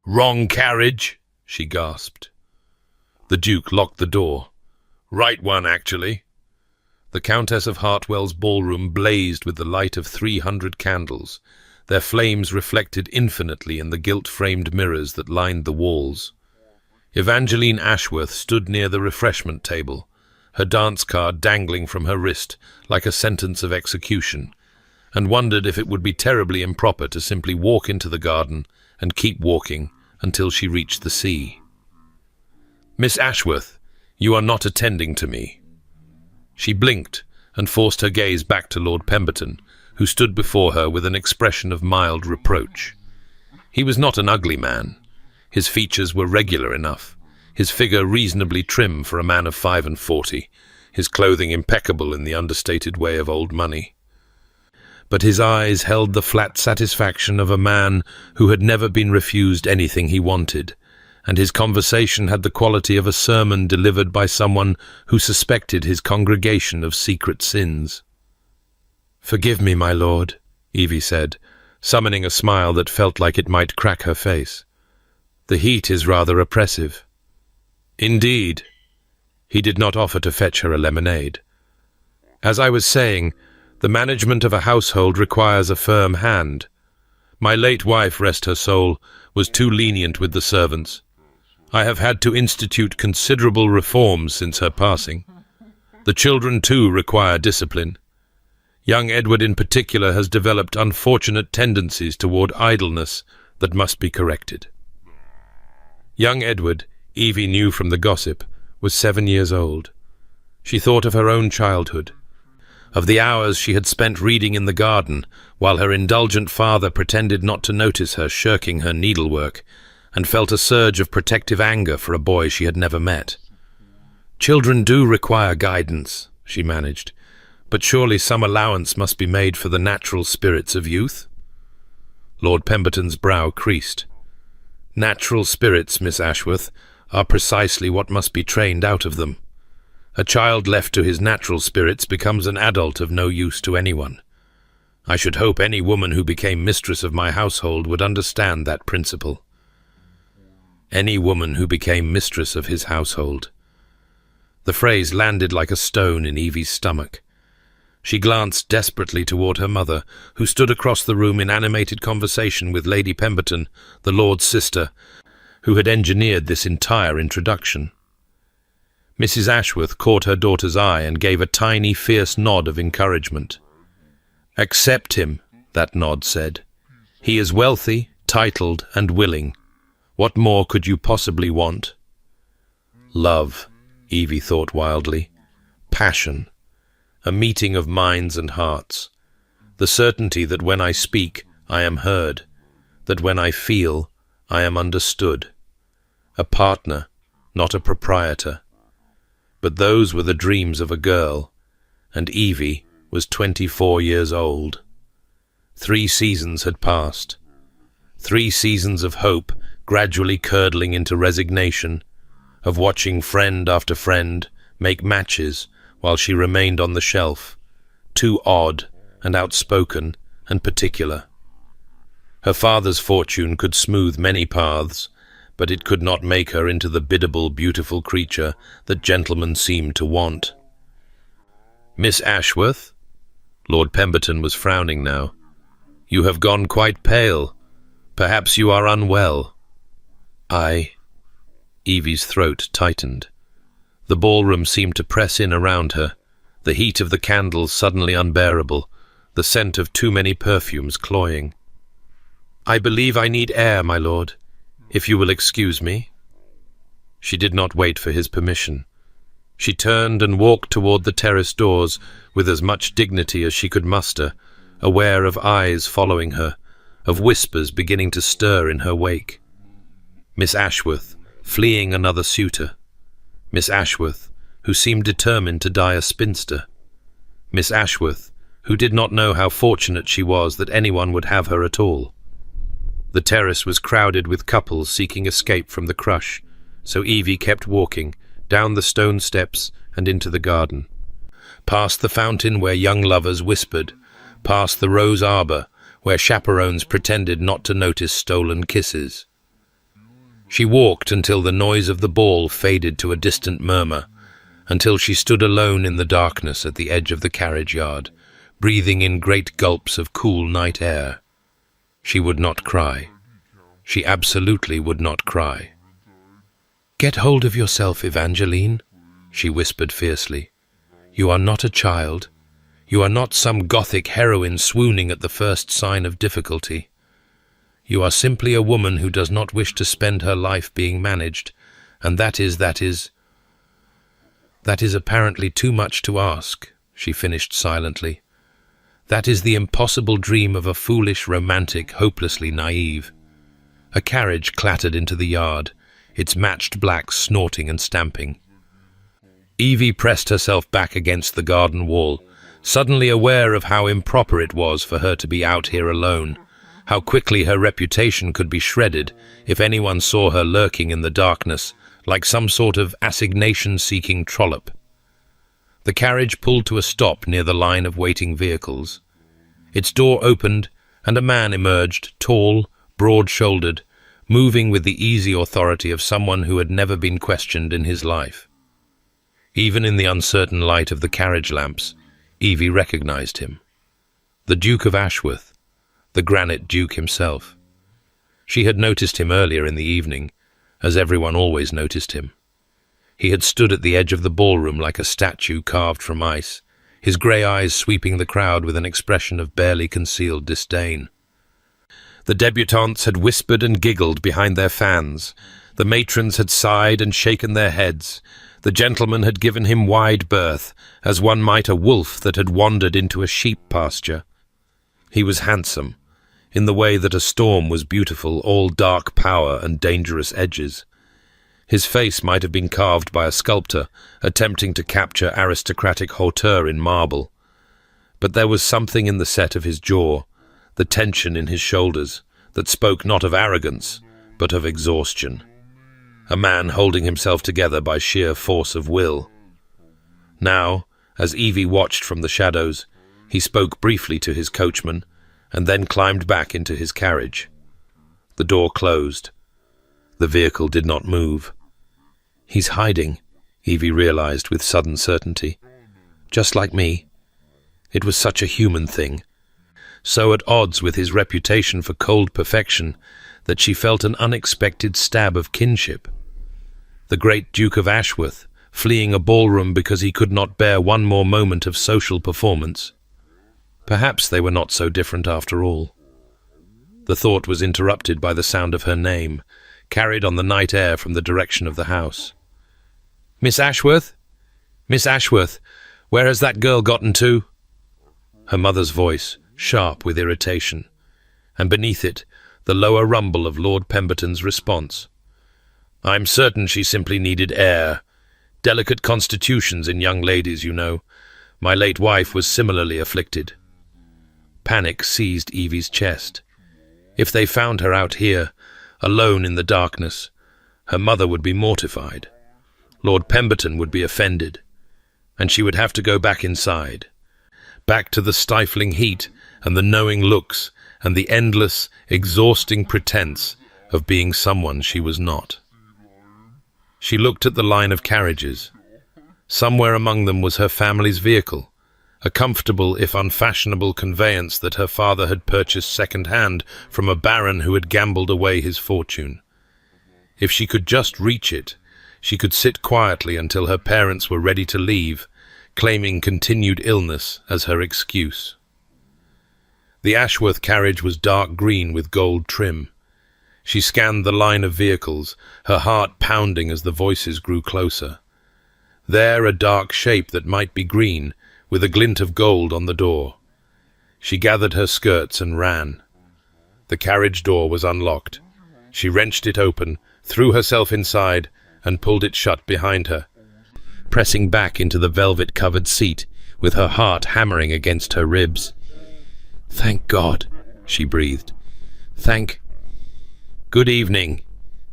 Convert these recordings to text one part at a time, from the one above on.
"Wrong carriage," she gasped. The Duke locked the door. "Right one, actually." The Countess of Hartwell's ballroom blazed with the light of 300 candles, their flames reflected infinitely in the gilt-framed mirrors that lined the walls. Evangeline Ashworth stood near the refreshment table, her dance card dangling from her wrist like a sentence of execution, and wondered if it would be terribly improper to simply walk into the garden and keep walking until she reached the sea. "Miss Ashworth, you are not attending to me." She blinked and forced her gaze back to Lord Pemberton, who stood before her with an expression of mild reproach. He was not an ugly man. His features were regular enough, his figure reasonably trim for a man of 45, his clothing impeccable in the understated way of old money. But his eyes held the flat satisfaction of a man who had never been refused anything he wanted, and his conversation had the quality of a sermon delivered by someone who suspected his congregation of secret sins. "Forgive me, my lord," Evie said, summoning a smile that felt like it might crack her face. "The heat is rather oppressive." "Indeed." He did not offer to fetch her a lemonade. "As I was saying, the management of a household requires a firm hand. My late wife, rest her soul, was too lenient with the servants. I have had to institute considerable reforms since her passing. The children, too, require discipline. Young Edward in particular has developed unfortunate tendencies toward idleness that must be corrected." Young Edward, Evie knew from the gossip, was 7 years old. She thought of her own childhood, of the hours she had spent reading in the garden, while her indulgent father pretended not to notice her shirking her needlework, and felt a surge of protective anger for a boy she had never met. "Children do require guidance," she managed, "but surely some allowance must be made for the natural spirits of youth?" Lord Pemberton's brow creased. "Natural spirits, Miss Ashworth, are precisely what must be trained out of them. A child left to his natural spirits becomes an adult of no use to anyone. I should hope any woman who became mistress of my household would understand that principle." Any woman who became mistress of his household. The phrase landed like a stone in Evie's stomach. She glanced desperately toward her mother, who stood across the room in animated conversation with Lady Pemberton, the Lord's sister, who had engineered this entire introduction. Mrs. Ashworth caught her daughter's eye and gave a tiny, fierce nod of encouragement. "Accept him," that nod said. "He is wealthy, titled, and willing. What more could you possibly want?" Love, Evie thought wildly. Passion. A meeting of minds and hearts. The certainty that when I speak, I am heard. That when I feel, I am understood. A partner, not a proprietor. But those were the dreams of a girl, and Evie was 24 years old. 3 seasons had passed. 3 seasons of hope gradually curdling into resignation, of watching friend after friend make matches while she remained on the shelf, too odd and outspoken and particular. Her father's fortune could smooth many paths, but it could not make her into the biddable, beautiful creature that gentlemen seemed to want. "Miss Ashworth?" Lord Pemberton was frowning now. "You have gone quite pale. Perhaps you are unwell." Evie's throat tightened. The ballroom seemed to press in around her, the heat of the candles suddenly unbearable, the scent of too many perfumes cloying. "I believe I need air, my lord, if you will excuse me." She did not wait for his permission. She turned and walked toward the terrace doors with as much dignity as she could muster, aware of eyes following her, of whispers beginning to stir in her wake. Miss Ashworth, fleeing another suitor. Miss Ashworth, who seemed determined to die a spinster. Miss Ashworth, who did not know how fortunate she was that anyone would have her at all. The terrace was crowded with couples seeking escape from the crush, so Evie kept walking, down the stone steps and into the garden. Past the fountain where young lovers whispered, past the rose arbor where chaperones pretended not to notice stolen kisses. She walked until the noise of the ball faded to a distant murmur, until she stood alone in the darkness at the edge of the carriage yard, breathing in great gulps of cool night air. She would not cry. She absolutely would not cry. "Get hold of yourself, Evangeline," she whispered fiercely. "You are not a child. You are not some gothic heroine swooning at the first sign of difficulty. You are simply a woman who does not wish to spend her life being managed, and that is apparently too much to ask," she finished silently. "That is the impossible dream of a foolish romantic, hopelessly naive." A carriage clattered into the yard, its matched blacks snorting and stamping. Evie pressed herself back against the garden wall, suddenly aware of how improper it was for her to be out here alone, how quickly her reputation could be shredded if anyone saw her lurking in the darkness, like some sort of assignation-seeking trollop. The carriage pulled to a stop near the line of waiting vehicles. Its door opened, and a man emerged, tall, broad-shouldered, moving with the easy authority of someone who had never been questioned in his life. Even in the uncertain light of the carriage lamps, Evie recognized him. The Duke of Ashworth, the Granite Duke himself. She had noticed him earlier in the evening, as everyone always noticed him. He had stood at the edge of the ballroom like a statue carved from ice, his grey eyes sweeping the crowd with an expression of barely concealed disdain. The debutantes had whispered and giggled behind their fans. The matrons had sighed and shaken their heads. The gentlemen had given him wide berth, as one might a wolf that had wandered into a sheep pasture. He was handsome, in the way that a storm was beautiful, all dark power and dangerous edges. His face might have been carved by a sculptor, attempting to capture aristocratic hauteur in marble. But there was something in the set of his jaw, the tension in his shoulders, that spoke not of arrogance, but of exhaustion. A man holding himself together by sheer force of will. Now, as Evie watched from the shadows, he spoke briefly to his coachman, and then climbed back into his carriage. The door closed. The vehicle did not move. "He's hiding," Evie realized with sudden certainty. "Just like me." It was such a human thing, so at odds with his reputation for cold perfection that she felt an unexpected stab of kinship. The great Duke of Ashworth, fleeing a ballroom because he could not bear one more moment of social performance. Perhaps they were not so different after all. The thought was interrupted by the sound of her name, carried on the night air from the direction of the house. "Miss Ashworth? Miss Ashworth, where has that girl gotten to?" Her mother's voice, sharp with irritation, and beneath it, the lower rumble of Lord Pemberton's response. "I'm certain she simply needed air. Delicate constitutions in young ladies, you know. My late wife was similarly afflicted." Panic seized Evie's chest. If they found her out here, alone in the darkness, her mother would be mortified. Lord Pemberton would be offended, and she would have to go back inside, back to the stifling heat and the knowing looks and the endless, exhausting pretense of being someone she was not. She looked at the line of carriages. Somewhere among them was her family's vehicle, a comfortable if unfashionable conveyance that her father had purchased second-hand from a baron who had gambled away his fortune. If she could just reach it, she could sit quietly until her parents were ready to leave, claiming continued illness as her excuse. The Ashworth carriage was dark green with gold trim. She scanned the line of vehicles, her heart pounding as the voices grew closer. There a dark shape that might be green, with a glint of gold on the door. She gathered her skirts and ran. The carriage door was unlocked. She wrenched it open, threw herself inside, and pulled it shut behind her, pressing back into the velvet-covered seat, with her heart hammering against her ribs. "Thank God," she breathed. "Thank—" "Good evening,"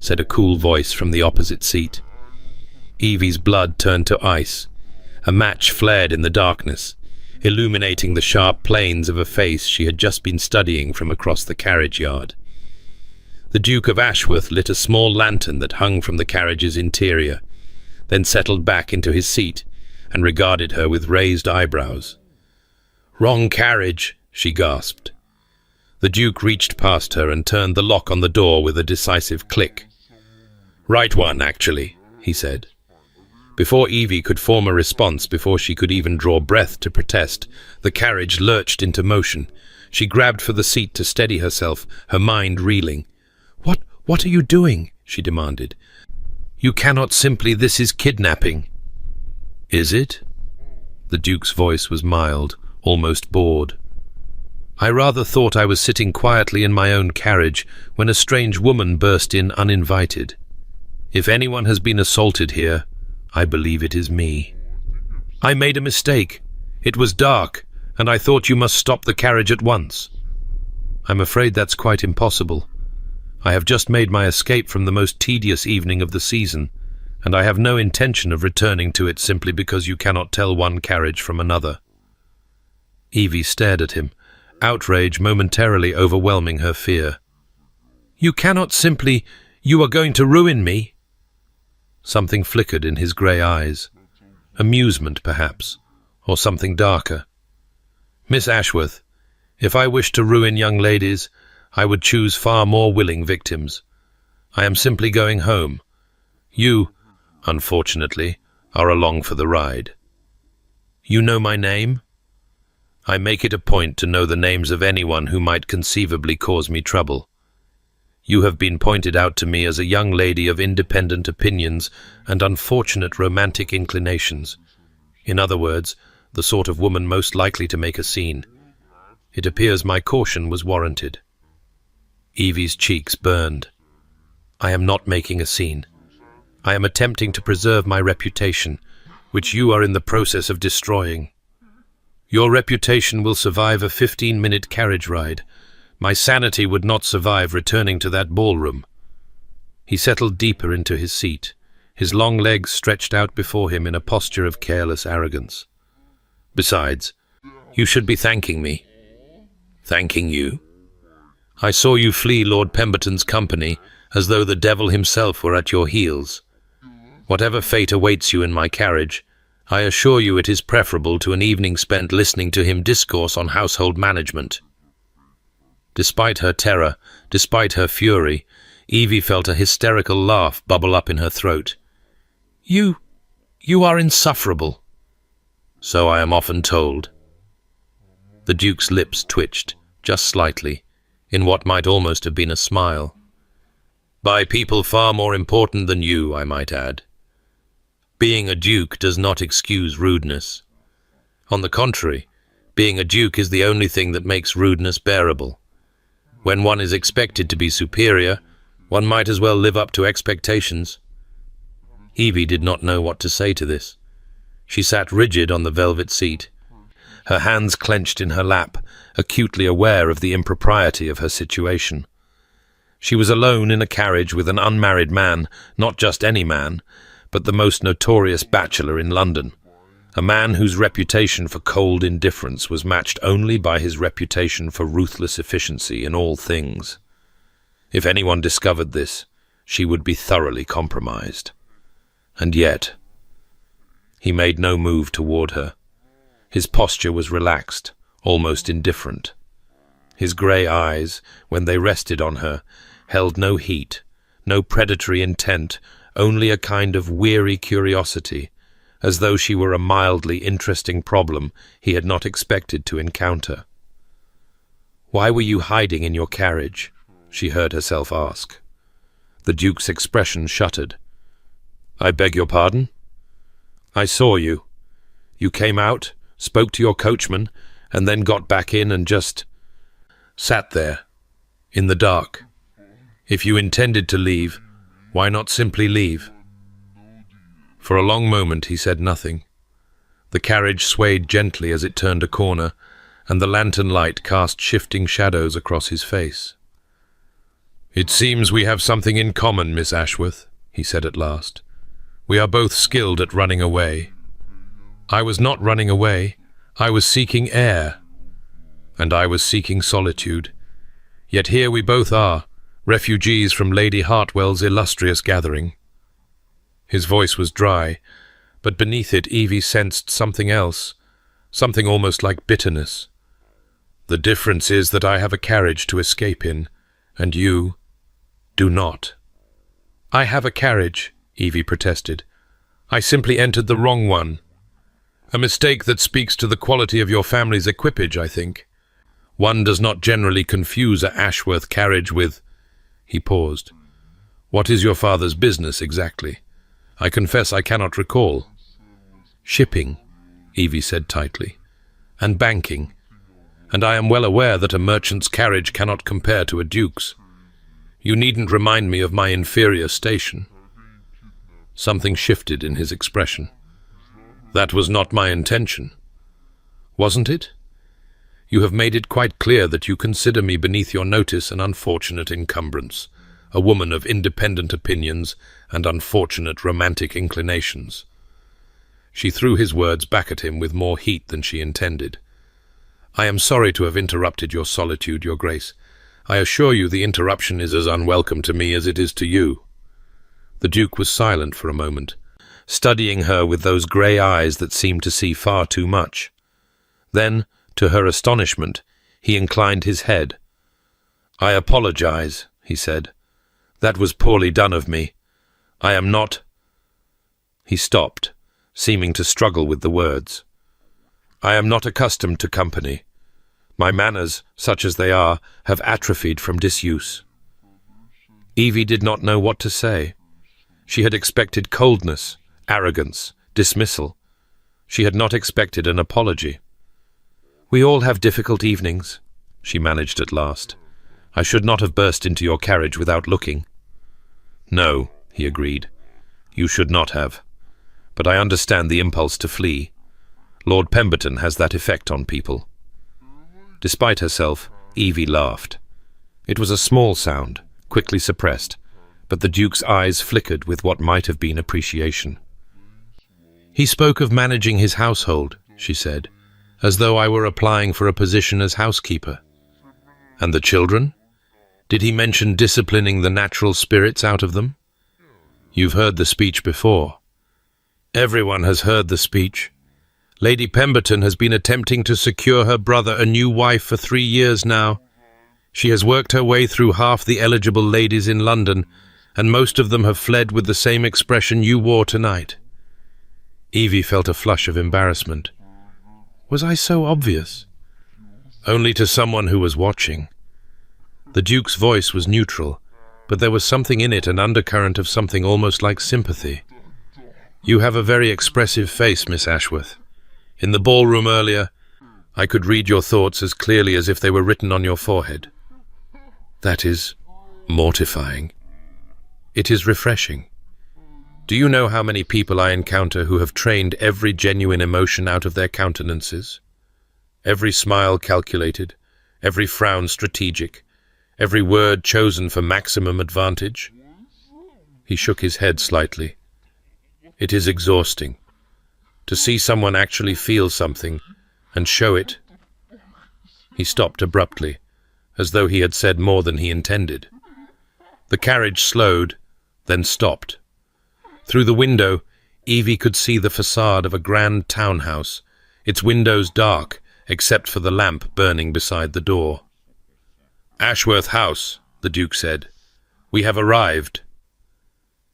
said a cool voice from the opposite seat. Evie's blood turned to ice. A match flared in the darkness, illuminating the sharp planes of a face she had just been studying from across the carriage yard. The Duke of Ashworth lit a small lantern that hung from the carriage's interior, then settled back into his seat and regarded her with raised eyebrows. "Wrong carriage," she gasped. The Duke reached past her and turned the lock on the door with a decisive click. "Right one, actually," he said. Before Evie could form a response, before she could even draw breath to protest, the carriage lurched into motion. She grabbed for the seat to steady herself, her mind reeling. What are you doing?" she demanded. "You cannot simply, this is kidnapping." "Is it?" The Duke's voice was mild, almost bored. "I rather thought I was sitting quietly in my own carriage when a strange woman burst in uninvited. If anyone has been assaulted here, I believe it is me. I made a mistake. It was dark, and I thought you must stop the carriage at once." "I'm afraid that's quite impossible. I have just made my escape from the most tedious evening of the season, and I have no intention of returning to it simply because you cannot tell one carriage from another." Evie stared at him, outrage momentarily overwhelming her fear. "You cannot simply... You are going to ruin me." Something flickered in his grey eyes. Amusement, perhaps, or something darker. "Miss Ashworth, if I wished to ruin young ladies, I would choose far more willing victims. I am simply going home. You, unfortunately, are along for the ride." "You know my name?" "I make it a point to know the names of anyone who might conceivably cause me trouble. You have been pointed out to me as a young lady of independent opinions and unfortunate romantic inclinations. In other words, the sort of woman most likely to make a scene. It appears my caution was warranted." Evie's cheeks burned. "I am not making a scene. I am attempting to preserve my reputation, which you are in the process of destroying. Your reputation will survive a 15-minute carriage ride. My sanity would not survive returning to that ballroom." He settled deeper into his seat, his long legs stretched out before him in a posture of careless arrogance. "Besides, you should be thanking me." "Thanking you?" "I saw you flee Lord Pemberton's company as though the devil himself were at your heels. Whatever fate awaits you in my carriage, I assure you it is preferable to an evening spent listening to him discourse on household management." Despite her terror, despite her fury, Evie felt a hysterical laugh bubble up in her throat. You are insufferable." "So I am often told." The Duke's lips twitched, just slightly, in what might almost have been a smile. "By people far more important than you, I might add. Being a duke does not excuse rudeness. On the contrary, being a duke is the only thing that makes rudeness bearable. When one is expected to be superior, one might as well live up to expectations." Evie did not know what to say to this. She sat rigid on the velvet seat, her hands clenched in her lap, acutely aware of the impropriety of her situation. She was alone in a carriage with an unmarried man, not just any man, but the most notorious bachelor in London, a man whose reputation for cold indifference was matched only by his reputation for ruthless efficiency in all things. If anyone discovered this, she would be thoroughly compromised. And yet, he made no move toward her. His posture was relaxed, almost indifferent. His grey eyes, when they rested on her, held no heat, no predatory intent, only a kind of weary curiosity, as though she were a mildly interesting problem he had not expected to encounter. "Why were you hiding in your carriage?" she heard herself ask. The Duke's expression shuttered. "I beg your pardon?" "I saw you. You came out, spoke to your coachman, and then got back in and just sat there, in the dark. If you intended to leave, why not simply leave?" For a long moment he said nothing. The carriage swayed gently as it turned a corner, and the lantern light cast shifting shadows across his face. "It seems we have something in common, Miss Ashworth," he said at last. "We are both skilled at running away." "I was not running away. I was seeking air." "And I was seeking solitude. Yet here we both are, Refugees from Lady Hartwell's illustrious gathering. His voice was dry, but beneath it Evie sensed something else, something almost like bitterness. The difference is that I have a carriage to escape in, and you do not. I have a carriage, Evie protested. I simply entered the wrong one. A mistake that speaks to the quality of your family's equipage, I think. One does not generally confuse a Ashworth carriage with... He paused. What is your father's business exactly? I confess I cannot recall. Shipping, Evie said tightly, and banking. And I am well aware that a merchant's carriage cannot compare to a duke's. You needn't remind me of my inferior station. Something shifted in his expression. That was not my intention. Wasn't it? You have made it quite clear that you consider me beneath your notice an unfortunate encumbrance, a woman of independent opinions and unfortunate romantic inclinations. She threw his words back at him with more heat than she intended. I am sorry to have interrupted your solitude, Your Grace. I assure you the interruption is as unwelcome to me as it is to you. The Duke was silent for a moment, studying her with those grey eyes that seemed to see far too much. Then, to her astonishment, he inclined his head. I apologize, he said. That was poorly done of me. I am not... He stopped, seeming to struggle with the words. I am not accustomed to company. My manners, such as they are, have atrophied from disuse. Evie did not know what to say. She had expected coldness, arrogance, dismissal. She had not expected an apology. We all have difficult evenings, she managed at last. I should not have burst into your carriage without looking. No, he agreed. You should not have. But I understand the impulse to flee. Lord Pemberton has that effect on people. Despite herself, Evie laughed. It was a small sound, quickly suppressed, but the Duke's eyes flickered with what might have been appreciation. He spoke of managing his household, she said, as though I were applying for a position as housekeeper. And the children? Did he mention disciplining the natural spirits out of them? You've heard the speech before. Everyone has heard the speech. Lady Pemberton has been attempting to secure her brother a new wife for 3 years now. She has worked her way through half the eligible ladies in London, and most of them have fled with the same expression you wore tonight. Evie felt a flush of embarrassment. Was I so obvious? Only to someone who was watching. The Duke's voice was neutral, but there was something in it, an undercurrent of something almost like sympathy. You have a very expressive face, Miss Ashworth. In the ballroom earlier, I could read your thoughts as clearly as if they were written on your forehead. That is mortifying. It is refreshing. Do you know how many people I encounter who have trained every genuine emotion out of their countenances? Every smile calculated, every frown strategic, every word chosen for maximum advantage? He shook his head slightly. It is exhausting. To see someone actually feel something and show it. He stopped abruptly, as though he had said more than he intended. The carriage slowed, then stopped. Through the window, Evie could see the facade of a grand townhouse, its windows dark, except for the lamp burning beside the door. Ashworth House, the Duke said. We have arrived.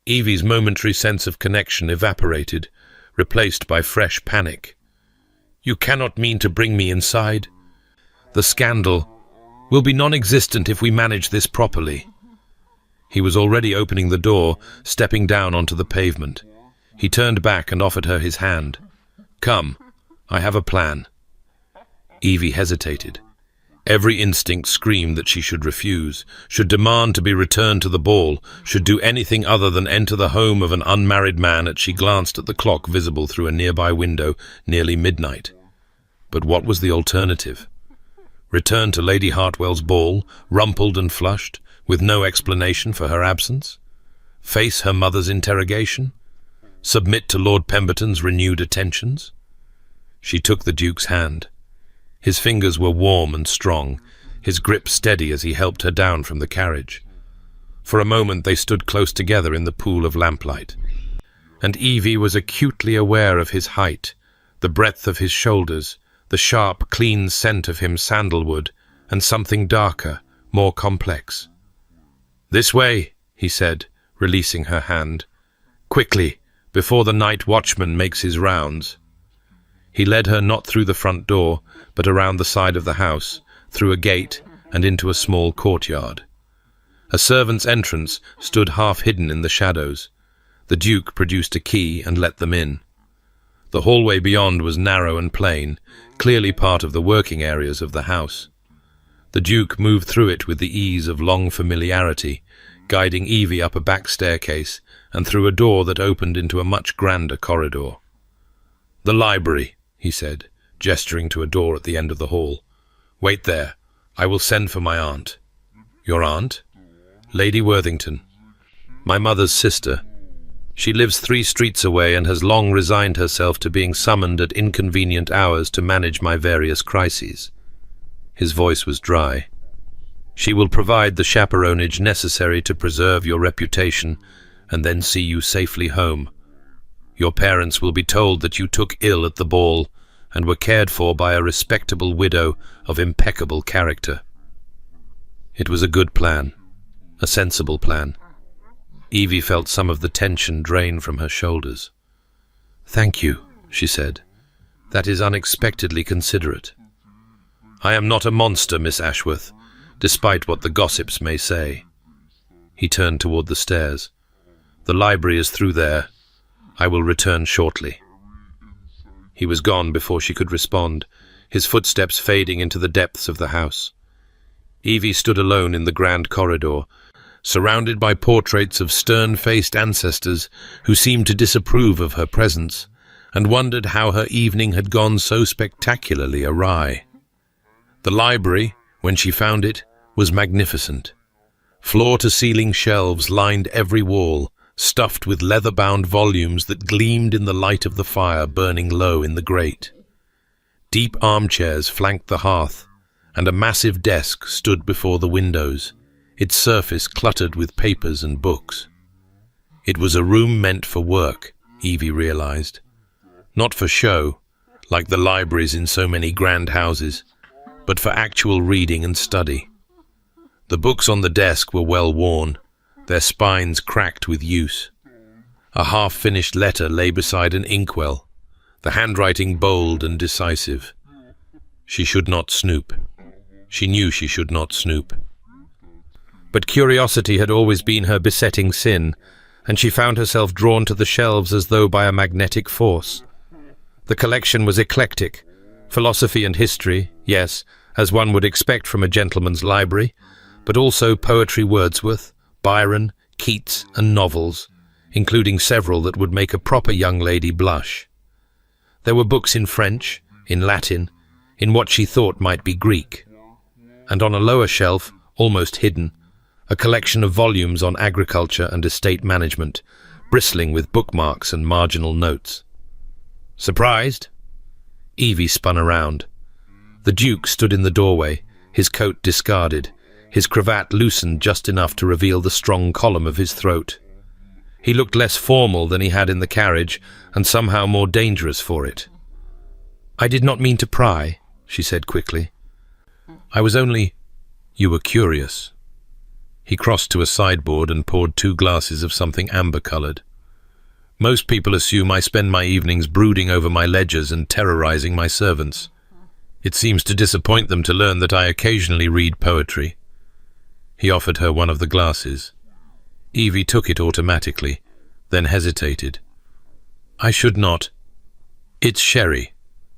Evie's momentary sense of connection evaporated, replaced by fresh panic. You cannot mean to bring me inside? The scandal will be non-existent if we manage this properly. He was already opening the door, stepping down onto the pavement. He turned back and offered her his hand. Come, I have a plan. Evie hesitated. Every instinct screamed that she should refuse, should demand to be returned to the ball, should do anything other than enter the home of an unmarried man as she glanced at the clock visible through a nearby window, nearly midnight. But what was the alternative? Return to Lady Hartwell's ball, rumpled and flushed, with no explanation for her absence? Face her mother's interrogation? Submit to Lord Pemberton's renewed attentions? She took the Duke's hand. His fingers were warm and strong, his grip steady as he helped her down from the carriage. For a moment they stood close together in the pool of lamplight, and Evie was acutely aware of his height, the breadth of his shoulders, the sharp, clean scent of him sandalwood, and something darker, more complex. "This way," he said, releasing her hand. "Quickly, before the night watchman makes his rounds." He led her not through the front door, but around the side of the house, through a gate and into a small courtyard. A servant's entrance stood half hidden in the shadows. The Duke produced a key and let them in. The hallway beyond was narrow and plain, clearly part of the working areas of the house. The Duke moved through it with the ease of long familiarity, guiding Evie up a back staircase and through a door that opened into a much grander corridor. "The library," he said, gesturing to a door at the end of the hall. "Wait there. I will send for my aunt." "Your aunt?" "Lady Worthington. My mother's sister. She lives 3 streets away and has long resigned herself to being summoned at inconvenient hours to manage my various crises." His voice was dry. "She will provide the chaperonage necessary to preserve your reputation and then see you safely home. Your parents will be told that you took ill at the ball and were cared for by a respectable widow of impeccable character." It was a good plan, a sensible plan. Evie felt some of the tension drain from her shoulders. "Thank you," she said. "That is unexpectedly considerate. I am not a monster, Miss Ashworth, despite what the gossips may say." He turned toward the stairs. "The library is through there. I will return shortly." He was gone before she could respond, his footsteps fading into the depths of the house. Evie stood alone in the grand corridor, surrounded by portraits of stern-faced ancestors who seemed to disapprove of her presence, and wondered how her evening had gone so spectacularly awry. The library, when she found it, was magnificent. Floor-to-ceiling shelves lined every wall, stuffed with leather-bound volumes that gleamed in the light of the fire burning low in the grate. Deep armchairs flanked the hearth, and a massive desk stood before the windows, its surface cluttered with papers and books. It was a room meant for work, Evie realized. Not for show, like the libraries in so many grand houses, but for actual reading and study. The books on the desk were well worn, their spines cracked with use. A half-finished letter lay beside an inkwell, the handwriting bold and decisive. She should not snoop. She knew she should not snoop. But curiosity had always been her besetting sin, and she found herself drawn to the shelves as though by a magnetic force. The collection was eclectic. Philosophy and history, yes, as one would expect from a gentleman's library, but also poetry, Wordsworth, Byron, Keats, and novels, including several that would make a proper young lady blush. There were books in French, in Latin, in what she thought might be Greek. And on a lower shelf, almost hidden, a collection of volumes on agriculture and estate management, bristling with bookmarks and marginal notes. Surprised? Evie spun around. The Duke stood in the doorway, his coat discarded, his cravat loosened just enough to reveal the strong column of his throat. He looked less formal than he had in the carriage, and somehow more dangerous for it. "I did not mean to pry," she said quickly. "I was only—" "You were curious." He crossed to a sideboard and poured 2 glasses of something amber-coloured. "Most people assume I spend my evenings brooding over my ledgers and terrorizing my servants. It seems to disappoint them to learn that I occasionally read poetry." He offered her one of the glasses. Evie took it automatically, then hesitated. "I should not. It's sherry.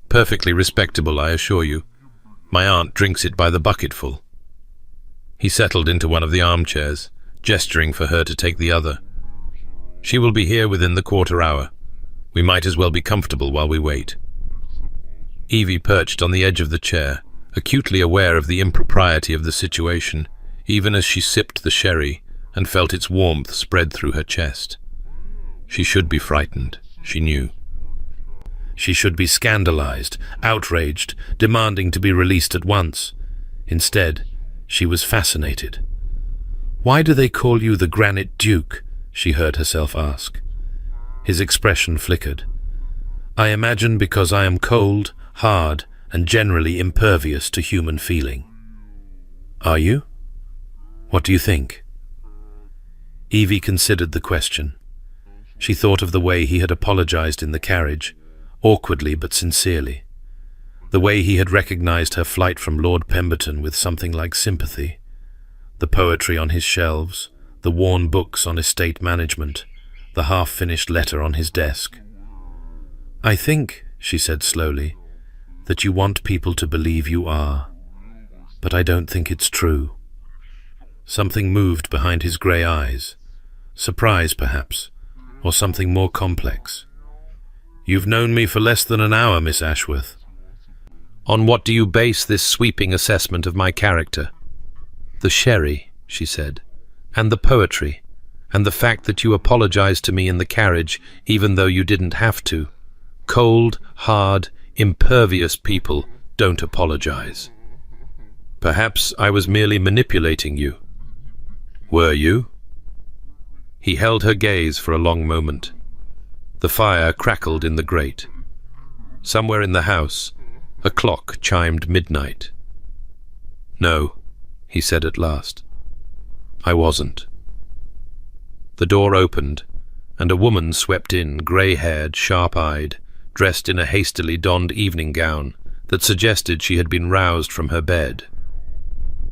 Perfectly respectable, I assure you. My aunt drinks it by the bucketful." He settled into one of the armchairs, gesturing for her to take the other. "She will be here within the quarter hour. We might as well be comfortable while we wait." Evie perched on the edge of the chair, acutely aware of the impropriety of the situation, even as she sipped the sherry and felt its warmth spread through her chest. She should be frightened, she knew. She should be scandalized, outraged, demanding to be released at once. Instead, she was fascinated. "Why do they call you the Granite Duke?" she heard herself ask. His expression flickered. "I imagine because I am cold, hard, and generally impervious to human feeling." "Are you? What do you think?" Evie considered the question. She thought of the way he had apologized in the carriage, awkwardly but sincerely. The way he had recognized her flight from Lord Pemberton with something like sympathy. The poetry on his shelves, the worn books on estate management, the half-finished letter on his desk. "I think," she said slowly, "that you want people to believe you are. But I don't think it's true." Something moved behind his grey eyes. Surprise, perhaps, or something more complex. "You've known me for less than an hour, Miss Ashworth." On what do you base this sweeping assessment of my character? The sherry, she said, and the poetry, and the fact that you apologized to me in the carriage even though you didn't have to. Cold, hard, impervious people don't apologize. Perhaps I was merely manipulating you. Were you? He held her gaze for a long moment. The fire crackled in the grate. Somewhere in the house, a clock chimed midnight. "No," he said at last. "I wasn't." The door opened, and a woman swept in, grey-haired, sharp-eyed, dressed in a hastily donned evening gown that suggested she had been roused from her bed.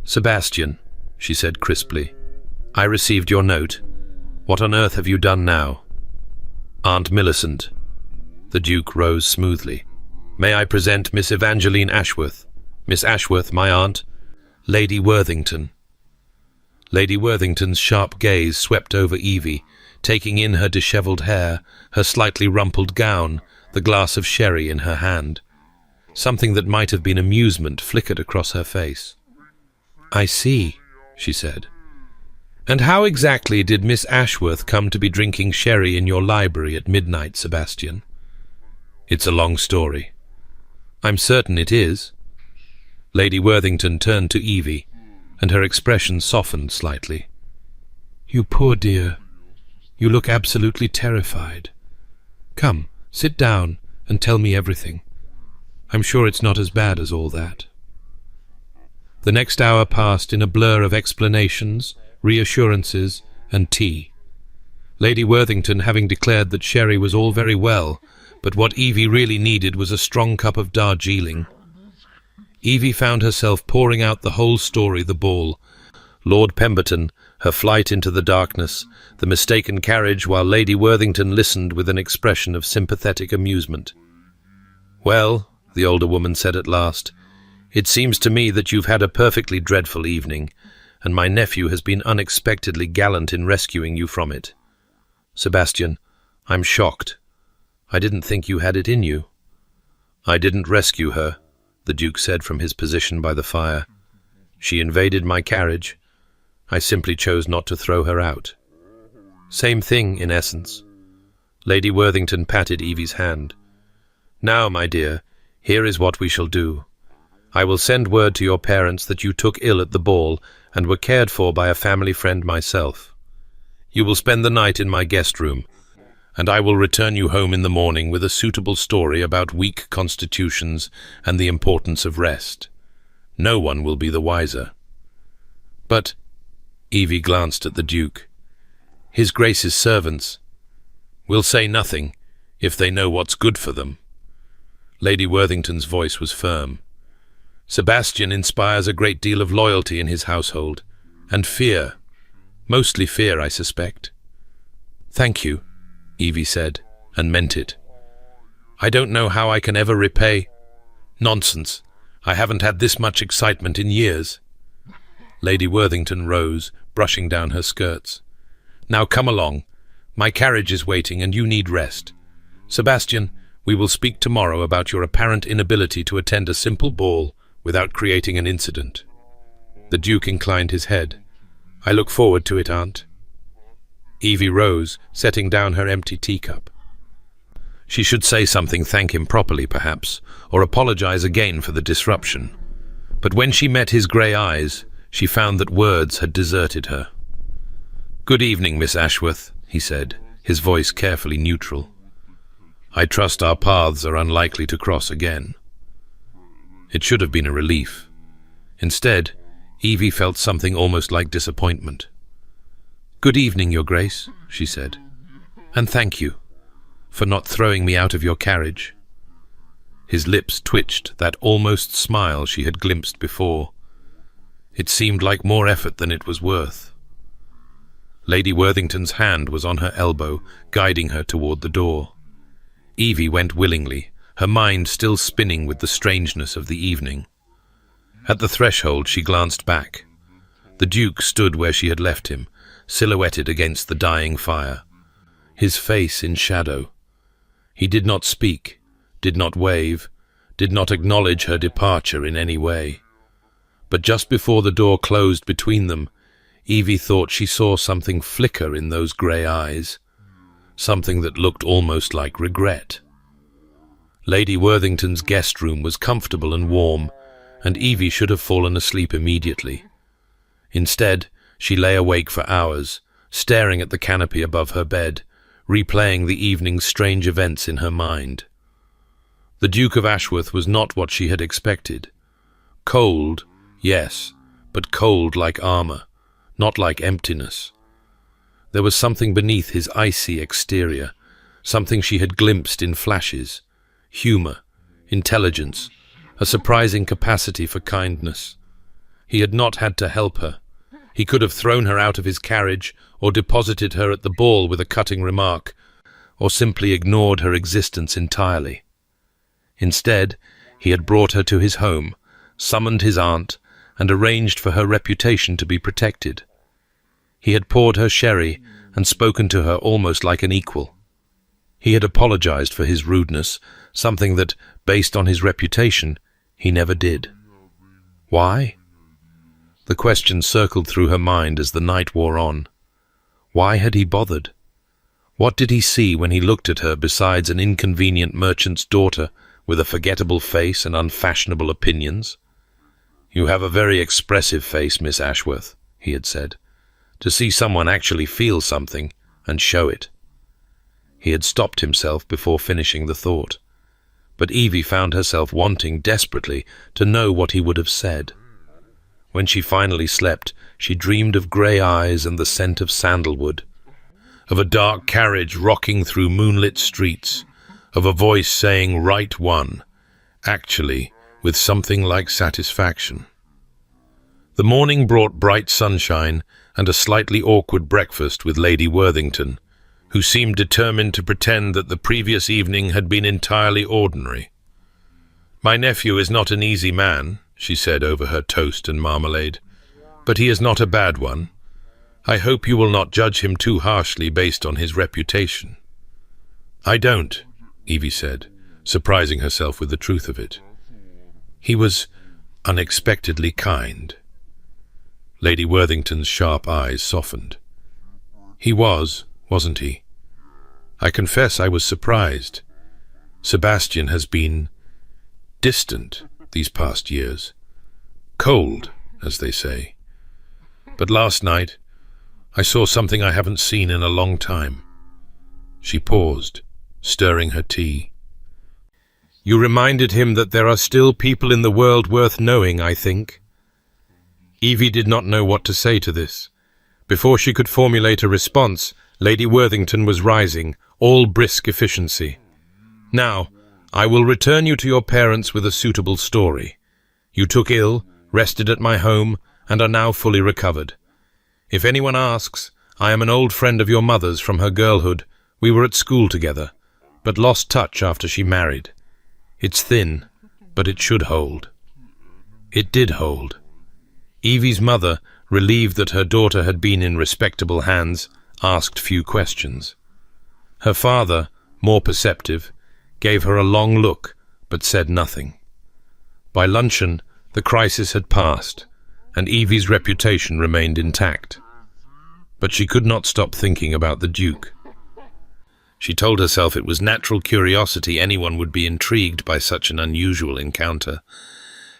"Sebastian," she said crisply, "I received your note. What on earth have you done now?" "Aunt Millicent." The Duke rose smoothly. "May I present Miss Evangeline Ashworth? Miss Ashworth, my aunt, Lady Worthington." Lady Worthington's sharp gaze swept over Evie, taking in her dishevelled hair, her slightly rumpled gown, the glass of sherry in her hand. Something that might have been amusement flickered across her face. "I see," she said. "And how exactly did Miss Ashworth come to be drinking sherry in your library at midnight, Sebastian?" "It's a long story." "I'm certain it is." Lady Worthington turned to Evie, and her expression softened slightly. "You poor dear. You look absolutely terrified. Come, sit down and tell me everything. I'm sure it's not as bad as all that." The next hour passed in a blur of explanations, reassurances, and tea. Lady Worthington having declared that sherry was all very well, but what Evie really needed was a strong cup of Darjeeling. Evie found herself pouring out the whole story, the ball, Lord Pemberton, her flight into the darkness, the mistaken carriage, while Lady Worthington listened with an expression of sympathetic amusement. "Well," the older woman said at last, "it seems to me that you've had a perfectly dreadful evening, and my nephew has been unexpectedly gallant in rescuing you from it. Sebastian, I'm shocked. I didn't think you had it in you." "I didn't rescue her," the Duke said from his position by the fire. "She invaded my carriage. I simply chose not to throw her out." "Same thing, in essence." Lady Worthington patted Evie's hand. "Now, my dear, here is what we shall do. I will send word to your parents that you took ill at the ball and were cared for by a family friend myself. You will spend the night in my guest room, and I will return you home in the morning with a suitable story about weak constitutions and the importance of rest. No one will be the wiser." "But," Evie glanced at the Duke, "His Grace's servants will say nothing if they know what's good for them." Lady Worthington's voice was firm. "Sebastian inspires a great deal of loyalty in his household, and fear. Mostly fear, I suspect." "Thank you," Evie said, and meant it. "I don't know how I can ever repay—" "Nonsense. I haven't had this much excitement in years." Lady Worthington rose, brushing down her skirts. "Now come along. My carriage is waiting and you need rest. Sebastian, we will speak tomorrow about your apparent inability to attend a simple ball without creating an incident." The Duke inclined his head. "I look forward to it, Aunt." Evie rose, setting down her empty teacup. She should say something, thank him properly perhaps, or apologize again for the disruption. But when she met his grey eyes, she found that words had deserted her. "Good evening, Miss Ashworth," he said, his voice carefully neutral. "I trust our paths are unlikely to cross again." It should have been a relief. Instead, Evie felt something almost like disappointment. "Good evening, Your Grace," she said, "and thank you for not throwing me out of your carriage." His lips twitched, that almost smile she had glimpsed before. It seemed like more effort than it was worth. Lady Worthington's hand was on her elbow, guiding her toward the door. Evie went willingly, her mind still spinning with the strangeness of the evening. At the threshold she glanced back. The Duke stood where she had left him, silhouetted against the dying fire, his face in shadow. He did not speak, did not wave, did not acknowledge her departure in any way. But just before the door closed between them, Evie thought she saw something flicker in those grey eyes, something that looked almost like regret. Lady Worthington's guest room was comfortable and warm, and Evie should have fallen asleep immediately. Instead, she lay awake for hours, staring at the canopy above her bed, replaying the evening's strange events in her mind. The Duke of Ashworth was not what she had expected. Cold, yes, but cold like armor, not like emptiness. There was something beneath his icy exterior, something she had glimpsed in flashes: humor, intelligence, a surprising capacity for kindness. He had not had to help her. He could have thrown her out of his carriage, or deposited her at the ball with a cutting remark, or simply ignored her existence entirely. Instead, he had brought her to his home, summoned his aunt, and arranged for her reputation to be protected. He had poured her sherry and spoken to her almost like an equal. He had apologized for his rudeness, something that, based on his reputation, he never did. Why? The question circled through her mind as the night wore on. Why had he bothered? What did he see when he looked at her besides an inconvenient merchant's daughter with a forgettable face and unfashionable opinions? "You have a very expressive face, Miss Ashworth," he had said. "To see someone actually feel something and show it." He had stopped himself before finishing the thought, but Evie found herself wanting desperately to know what he would have said. When she finally slept, she dreamed of grey eyes and the scent of sandalwood, of a dark carriage rocking through moonlit streets, of a voice saying "Right one," actually, with something like satisfaction. The morning brought bright sunshine and a slightly awkward breakfast with Lady Worthington, who seemed determined to pretend that the previous evening had been entirely ordinary. "My nephew is not an easy man," she said over her toast and marmalade, "but he is not a bad one. I hope you will not judge him too harshly based on his reputation." "I don't," Evie said, surprising herself with the truth of it. "He was unexpectedly kind." Lady Worthington's sharp eyes softened. "He was, wasn't he? I confess I was surprised. Sebastian has been distant these past years. Cold, as they say. But last night, I saw something I haven't seen in a long time." She paused, stirring her tea. "You reminded him that there are still people in the world worth knowing, I think." Evie did not know what to say to this. Before she could formulate a response, Lady Worthington was rising, all brisk efficiency. "Now, I will return you to your parents with a suitable story. You took ill, rested at my home, and are now fully recovered. If anyone asks, I am an old friend of your mother's from her girlhood. We were at school together, but lost touch after she married. It's thin, but it should hold." It did hold. Evie's mother, relieved that her daughter had been in respectable hands, asked few questions. Her father, more perceptive, gave her a long look, but said nothing. By luncheon, the crisis had passed, and Evie's reputation remained intact. But she could not stop thinking about the Duke. She told herself it was natural curiosity anyone would be intrigued by such an unusual encounter.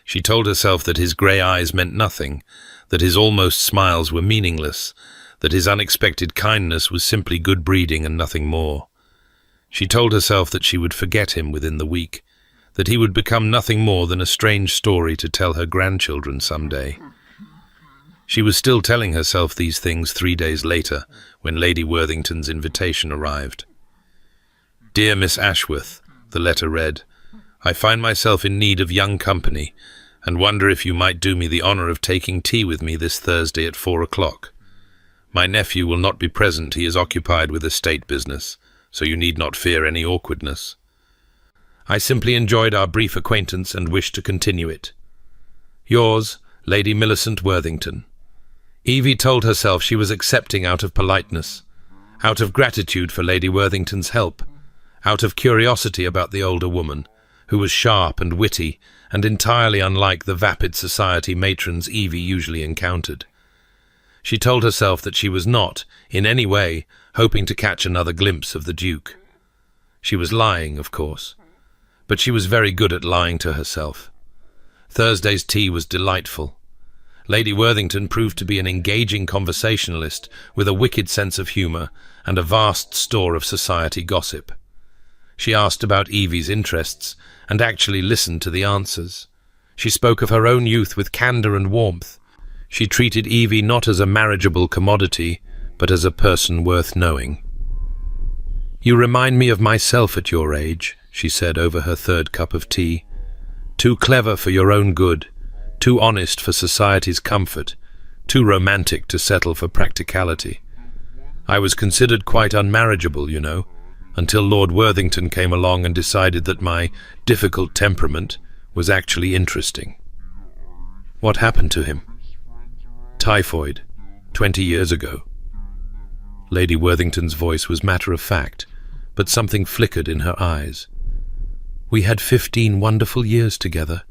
She told herself that his grey eyes meant nothing, that his almost smiles were meaningless, that his unexpected kindness was simply good breeding and nothing more. She told herself that she would forget him within the week, that he would become nothing more than a strange story to tell her grandchildren someday. She was still telling herself these things 3 days later, when Lady Worthington's invitation arrived. "Dear Miss Ashworth," the letter read, "I find myself in need of young company, and wonder if you might do me the honour of taking tea with me this Thursday at 4 o'clock. My nephew will not be present, he is occupied with estate business, so you need not fear any awkwardness. I simply enjoyed our brief acquaintance and wish to continue it. Yours, Lady Millicent Worthington." Evie told herself she was accepting out of politeness, out of gratitude for Lady Worthington's help, out of curiosity about the older woman, who was sharp and witty and entirely unlike the vapid society matrons Evie usually encountered. She told herself that she was not, in any way, hoping to catch another glimpse of the Duke. She was lying, of course, but she was very good at lying to herself. Thursday's tea was delightful. Lady Worthington proved to be an engaging conversationalist with a wicked sense of humour and a vast store of society gossip. She asked about Evie's interests and actually listened to the answers. She spoke of her own youth with candour and warmth. She treated Evie not as a marriageable commodity, but as a person worth knowing. "You remind me of myself at your age," she said over her third cup of tea. "Too clever for your own good, too honest for society's comfort, too romantic to settle for practicality. I was considered quite unmarriageable, you know, until Lord Worthington came along and decided that my difficult temperament was actually interesting." "What happened to him?" "Typhoid, 20 years ago." Lady Worthington's voice was matter-of-fact, but something flickered in her eyes. "We had 15 wonderful years together.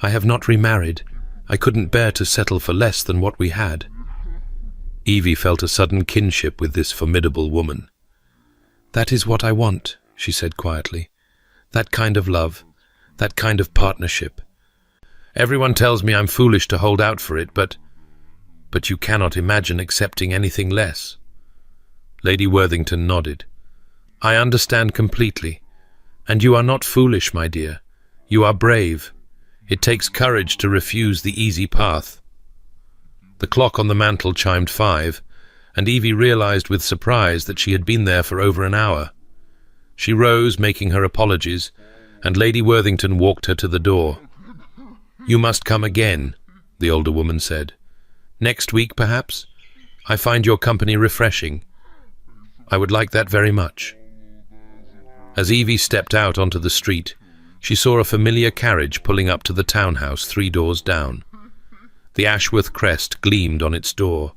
I have not remarried. I couldn't bear to settle for less than what we had." Evie felt a sudden kinship with this formidable woman. "That is what I want," she said quietly. "That kind of love, that kind of partnership. Everyone tells me I'm foolish to hold out for it, but you cannot imagine accepting anything less." Lady Worthington nodded. "I understand completely. And you are not foolish, my dear. You are brave. It takes courage to refuse the easy path." The clock on the mantel chimed 5, and Evie realized with surprise that she had been there for over an hour. She rose, making her apologies, and Lady Worthington walked her to the door. "You must come again," the older woman said. "Next week, perhaps? I find your company refreshing. I would like that very much." As Evie stepped out onto the street, she saw a familiar carriage pulling up to the townhouse 3 doors down. The Ashworth crest gleamed on its door,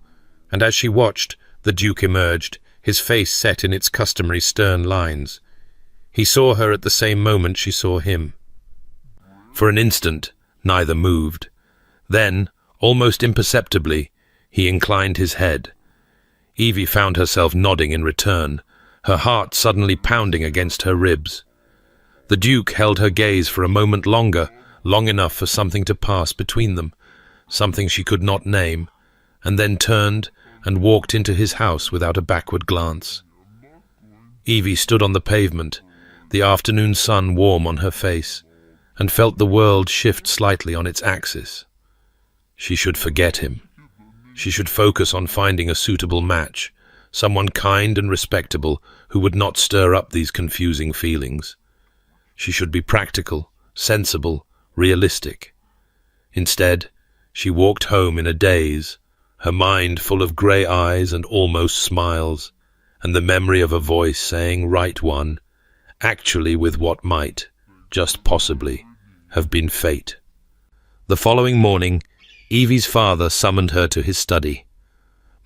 and as she watched, the Duke emerged, his face set in its customary stern lines. He saw her at the same moment she saw him. For an instant, neither moved. Then, almost imperceptibly, he inclined his head. Evie found herself nodding in return, her heart suddenly pounding against her ribs. The Duke held her gaze for a moment longer, long enough for something to pass between them, something she could not name, and then turned and walked into his house without a backward glance. Evie stood on the pavement, the afternoon sun warm on her face, and felt the world shift slightly on its axis. She should forget him. She should focus on finding a suitable match, someone kind and respectable who would not stir up these confusing feelings. She should be practical, sensible, realistic. Instead, she walked home in a daze, her mind full of grey eyes and almost smiles, and the memory of a voice saying, "Right one," actually with what might, just possibly, have been fate. The following morning, Evie's father summoned her to his study.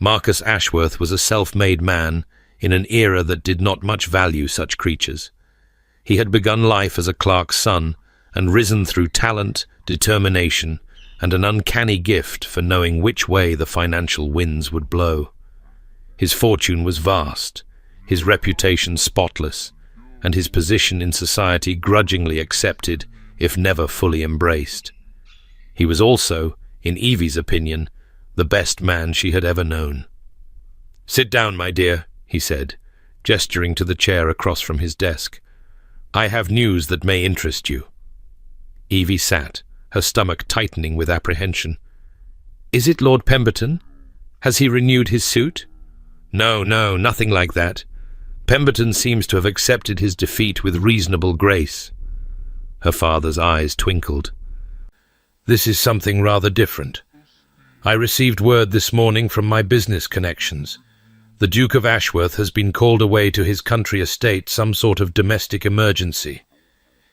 Marcus Ashworth was a self-made man in an era that did not much value such creatures. He had begun life as a clerk's son and risen through talent, determination, and an uncanny gift for knowing which way the financial winds would blow. His fortune was vast, his reputation spotless, and his position in society grudgingly accepted, if never fully embraced. He was also, in Evie's opinion, the best man she had ever known. "Sit down, my dear," he said, gesturing to the chair across from his desk. "I have news that may interest you." Evie sat, her stomach tightening with apprehension. "Is it Lord Pemberton? Has he renewed his suit?" No, nothing like that. Pemberton seems to have accepted his defeat with reasonable grace." Her father's eyes twinkled. "This is something rather different. I received word this morning from my business connections. The Duke of Ashworth has been called away to his country estate, some sort of domestic emergency.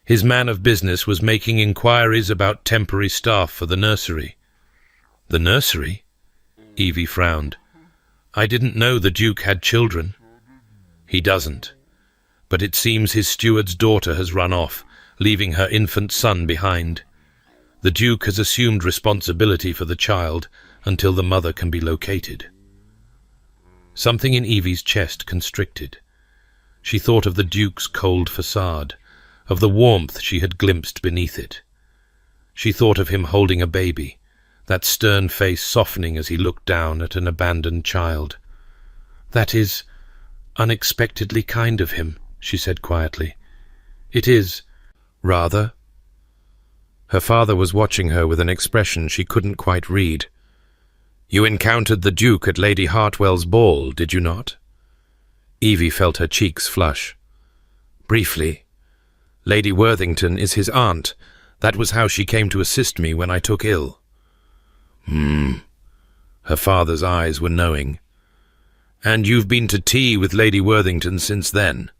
His man of business was making inquiries about temporary staff for the nursery." "The nursery?" Evie frowned. "I didn't know the Duke had children." "He doesn't. But it seems his steward's daughter has run off, leaving her infant son behind. The Duke has assumed responsibility for the child until the mother can be located." Something in Evie's chest constricted. She thought of the Duke's cold facade, of the warmth she had glimpsed beneath it. She thought of him holding a baby, that stern face softening as he looked down at an abandoned child. "That is unexpectedly kind of him," she said quietly. "It is, rather." Her father was watching her with an expression she couldn't quite read. "You encountered the Duke at Lady Hartwell's ball, did you not?" Evie felt her cheeks flush. "Briefly. Lady Worthington is his aunt. That was how she came to assist me when I took ill." Her father's eyes were knowing. "And you've been to tea with Lady Worthington since then?"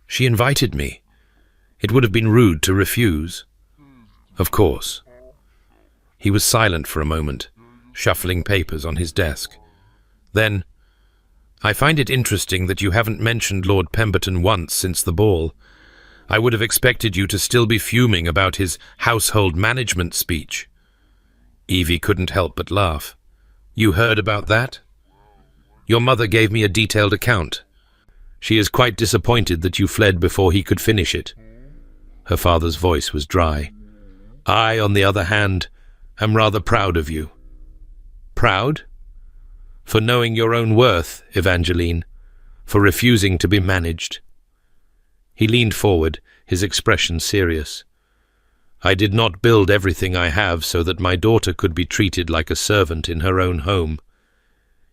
"She invited me. It would have been rude to refuse." "Of course." He was silent for a moment, shuffling papers on his desk. Then, "I find it interesting that you haven't mentioned Lord Pemberton once since the ball. I would have expected you to still be fuming about his household management speech." Evie couldn't help but laugh. "You heard about that?" "Your mother gave me a detailed account. She is quite disappointed that you fled before he could finish it." Her father's voice was dry. "I, on the other hand, am rather proud of you." "Proud?" "For knowing your own worth, Evangeline. For refusing to be managed." He leaned forward, his expression serious. "I did not build everything I have so that my daughter could be treated like a servant in her own home.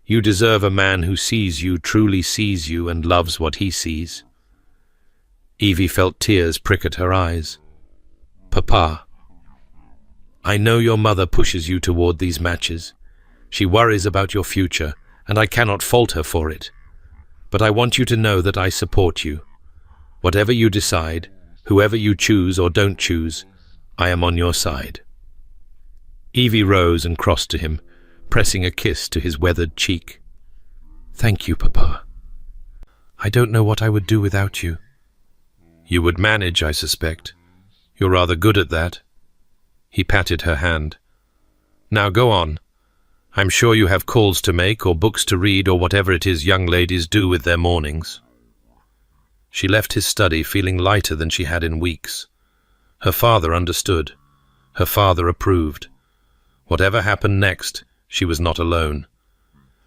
You deserve a man who sees you, truly sees you, and loves what he sees." Evie felt tears prick at her eyes. "Papa, I know your mother pushes you toward these matches. She worries about your future, and I cannot fault her for it. But I want you to know that I support you. Whatever you decide, whoever you choose or don't choose, I am on your side." Evie rose and crossed to him, pressing a kiss to his weathered cheek. "Thank you, Papa. I don't know what I would do without you." "You would manage, I suspect. You're rather good at that." He patted her hand. "Now go on. I'm sure you have calls to make or books to read or whatever it is young ladies do with their mornings." She left his study feeling lighter than she had in weeks. Her father understood. Her father approved. Whatever happened next, she was not alone.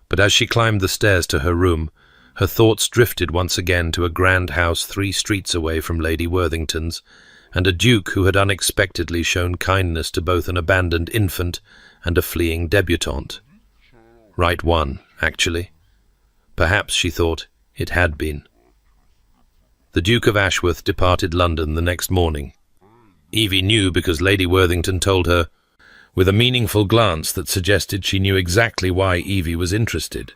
But as she climbed the stairs to her room, her thoughts drifted once again to a grand house 3 streets away from Lady Worthington's, and a duke who had unexpectedly shown kindness to both an abandoned infant and a fleeing debutante. Right one, actually. Perhaps, she thought, it had been. The Duke of Ashworth departed London the next morning. Evie knew because Lady Worthington told her, with a meaningful glance that suggested she knew exactly why Evie was interested.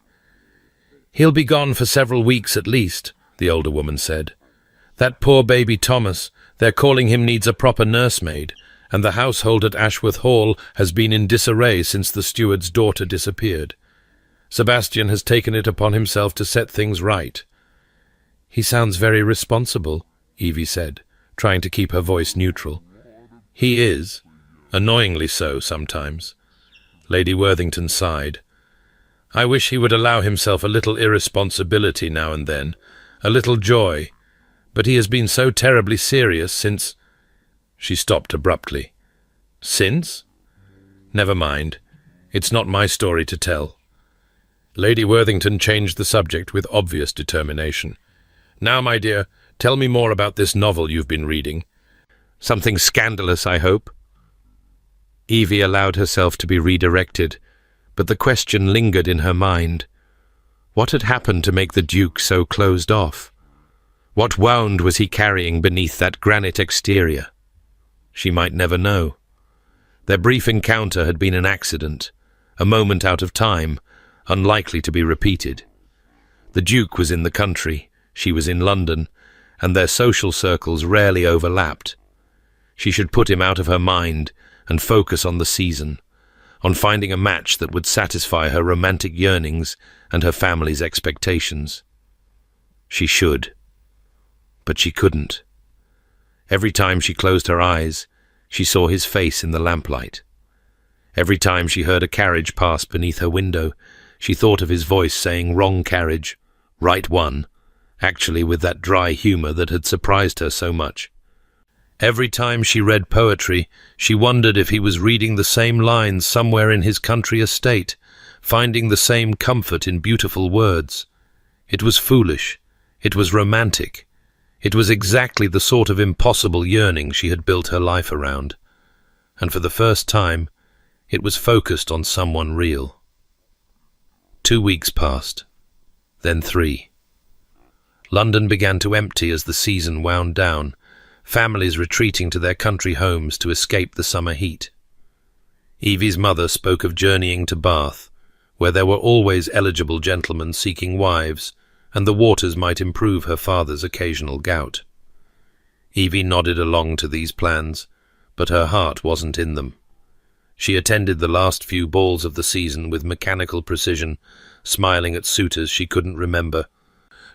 "He'll be gone for several weeks at least," the older woman said. "That poor baby Thomas, they're calling him, needs a proper nursemaid, and the household at Ashworth Hall has been in disarray since the steward's daughter disappeared. Sebastian has taken it upon himself to set things right." "He sounds very responsible," Evie said, trying to keep her voice neutral. "He is. Annoyingly so, sometimes." Lady Worthington sighed. "I wish he would allow himself a little irresponsibility now and then, a little joy. But he has been so terribly serious since—" She stopped abruptly. "Since? Never mind. It's not my story to tell." Lady Worthington changed the subject with obvious determination. Now, my dear, tell me more about this novel you've been reading. Something scandalous, I hope. Evie allowed herself to be redirected, but the question lingered in her mind. What had happened to make the Duke so closed off? What wound was he carrying beneath that granite exterior? She might never know. Their brief encounter had been an accident, a moment out of time, unlikely to be repeated. The Duke was in the country, she was in London, and their social circles rarely overlapped. She should put him out of her mind and focus on the season, on finding a match that would satisfy her romantic yearnings and her family's expectations. She should. But she couldn't. Every time she closed her eyes, she saw his face in the lamplight. Every time she heard a carriage pass beneath her window, she thought of his voice saying "wrong carriage, right one," actually with that dry humour that had surprised her so much. Every time she read poetry, she wondered if he was reading the same lines somewhere in his country estate, finding the same comfort in beautiful words. It was foolish. It was romantic. It was exactly the sort of impossible yearning she had built her life around. And for the first time, it was focused on someone real. 2 weeks passed, then 3. London began to empty as the season wound down, families retreating to their country homes to escape the summer heat. Evie's mother spoke of journeying to Bath, where there were always eligible gentlemen seeking wives, and the waters might improve her father's occasional gout. Evie nodded along to these plans, but her heart wasn't in them. She attended the last few balls of the season with mechanical precision, smiling at suitors she couldn't remember,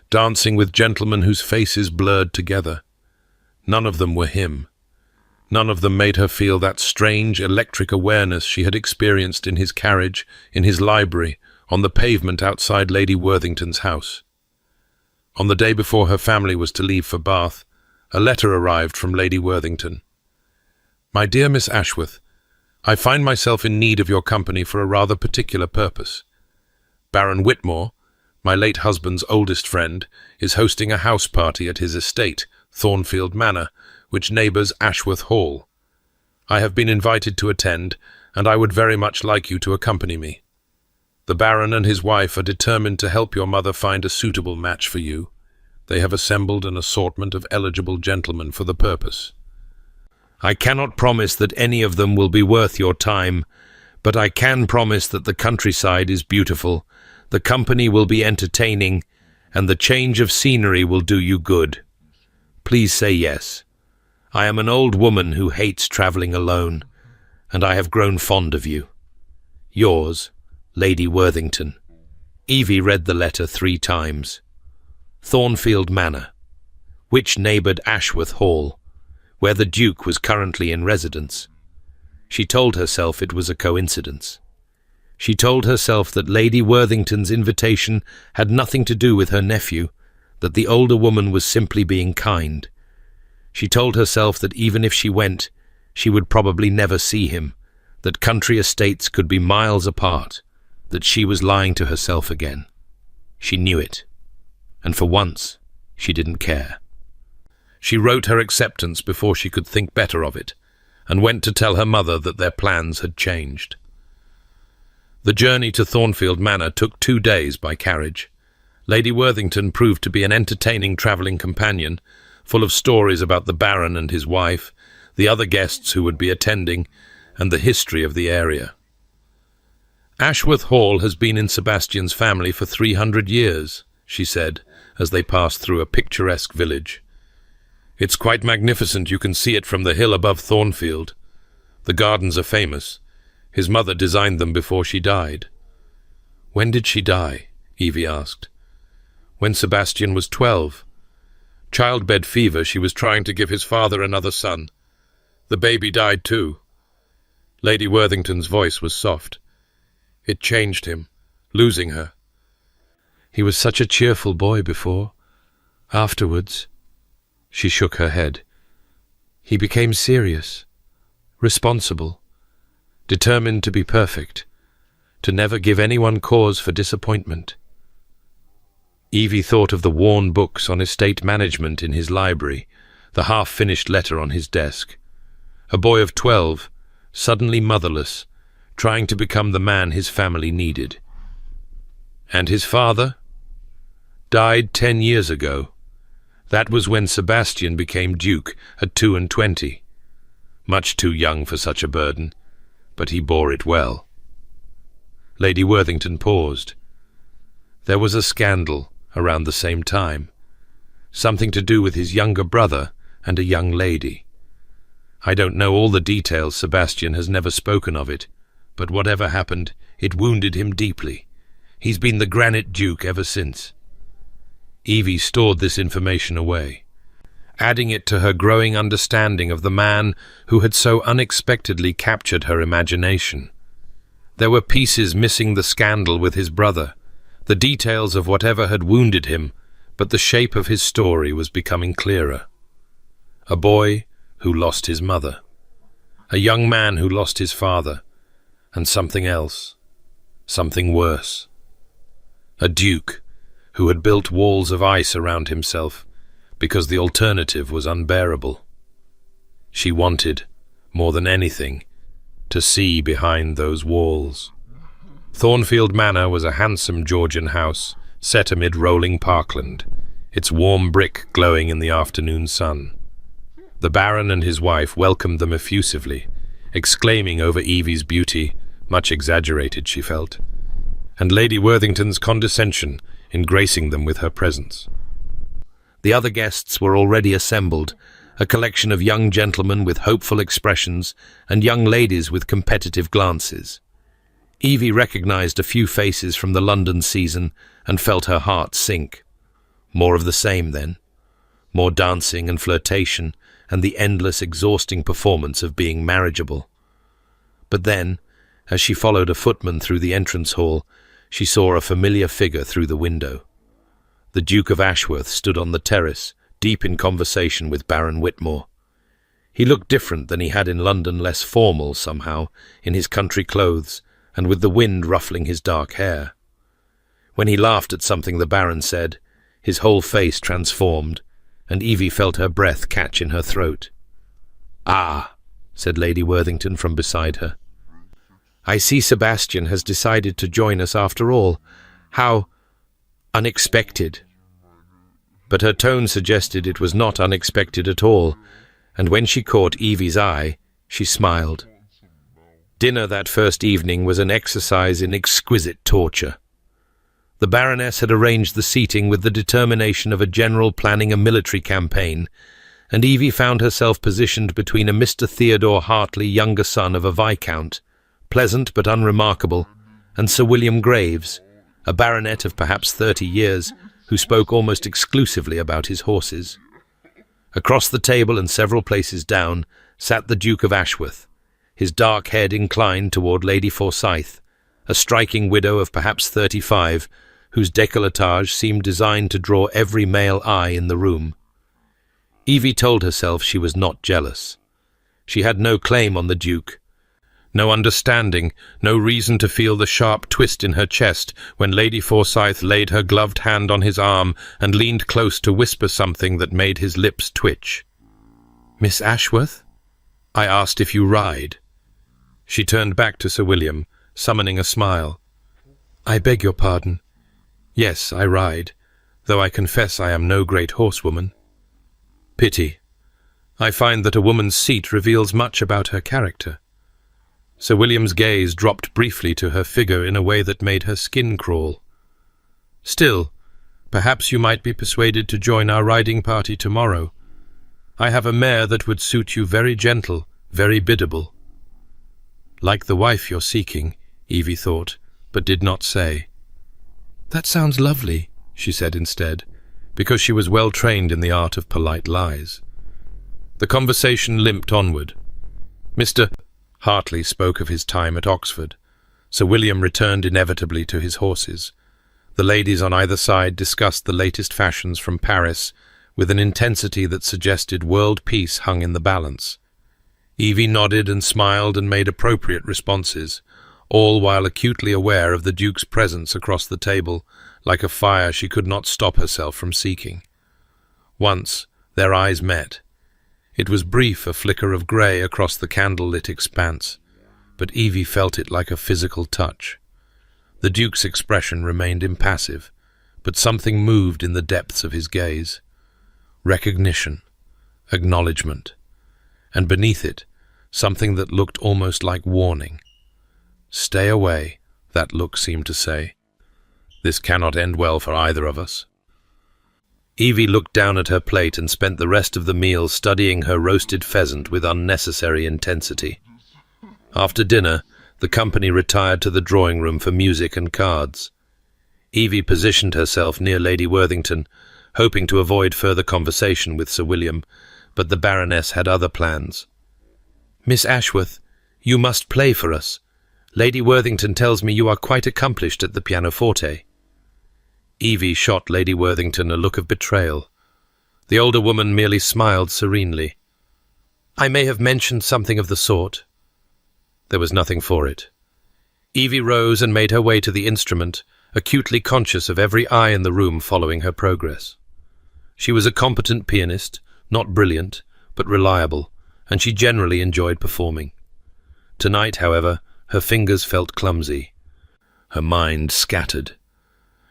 dancing with gentlemen whose faces blurred together. None of them were him. None of them made her feel that strange electric awareness she had experienced in his carriage, in his library, on the pavement outside Lady Worthington's house. On the day before her family was to leave for Bath, a letter arrived from Lady Worthington. "My dear Miss Ashworth, I find myself in need of your company for a rather particular purpose. Baron Whitmore, my late husband's oldest friend, is hosting a house party at his estate, Thornfield Manor, which neighbours Ashworth Hall. I have been invited to attend, and I would very much like you to accompany me. The Baron and his wife are determined to help your mother find a suitable match for you. They have assembled an assortment of eligible gentlemen for the purpose. I cannot promise that any of them will be worth your time, but I can promise that the countryside is beautiful, the company will be entertaining, and the change of scenery will do you good. Please say yes. I am an old woman who hates travelling alone, and I have grown fond of you. Yours, Lady Worthington." Evie read the letter 3 times. Thornfield Manor, which neighboured Ashworth Hall, where the Duke was currently in residence. She told herself it was a coincidence. She told herself that Lady Worthington's invitation had nothing to do with her nephew, that the older woman was simply being kind. She told herself that even if she went, she would probably never see him, that country estates could be miles apart, that she was lying to herself again. She knew it, and for once, she didn't care. She wrote her acceptance before she could think better of it, and went to tell her mother that their plans had changed. The journey to Thornfield Manor took 2 days by carriage. Lady Worthington proved to be an entertaining travelling companion, full of stories about the Baron and his wife, the other guests who would be attending, and the history of the area. "Ashworth Hall has been in Sebastian's family for 300 years, she said, as they passed through a picturesque village. "It's quite magnificent. You can see it from the hill above Thornfield. The gardens are famous. His mother designed them before she died." "When did she die?" Evie asked. "When Sebastian was 12. Childbed fever, she was trying to give his father another son. The baby died too." Lady Worthington's voice was soft. "It changed him, losing her." "He was such a cheerful boy before. Afterwards," she shook her head, "he became serious, responsible, determined to be perfect. to never give anyone cause for disappointment. Evie thought of the worn books on estate management in his library, the half-finished letter on his desk. A boy of 12, suddenly motherless, trying to become the man his family needed. And his father? Died 10 years ago. That was when Sebastian became Duke at 22. Much too young for such a burden, but he bore it well. Lady Worthington paused. There was a scandal around the same time, something to do with his younger brother and a young lady. I don't know all the details, Sebastian has never spoken of it, but whatever happened, it wounded him deeply. He's been the Granite Duke ever since. Evie stored this information away, adding it to her growing understanding of the man who had so unexpectedly captured her imagination. There were pieces missing: the scandal with his brother, the details of whatever had wounded him, but the shape of his story was becoming clearer. A boy who lost his mother, a young man who lost his father, and something else, something worse. A duke who had built walls of ice around himself because the alternative was unbearable. She wanted, more than anything, to see behind those walls. Thornfield Manor was a handsome Georgian house set amid rolling parkland, its warm brick glowing in the afternoon sun. The Baron and his wife welcomed them effusively, exclaiming over Evie's beauty, much exaggerated she felt, and Lady Worthington's condescension in gracing them with her presence. The other guests were already assembled, a collection of young gentlemen with hopeful expressions and young ladies with competitive glances. Evie recognized a few faces from the London season and felt her heart sink. More of the same, then. More dancing and flirtation and the endless, exhausting performance of being marriageable. But then, as she followed a footman through the entrance hall, she saw a familiar figure through the window. The Duke of Ashworth stood on the terrace, deep in conversation with Baron Whitmore. He looked different than he had in London, less formal somehow, in his country clothes, and with the wind ruffling his dark hair. When he laughed at something the Baron said, his whole face transformed, and Evie felt her breath catch in her throat. "Ah," said Lady Worthington from beside her. "I see Sebastian has decided to join us after all. How unexpected." But her tone suggested it was not unexpected at all, and when she caught Evie's eye, she smiled. Dinner that first evening was an exercise in exquisite torture. The Baroness had arranged the seating with the determination of a general planning a military campaign, and Evie found herself positioned between a Mr. Theodore Hartley, younger son of a Viscount, pleasant but unremarkable, and Sir William Graves, a baronet of perhaps 30 years, who spoke almost exclusively about his horses. Across the table and several places down sat the Duke of Ashworth, his dark head inclined toward Lady Forsyth, a striking widow of perhaps 35, whose décolletage seemed designed to draw every male eye in the room. Evie told herself she was not jealous. She had no claim on the Duke, no understanding, no reason to feel the sharp twist in her chest when Lady Forsyth laid her gloved hand on his arm and leaned close to whisper something that made his lips twitch. "Miss Ashworth? I asked if you ride." She turned back to Sir William, summoning a smile. "I beg your pardon. Yes, I ride, though I confess I am no great horsewoman." "Pity. I find that a woman's seat reveals much about her character." Sir William's gaze dropped briefly to her figure in a way that made her skin crawl. "Still, perhaps you might be persuaded to join our riding party tomorrow. I have a mare that would suit you, very gentle, very biddable." Like the wife you're seeking, Evie thought, but did not say. "That sounds lovely," she said instead, because she was well trained in the art of polite lies. The conversation limped onward. Mr. Hartley spoke of his time at Oxford. Sir William returned inevitably to his horses. The ladies on either side discussed the latest fashions from Paris with an intensity that suggested world peace hung in the balance. Evie nodded and smiled and made appropriate responses, all while acutely aware of the Duke's presence across the table, like a fire she could not stop herself from seeking. Once their eyes met. It was brief, a flicker of grey across the candle-lit expanse, but Evie felt it like a physical touch. The Duke's expression remained impassive, but something moved in the depths of his gaze. Recognition, acknowledgement, and beneath it, something that looked almost like warning. "Stay away," that look seemed to say. "This cannot end well for either of us." Evie looked down at her plate and spent the rest of the meal studying her roasted pheasant with unnecessary intensity. After dinner, the company retired to the drawing room for music and cards. Evie positioned herself near Lady Worthington, hoping to avoid further conversation with Sir William, but the Baroness had other plans. "Miss Ashworth, you must play for us. Lady Worthington tells me you are quite accomplished at the pianoforte." Evie shot Lady Worthington a look of betrayal. The older woman merely smiled serenely. "I may have mentioned something of the sort." There was nothing for it. Evie rose and made her way to the instrument, acutely conscious of every eye in the room following her progress. She was a competent pianist, not brilliant, but reliable, and she generally enjoyed performing. Tonight, however, her fingers felt clumsy. Her mind scattered.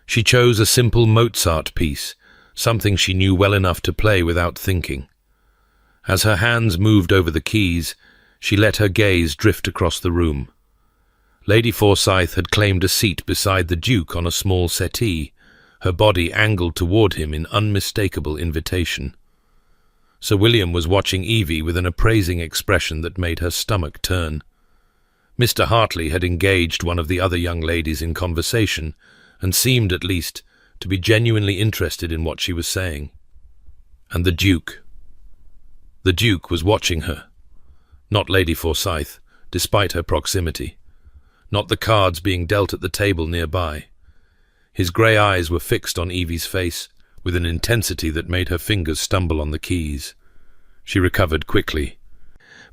She chose a simple Mozart piece, something she knew well enough to play without thinking. As her hands moved over the keys, she let her gaze drift across the room. Lady Forsyth had claimed a seat beside the Duke on a small settee, her body angled toward him in unmistakable invitation. Sir William was watching Evie with an appraising expression that made her stomach turn. Mr. Hartley had engaged one of the other young ladies in conversation, and seemed, at least, to be genuinely interested in what she was saying. And the Duke. The Duke was watching her. Not Lady Forsyth, despite her proximity. Not the cards being dealt at the table nearby. His grey eyes were fixed on Evie's face, with an intensity that made her fingers stumble on the keys. She recovered quickly,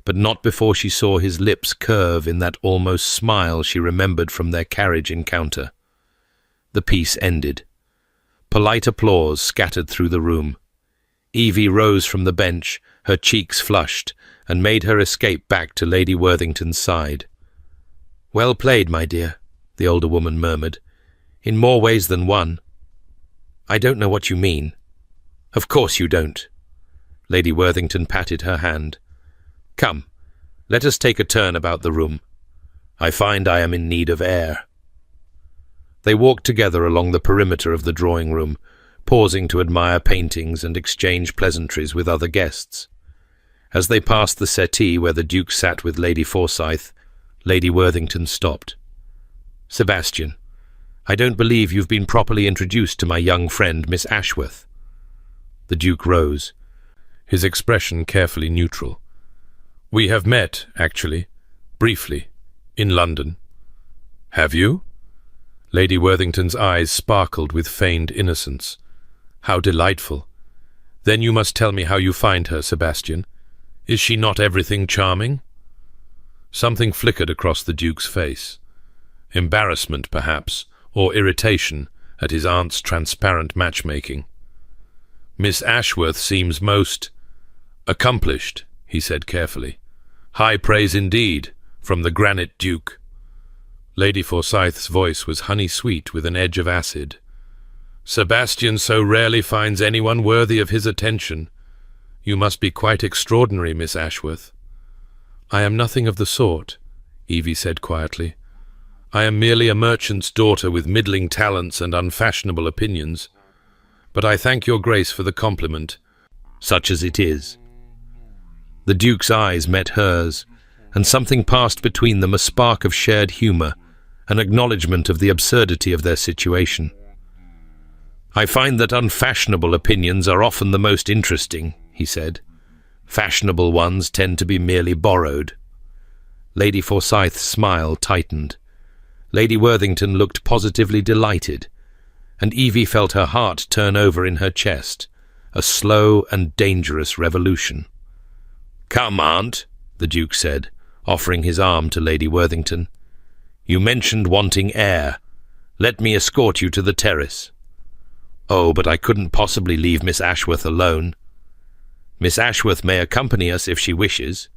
but not before she saw his lips curve in that almost smile she remembered from their carriage encounter. The piece ended. Polite applause scattered through the room. Evie rose from the bench, her cheeks flushed, and made her escape back to Lady Worthington's side. "Well played, my dear," the older woman murmured. "In more ways than one." "I don't know what you mean." "Of course you don't." Lady Worthington patted her hand. "Come, let us take a turn about the room. I find I am in need of air." They walked together along the perimeter of the drawing room, pausing to admire paintings and exchange pleasantries with other guests. As they passed the settee where the Duke sat with Lady Forsyth, Lady Worthington stopped. "Sebastian, I don't believe you've been properly introduced to my young friend, Miss Ashworth." The Duke rose, his expression carefully neutral. "We have met, actually, briefly, in London." "Have you?" Lady Worthington's eyes sparkled with feigned innocence. "How delightful. Then you must tell me how you find her, Sebastian. Is she not everything charming?" Something flickered across the Duke's face. Embarrassment, perhaps, or irritation at his aunt's transparent matchmaking. "Miss Ashworth seems most accomplished," he said carefully. "High praise indeed, from the granite Duke." Lady Forsyth's voice was honey-sweet with an edge of acid. "Sebastian so rarely finds anyone worthy of his attention. You must be quite extraordinary, Miss Ashworth." "I am nothing of the sort," Evie said quietly. "I am merely a merchant's daughter with middling talents and unfashionable opinions. But I thank your grace for the compliment, such as it is." The Duke's eyes met hers, and something passed between them, a spark of shared humour, an acknowledgement of the absurdity of their situation. "I find that unfashionable opinions are often the most interesting," he said. "Fashionable ones tend to be merely borrowed." Lady Forsyth's smile tightened. Lady Worthington looked positively delighted, and Evie felt her heart turn over in her chest, a slow and dangerous revolution. "Come, Aunt," the Duke said, offering his arm to Lady Worthington. You mentioned wanting air. Let me escort you to the terrace. Oh, but I couldn't possibly leave Miss Ashworth alone. Miss Ashworth may accompany us if she wishes.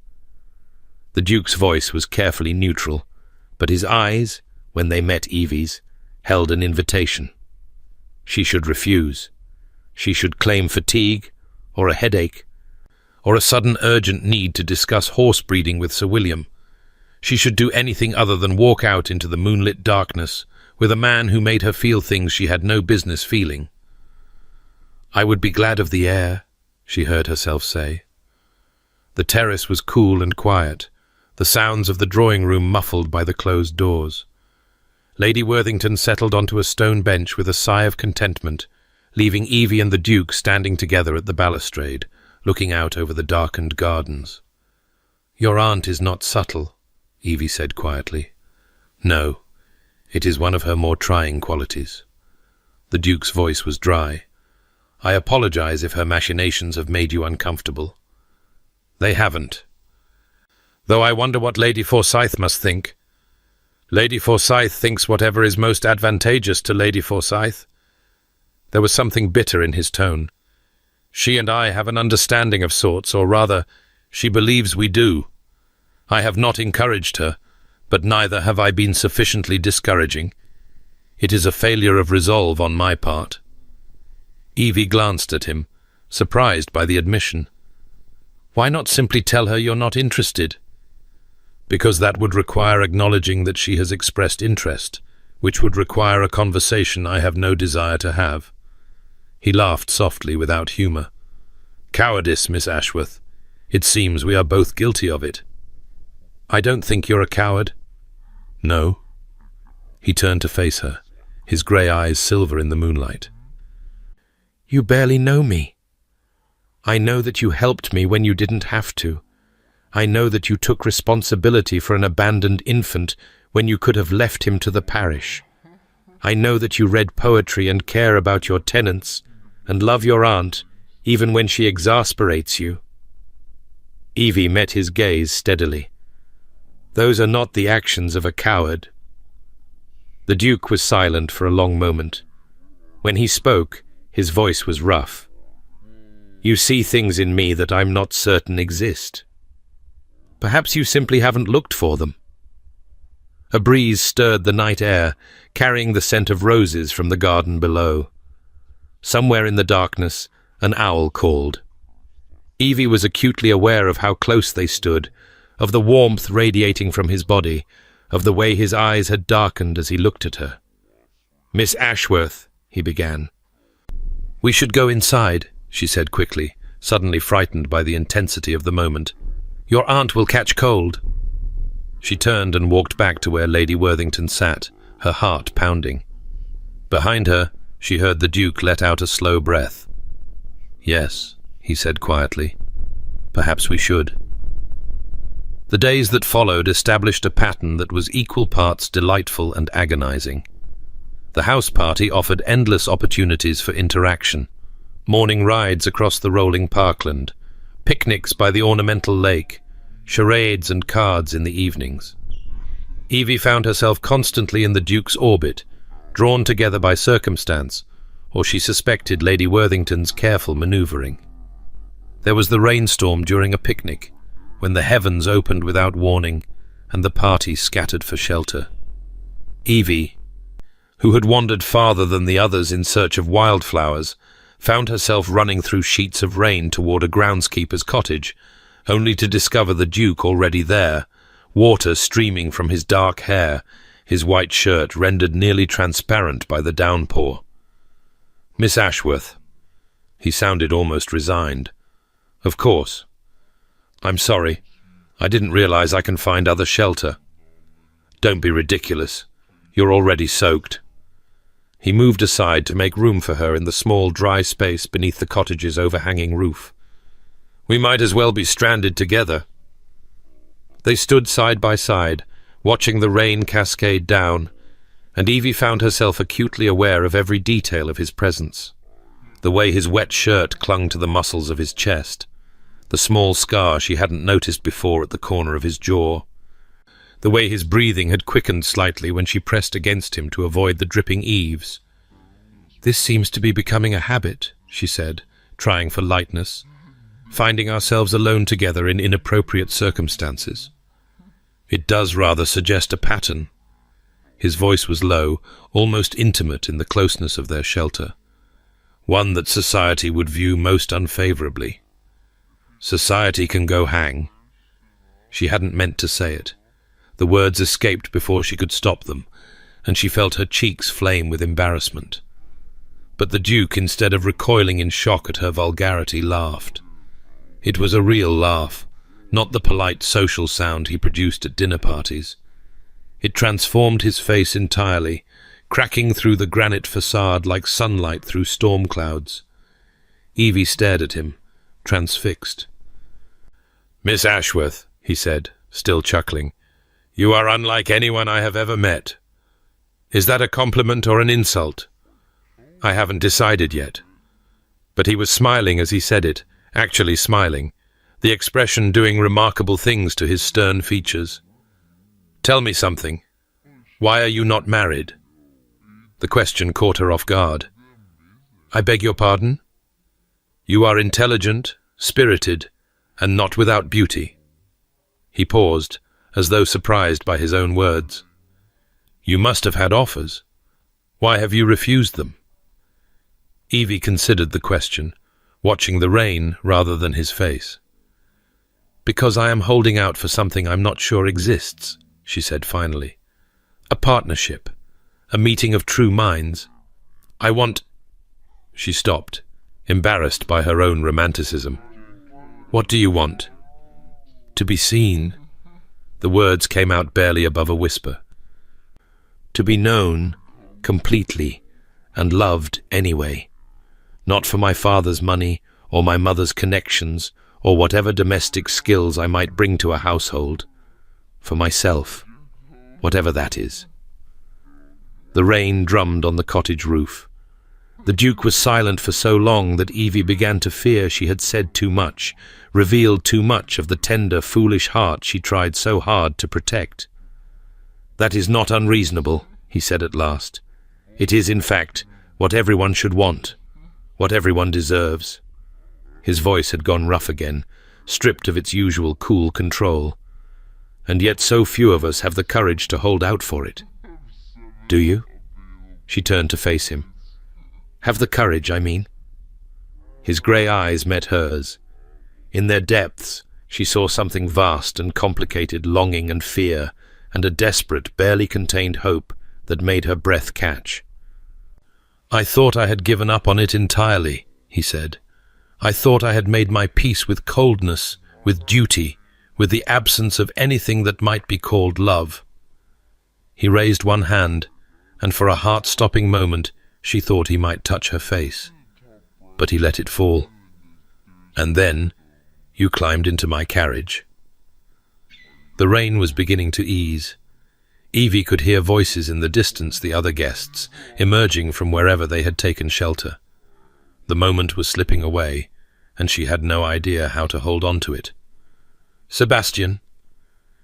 The Duke's voice was carefully neutral, but his eyes, when they met Evie's, held an invitation. She should refuse. She should claim fatigue, or a headache, or a sudden urgent need to discuss horse breeding with Sir William. She should do anything other than walk out into the moonlit darkness with a man who made her feel things she had no business feeling. I would be glad of the air, she heard herself say. The terrace was cool and quiet, the sounds of the drawing-room muffled by the closed doors. Lady Worthington settled onto a stone bench with a sigh of contentment, leaving Evie and the Duke standing together at the balustrade, looking out over the darkened gardens. "Your aunt is not subtle," Evie said quietly. "No, it is one of her more trying qualities." The Duke's voice was dry. "I apologize if her machinations have made you uncomfortable." "They haven't. Though I wonder what Lady Forsyth must think." "Lady Forsyth thinks whatever is most advantageous to Lady Forsyth." There was something bitter in his tone. "She and I have an understanding of sorts, or rather, she believes we do. I have not encouraged her, but neither have I been sufficiently discouraging. It is a failure of resolve on my part." Evie glanced at him, surprised by the admission. "Why not simply tell her you're not interested?" "Because that would require acknowledging that she has expressed interest, which would require a conversation I have no desire to have." He laughed softly without humour. "Cowardice, Miss Ashworth. It seems we are both guilty of it." "I don't think you're a coward." "No." He turned to face her, his grey eyes silver in the moonlight. "You barely know me. I know that you helped me when you didn't have to. I know that you took responsibility for an abandoned infant when you could have left him to the parish. I know that you read poetry and care about your tenants and love your aunt, even when she exasperates you." Evie met his gaze steadily. "Those are not the actions of a coward." The Duke was silent for a long moment. When he spoke, his voice was rough. "You see things in me that I'm not certain exist. Perhaps you simply haven't looked for them." A breeze stirred the night air, carrying the scent of roses from the garden below. Somewhere in the darkness, an owl called. Evie was acutely aware of how close they stood, of the warmth radiating from his body, of the way his eyes had darkened as he looked at her. "Miss Ashworth," he began. "We should go inside," she said quickly, suddenly frightened by the intensity of the moment. "Your aunt will catch cold." She turned and walked back to where Lady Worthington sat, her heart pounding. Behind her, she heard the Duke let out a slow breath. "Yes," he said quietly. "Perhaps we should." The days that followed established a pattern that was equal parts delightful and agonizing. The house party offered endless opportunities for interaction. Morning rides across the rolling parkland, picnics by the ornamental lake, charades and cards in the evenings. Evie found herself constantly in the Duke's orbit, drawn together by circumstance, or she suspected Lady Worthington's careful manoeuvring. There was the rainstorm during a picnic, when the heavens opened without warning, and the party scattered for shelter. Evie, who had wandered farther than the others in search of wildflowers, found herself running through sheets of rain toward a groundskeeper's cottage, only to discover the Duke already there, water streaming from his dark hair, his white shirt rendered nearly transparent by the downpour. "Miss Ashworth." He sounded almost resigned. "Of course. I'm sorry. I didn't realize I can find other shelter." "Don't be ridiculous. You're already soaked." He moved aside to make room for her in the small dry space beneath the cottage's overhanging roof. "We might as well be stranded together." They stood side by side, watching the rain cascade down, and Evie found herself acutely aware of every detail of his presence. The way his wet shirt clung to the muscles of his chest, the small scar she hadn't noticed before at the corner of his jaw, the way his breathing had quickened slightly when she pressed against him to avoid the dripping eaves. "This seems to be becoming a habit," she said, trying for lightness, "finding ourselves alone together in inappropriate circumstances." "It does rather suggest a pattern." His voice was low, almost intimate in the closeness of their shelter. "One that society would view most unfavorably." "Society can go hang." She hadn't meant to say it. The words escaped before she could stop them, and she felt her cheeks flame with embarrassment. But the Duke, instead of recoiling in shock at her vulgarity, laughed. It was a real laugh, not the polite social sound he produced at dinner parties. It transformed his face entirely, cracking through the granite facade like sunlight through storm clouds. Evie stared at him, transfixed. "Miss Ashworth," he said, still chuckling, "you are unlike anyone I have ever met. Is that a compliment or an insult? I haven't decided yet." But he was smiling as he said it, actually smiling, the expression doing remarkable things to his stern features. "Tell me something. Why are you not married?" The question caught her off guard. "I beg your pardon?" "You are intelligent, spirited, and not without beauty." He paused, as though surprised by his own words. "You must have had offers. Why have you refused them?" Evie considered the question, watching the rain rather than his face. "Because I am holding out for something I'm not sure exists," she said finally. "A partnership, a meeting of true minds. I want—" She stopped, embarrassed by her own romanticism. "What do you want?" "To be seen." The words came out barely above a whisper. "To be known, completely, and loved anyway. Not for my father's money, or my mother's connections, or whatever domestic skills I might bring to a household. For myself, whatever that is." The rain drummed on the cottage roof. The Duke was silent for so long that Evie began to fear she had said too much, revealed too much of the tender, foolish heart she tried so hard to protect. "That is not unreasonable," he said at last. "It is, in fact, what everyone should want, what everyone deserves." His voice had gone rough again, stripped of its usual cool control. "And yet so few of us have the courage to hold out for it." "Do you?" She turned to face him. "Have the courage, I mean." His grey eyes met hers. In their depths, she saw something vast and complicated, longing and fear, and a desperate, barely contained hope that made her breath catch. "I thought I had given up on it entirely," he said. "I thought I had made my peace with coldness, with duty, with the absence of anything that might be called love." He raised one hand, and for a heart-stopping moment she thought he might touch her face. But he let it fall. "And then you climbed into my carriage." The rain was beginning to ease. Evie could hear voices in the distance, the other guests, emerging from wherever they had taken shelter. The moment was slipping away, and she had no idea how to hold on to it. "Sebastian."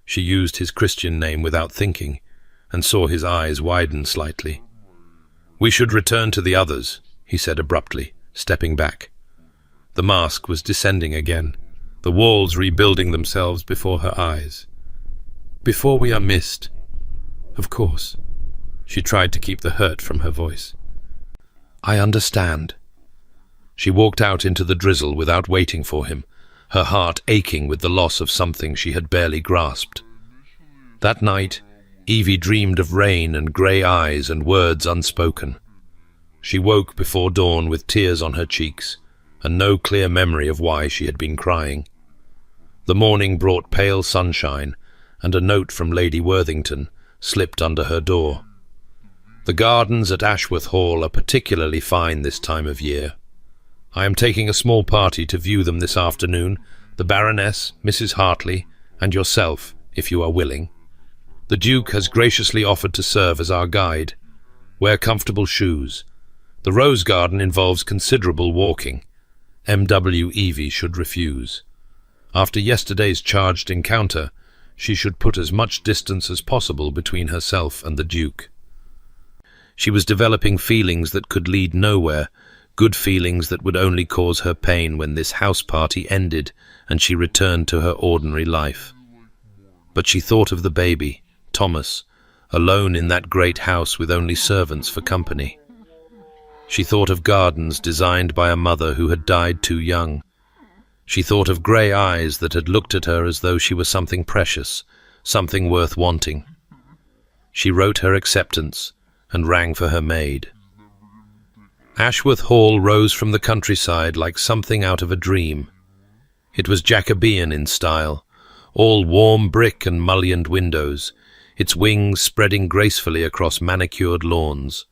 She used his Christian name without thinking, and saw his eyes widen slightly. "We should return to the others," he said abruptly, stepping back. The mask was descending again, the walls rebuilding themselves before her eyes. "Before we are missed." "Of course." She tried to keep the hurt from her voice. "I understand." She walked out into the drizzle without waiting for him, her heart aching with the loss of something she had barely grasped. That night, Evie dreamed of rain and grey eyes and words unspoken. She woke before dawn with tears on her cheeks, and no clear memory of why she had been crying. The morning brought pale sunshine, and a note from Lady Worthington slipped under her door. "The gardens at Ashworth Hall are particularly fine this time of year. I am taking a small party to view them this afternoon, the Baroness, Mrs. Hartley, and yourself, if you are willing. The Duke has graciously offered to serve as our guide. Wear comfortable shoes. The rose garden involves considerable walking. M.W. Evie should refuse. After yesterday's charged encounter, she should put as much distance as possible between herself and the Duke. She was developing feelings that could lead nowhere, good feelings that would only cause her pain when this house party ended and she returned to her ordinary life. But she thought of the baby, Thomas, alone in that great house with only servants for company. She thought of gardens designed by a mother who had died too young. She thought of grey eyes that had looked at her as though she were something precious, something worth wanting. She wrote her acceptance and rang for her maid. Ashworth Hall rose from the countryside like something out of a dream. It was Jacobean in style, all warm brick and mullioned windows, its wings spreading gracefully across manicured lawns.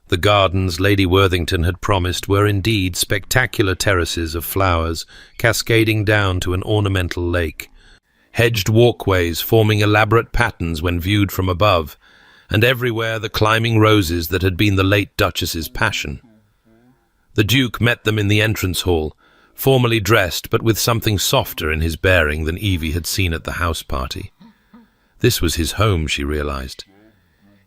The gardens Lady Worthington had promised were indeed spectacular terraces of flowers cascading down to an ornamental lake, hedged walkways forming elaborate patterns when viewed from above, and everywhere the climbing roses that had been the late Duchess's passion. The Duke met them in the entrance hall, formally dressed but with something softer in his bearing than Evie had seen at the house party. This was his home, she realized.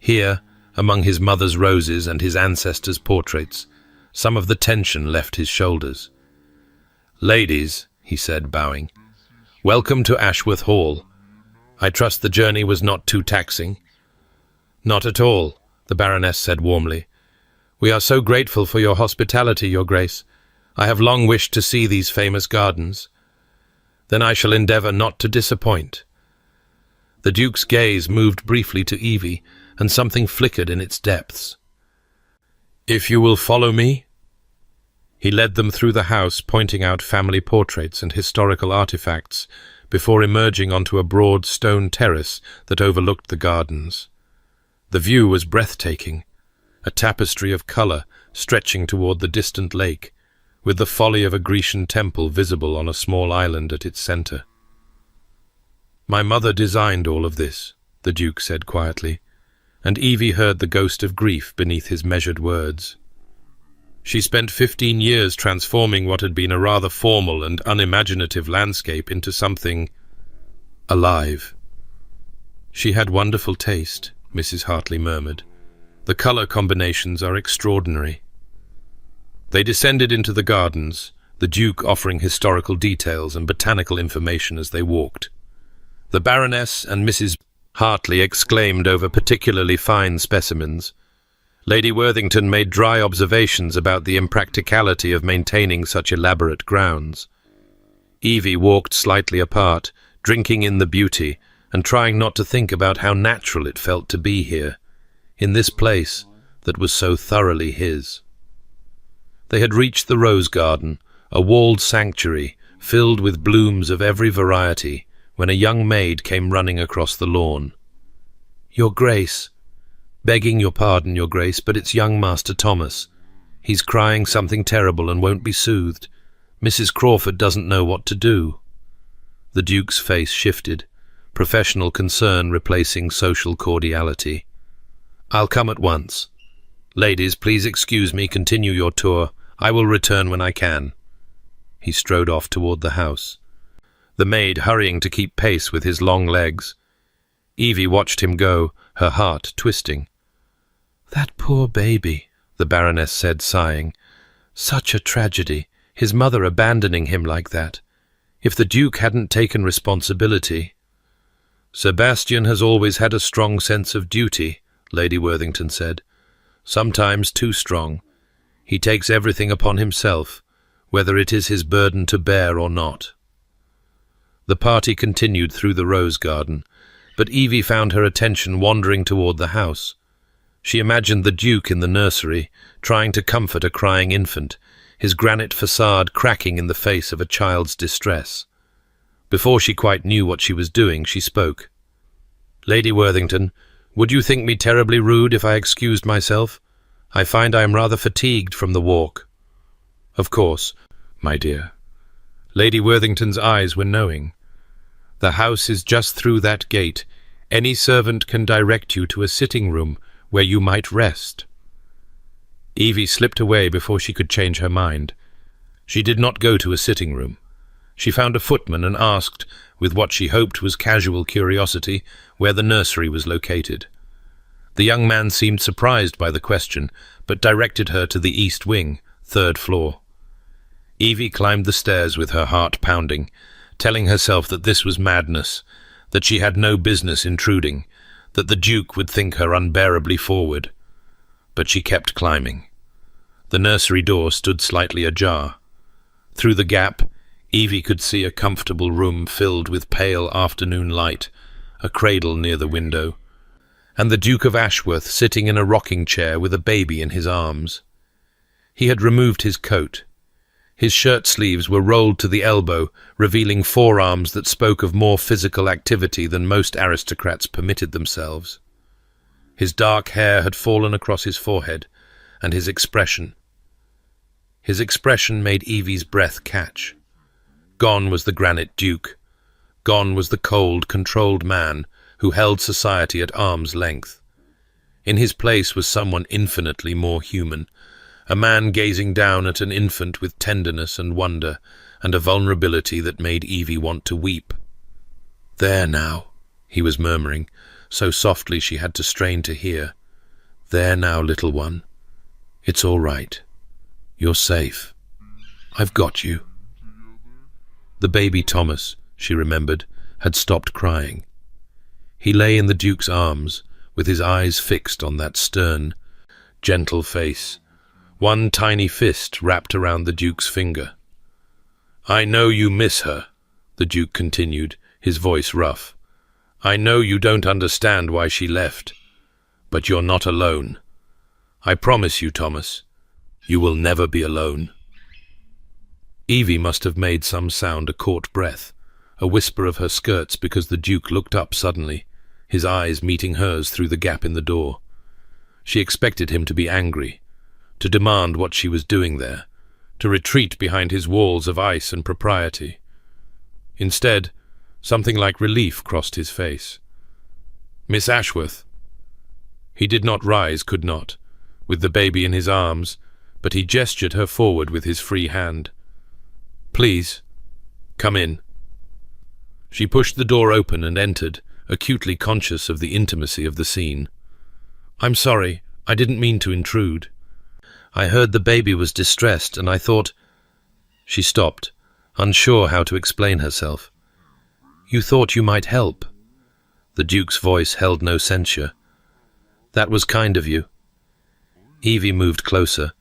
Here, among his mother's roses and his ancestors' portraits, some of the tension left his shoulders. "Ladies," he said, bowing, "welcome to Ashworth Hall. I trust the journey was not too taxing." "Not at all," the Baroness said warmly. "We are so grateful for your hospitality, Your Grace. I have long wished to see these famous gardens. Then I shall endeavour not to disappoint." The Duke's gaze moved briefly to Evie, and something flickered in its depths. "If you will follow me?" He led them through the house, pointing out family portraits and historical artifacts, before emerging onto a broad stone terrace that overlooked the gardens. The view was breathtaking, a tapestry of colour stretching toward the distant lake, with the folly of a Grecian temple visible on a small island at its centre. "My mother designed all of this," the Duke said quietly, and Evie heard the ghost of grief beneath his measured words. She spent 15 years transforming what had been a rather formal and unimaginative landscape into something alive. "She had wonderful taste," Mrs. Hartley murmured. "The colour combinations are extraordinary." They descended into the gardens, the Duke offering historical details and botanical information as they walked. The Baroness and Mrs. Hartley exclaimed over particularly fine specimens. Lady Worthington made dry observations about the impracticality of maintaining such elaborate grounds. Evie walked slightly apart, drinking in the beauty and trying not to think about how natural it felt to be here, in this place that was so thoroughly his. They had reached the rose garden, a walled sanctuary filled with blooms of every variety, when a young maid came running across the lawn. "Your Grace." "Begging your pardon, Your Grace, but it's young Master Thomas. He's crying something terrible and won't be soothed. Mrs. Crawford doesn't know what to do." The Duke's face shifted, professional concern replacing social cordiality. "I'll come at once. Ladies, please excuse me, continue your tour. I will return when I can." He strode off toward the house, the maid hurrying to keep pace with his long legs. Evie watched him go, her heart twisting. "That poor baby," the Baroness said, sighing. "Such a tragedy, his mother abandoning him like that. If the Duke hadn't taken responsibility—" "Sebastian has always had a strong sense of duty," Lady Worthington said. "Sometimes too strong. He takes everything upon himself, whether it is his burden to bear or not." The party continued through the rose garden, but Evie found her attention wandering toward the house. She imagined the Duke in the nursery, trying to comfort a crying infant, his granite facade cracking in the face of a child's distress. Before she quite knew what she was doing, she spoke. "Lady Worthington, would you think me terribly rude if I excused myself? I find I am rather fatigued from the walk." "Of course, my dear." Lady Worthington's eyes were knowing. "The house is just through that gate. Any servant can direct you to a sitting room where you might rest." Evie slipped away before she could change her mind. She did not go to a sitting room. She found a footman and asked, with what she hoped was casual curiosity, where the nursery was located. The young man seemed surprised by the question, but directed her to the east wing, 3rd floor. Evie climbed the stairs with her heart pounding, telling herself that this was madness, that she had no business intruding, that the Duke would think her unbearably forward. But she kept climbing. The nursery door stood slightly ajar. Through the gap, Evie could see a comfortable room filled with pale afternoon light, a cradle near the window, and the Duke of Ashworth sitting in a rocking chair with a baby in his arms. He had removed his coat. His shirt sleeves were rolled to the elbow, revealing forearms that spoke of more physical activity than most aristocrats permitted themselves. His dark hair had fallen across his forehead, and his expression made Evie's breath catch. Gone was the granite Duke. Gone was the cold, controlled man who held society at arm's length. In his place was someone infinitely more human, a man gazing down at an infant with tenderness and wonder, and a vulnerability that made Evie want to weep. "There now," he was murmuring, so softly she had to strain to hear. "There now, little one. It's all right. You're safe. I've got you." The baby Thomas, she remembered, had stopped crying. He lay in the Duke's arms, with his eyes fixed on that stern, gentle face, one tiny fist wrapped around the Duke's finger. "I know you miss her," the Duke continued, his voice rough. "I know you don't understand why she left, but you're not alone. I promise you, Thomas, you will never be alone." Evie must have made some sound, a caught breath, a whisper of her skirts, because the Duke looked up suddenly, his eyes meeting hers through the gap in the door. She expected him to be angry, to demand what she was doing there, to retreat behind his walls of ice and propriety. Instead, something like relief crossed his face. "Miss Ashworth." He did not rise, could not, with the baby in his arms, but he gestured her forward with his free hand. "Please, come in." She pushed the door open and entered, acutely conscious of the intimacy of the scene. "I'm sorry, I didn't mean to intrude. I heard the baby was distressed, and I thought—" She stopped, unsure how to explain herself. "You thought you might help." The Duke's voice held no censure. "That was kind of you." Evie moved closer,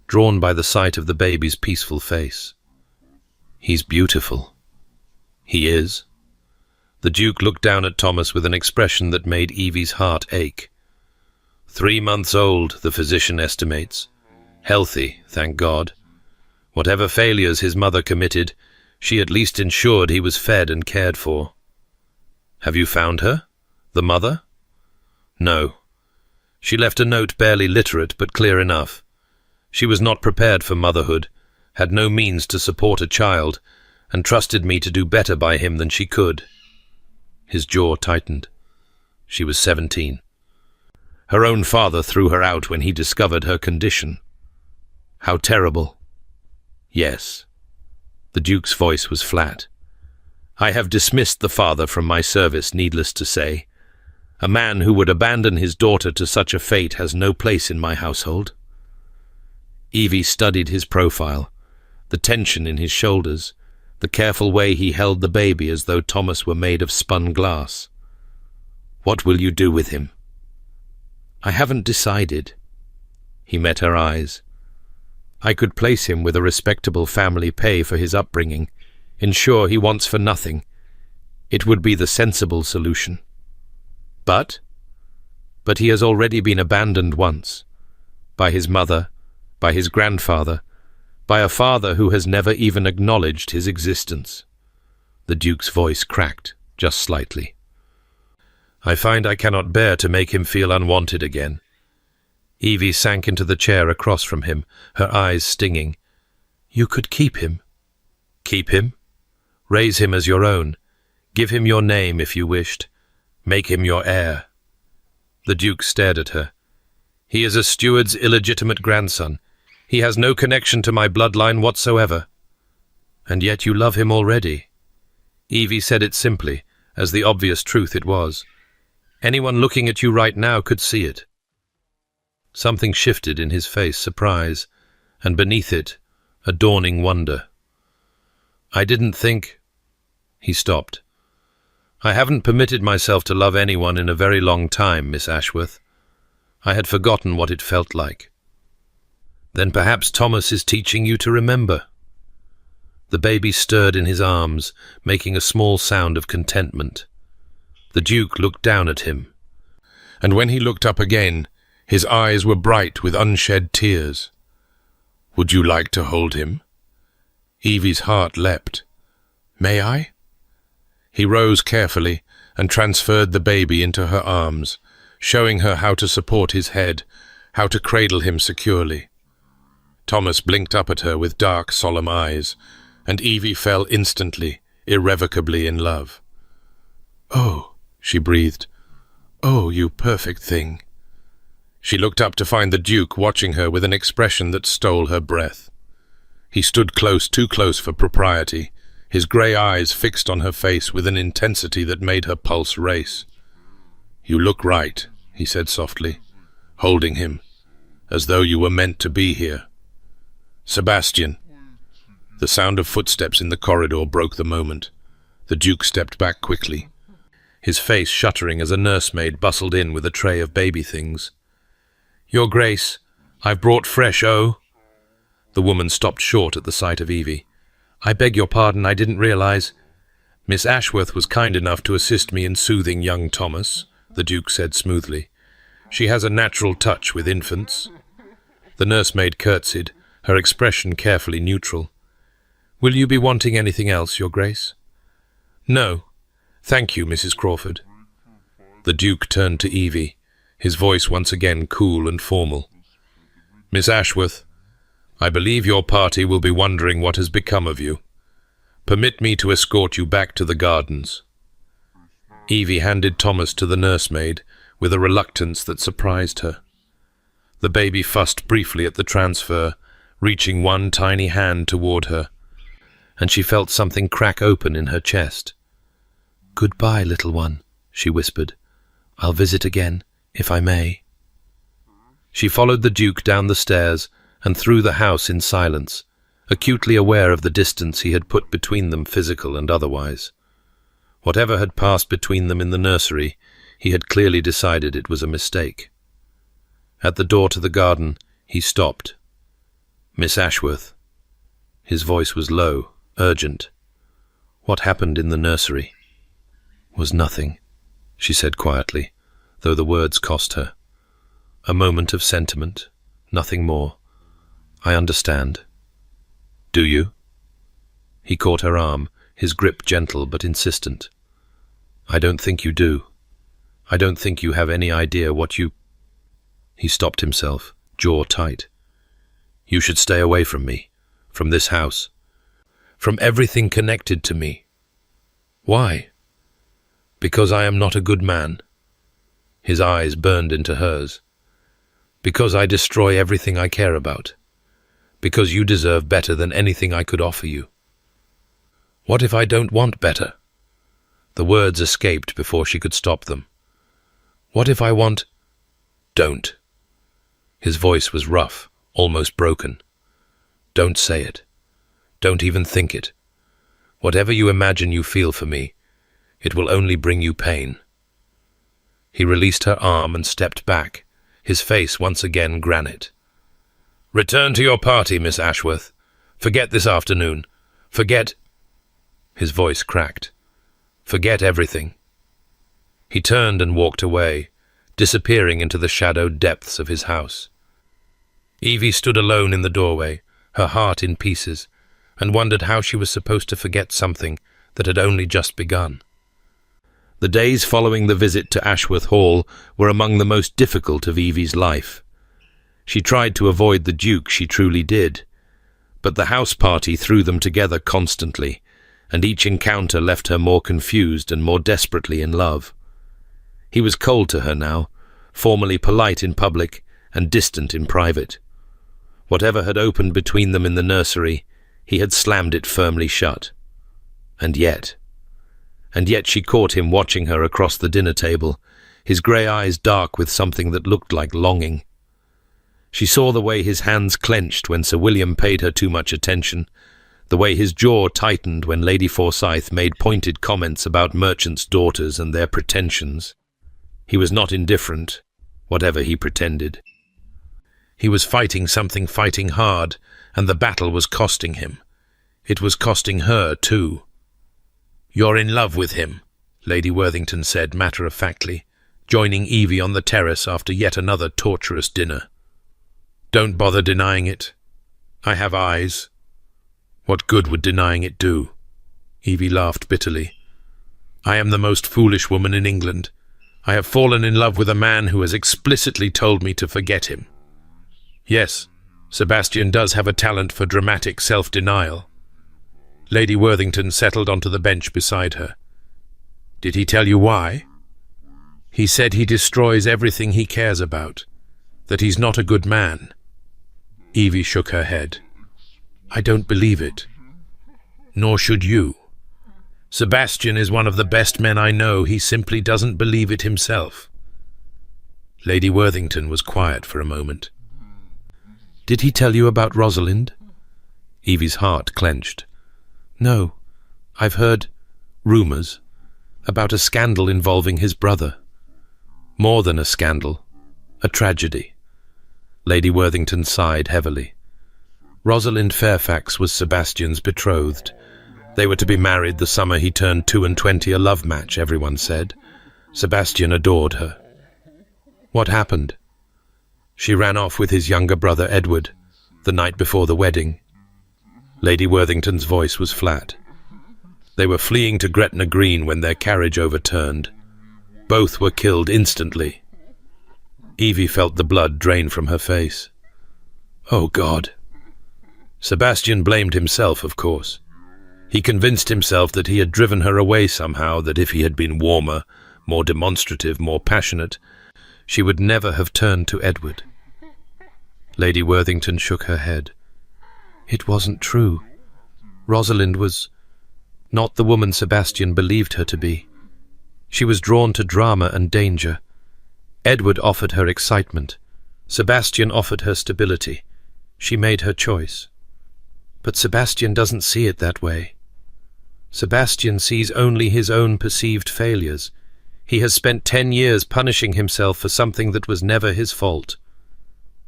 drawn by the sight of the baby's peaceful face. "He's beautiful." "He is." The Duke looked down at Thomas with an expression that made Evie's heart ache. 3 months old, the physician estimates. Healthy, thank God. Whatever failures his mother committed, she at least ensured he was fed and cared for. "Have you found her? The mother?" "No. She left a note barely literate but clear enough. She was not prepared for motherhood, had no means to support a child, and trusted me to do better by him than she could." His jaw tightened. She was 17. Her own father threw her out when he discovered her condition. How terrible. "Yes." The Duke's voice was flat. "I have dismissed the father from my service, needless to say. A man who would abandon his daughter to such a fate has no place in my household." Evie studied his profile, the tension in his shoulders, the careful way he held the baby as though Thomas were made of spun glass. "What will you do with him?" "I haven't decided." He met her eyes. "I could place him with a respectable family, pay for his upbringing, ensure he wants for nothing. It would be the sensible solution. But he has already been abandoned once, by his mother, by his grandfather, by a father who has never even acknowledged his existence." The Duke's voice cracked, just slightly. "I find I cannot bear to make him feel unwanted again." Evie sank into the chair across from him, her eyes stinging. "You could keep him." "Keep him? Raise him as your own. Give him your name if you wished. Make him your heir." The Duke stared at her. "He is a steward's illegitimate grandson. He has no connection to my bloodline whatsoever." And yet you love him already. Evie said it simply, as the obvious truth it was. Anyone looking at you right now could see it. Something shifted in his face, surprise, and beneath it, a dawning wonder. I didn't think... He stopped. I haven't permitted myself to love anyone in a very long time, Miss Ashworth. I had forgotten what it felt like. Then perhaps Thomas is teaching you to remember. The baby stirred in his arms, making a small sound of contentment. The Duke looked down at him, and when he looked up again, his eyes were bright with unshed tears. Would you like to hold him? Evie's heart leapt. May I? He rose carefully and transferred the baby into her arms, showing her how to support his head, how to cradle him securely. Thomas blinked up at her with dark, solemn eyes, and Evie fell instantly, irrevocably in love. Oh, she breathed. Oh, you perfect thing. She looked up to find the Duke watching her with an expression that stole her breath. He stood close, too close for propriety, his grey eyes fixed on her face with an intensity that made her pulse race. You look right, he said softly, holding him, as though you were meant to be here. Sebastian. The sound of footsteps in the corridor broke the moment. The Duke stepped back quickly, his face shuddering as a nursemaid bustled in with a tray of baby things. Your Grace, I've brought fresh The woman stopped short at the sight of Evie. I beg your pardon, I didn't realize. Miss Ashworth was kind enough to assist me in soothing young Thomas, the Duke said smoothly. She has a natural touch with infants. The nursemaid curtsied, her expression carefully neutral. Will you be wanting anything else, Your Grace? No. Thank you, Mrs. Crawford. The Duke turned to Evie, his voice once again cool and formal. Miss Ashworth, I believe your party will be wondering what has become of you. Permit me to escort you back to the gardens. Evie handed Thomas to the nursemaid with a reluctance that surprised her. The baby fussed briefly at the transfer, reaching one tiny hand toward her, and she felt something crack open in her chest. Goodbye, little one, she whispered. I'll visit again, if I may. She followed the Duke down the stairs and through the house in silence, acutely aware of the distance he had put between them, physical and otherwise. Whatever had passed between them in the nursery, he had clearly decided it was a mistake. At the door to the garden, he stopped. Miss Ashworth. His voice was low, urgent. What happened in the nursery? Was nothing, she said quietly, though the words cost her. A moment of sentiment, nothing more. I understand. Do you? He caught her arm, his grip gentle but insistent. I don't think you do. I don't think you have any idea what you... He stopped himself, jaw tight. You should stay away from me, from this house, from everything connected to me. Why? Because I am not a good man. His eyes burned into hers. Because I destroy everything I care about. Because you deserve better than anything I could offer you. What if I don't want better? The words escaped before she could stop them. What if I want... Don't. His voice was rough, almost broken. Don't say it. Don't even think it. Whatever you imagine you feel for me, it will only bring you pain. He released her arm and stepped back, his face once again granite. Return to your party, Miss Ashworth. Forget this afternoon. Forget... His voice cracked. Forget everything. He turned and walked away, disappearing into the shadowed depths of his house. Evie stood alone in the doorway, her heart in pieces, and wondered how she was supposed to forget something that had only just begun. The days following the visit to Ashworth Hall were among the most difficult of Evie's life. She tried to avoid the Duke, she truly did, but the house party threw them together constantly, and each encounter left her more confused and more desperately in love. He was cold to her now, formally polite in public and distant in private. Whatever had opened between them in the nursery, he had slammed it firmly shut. And yet she caught him watching her across the dinner table, his grey eyes dark with something that looked like longing. She saw the way his hands clenched when Sir William paid her too much attention, the way his jaw tightened when Lady Forsyth made pointed comments about merchants' daughters and their pretensions. He was not indifferent, whatever he pretended. He was fighting something, fighting hard, and the battle was costing him. It was costing her, too. "You're in love with him," Lady Worthington said matter-of-factly, joining Evie on the terrace after yet another torturous dinner. "Don't bother denying it. I have eyes." "What good would denying it do?" Evie laughed bitterly. "I am the most foolish woman in England. I have fallen in love with a man who has explicitly told me to forget him. Yes, Sebastian does have a talent for dramatic self-denial." Lady Worthington settled onto the bench beside her. "Did he tell you why?" "He said he destroys everything he cares about, that he's not a good man." Evie shook her head. "I don't believe it. Nor should you. Sebastian is one of the best men I know. He simply doesn't believe it himself." Lady Worthington was quiet for a moment. "Did he tell you about Rosalind?" Evie's heart clenched. "No. I've heard rumours about a scandal involving his brother. More than a scandal. A tragedy." Lady Worthington sighed heavily. Rosalind Fairfax was Sebastian's betrothed. They were to be married the summer he turned 22, a love match, everyone said. Sebastian adored her. "What happened?" "She ran off with his younger brother Edward, the night before the wedding." Lady Worthington's voice was flat. "They were fleeing to Gretna Green when their carriage overturned. Both were killed instantly." Evie felt the blood drain from her face. "Oh, God." Sebastian blamed himself, of course. He convinced himself that he had driven her away somehow, that if he had been warmer, more demonstrative, more passionate, she would never have turned to Edward. Lady Worthington shook her head. "It wasn't true. Rosalind was not the woman Sebastian believed her to be. She was drawn to drama and danger. Edward offered her excitement. Sebastian offered her stability. She made her choice. But Sebastian doesn't see it that way. Sebastian sees only his own perceived failures. He has spent 10 years punishing himself for something that was never his fault."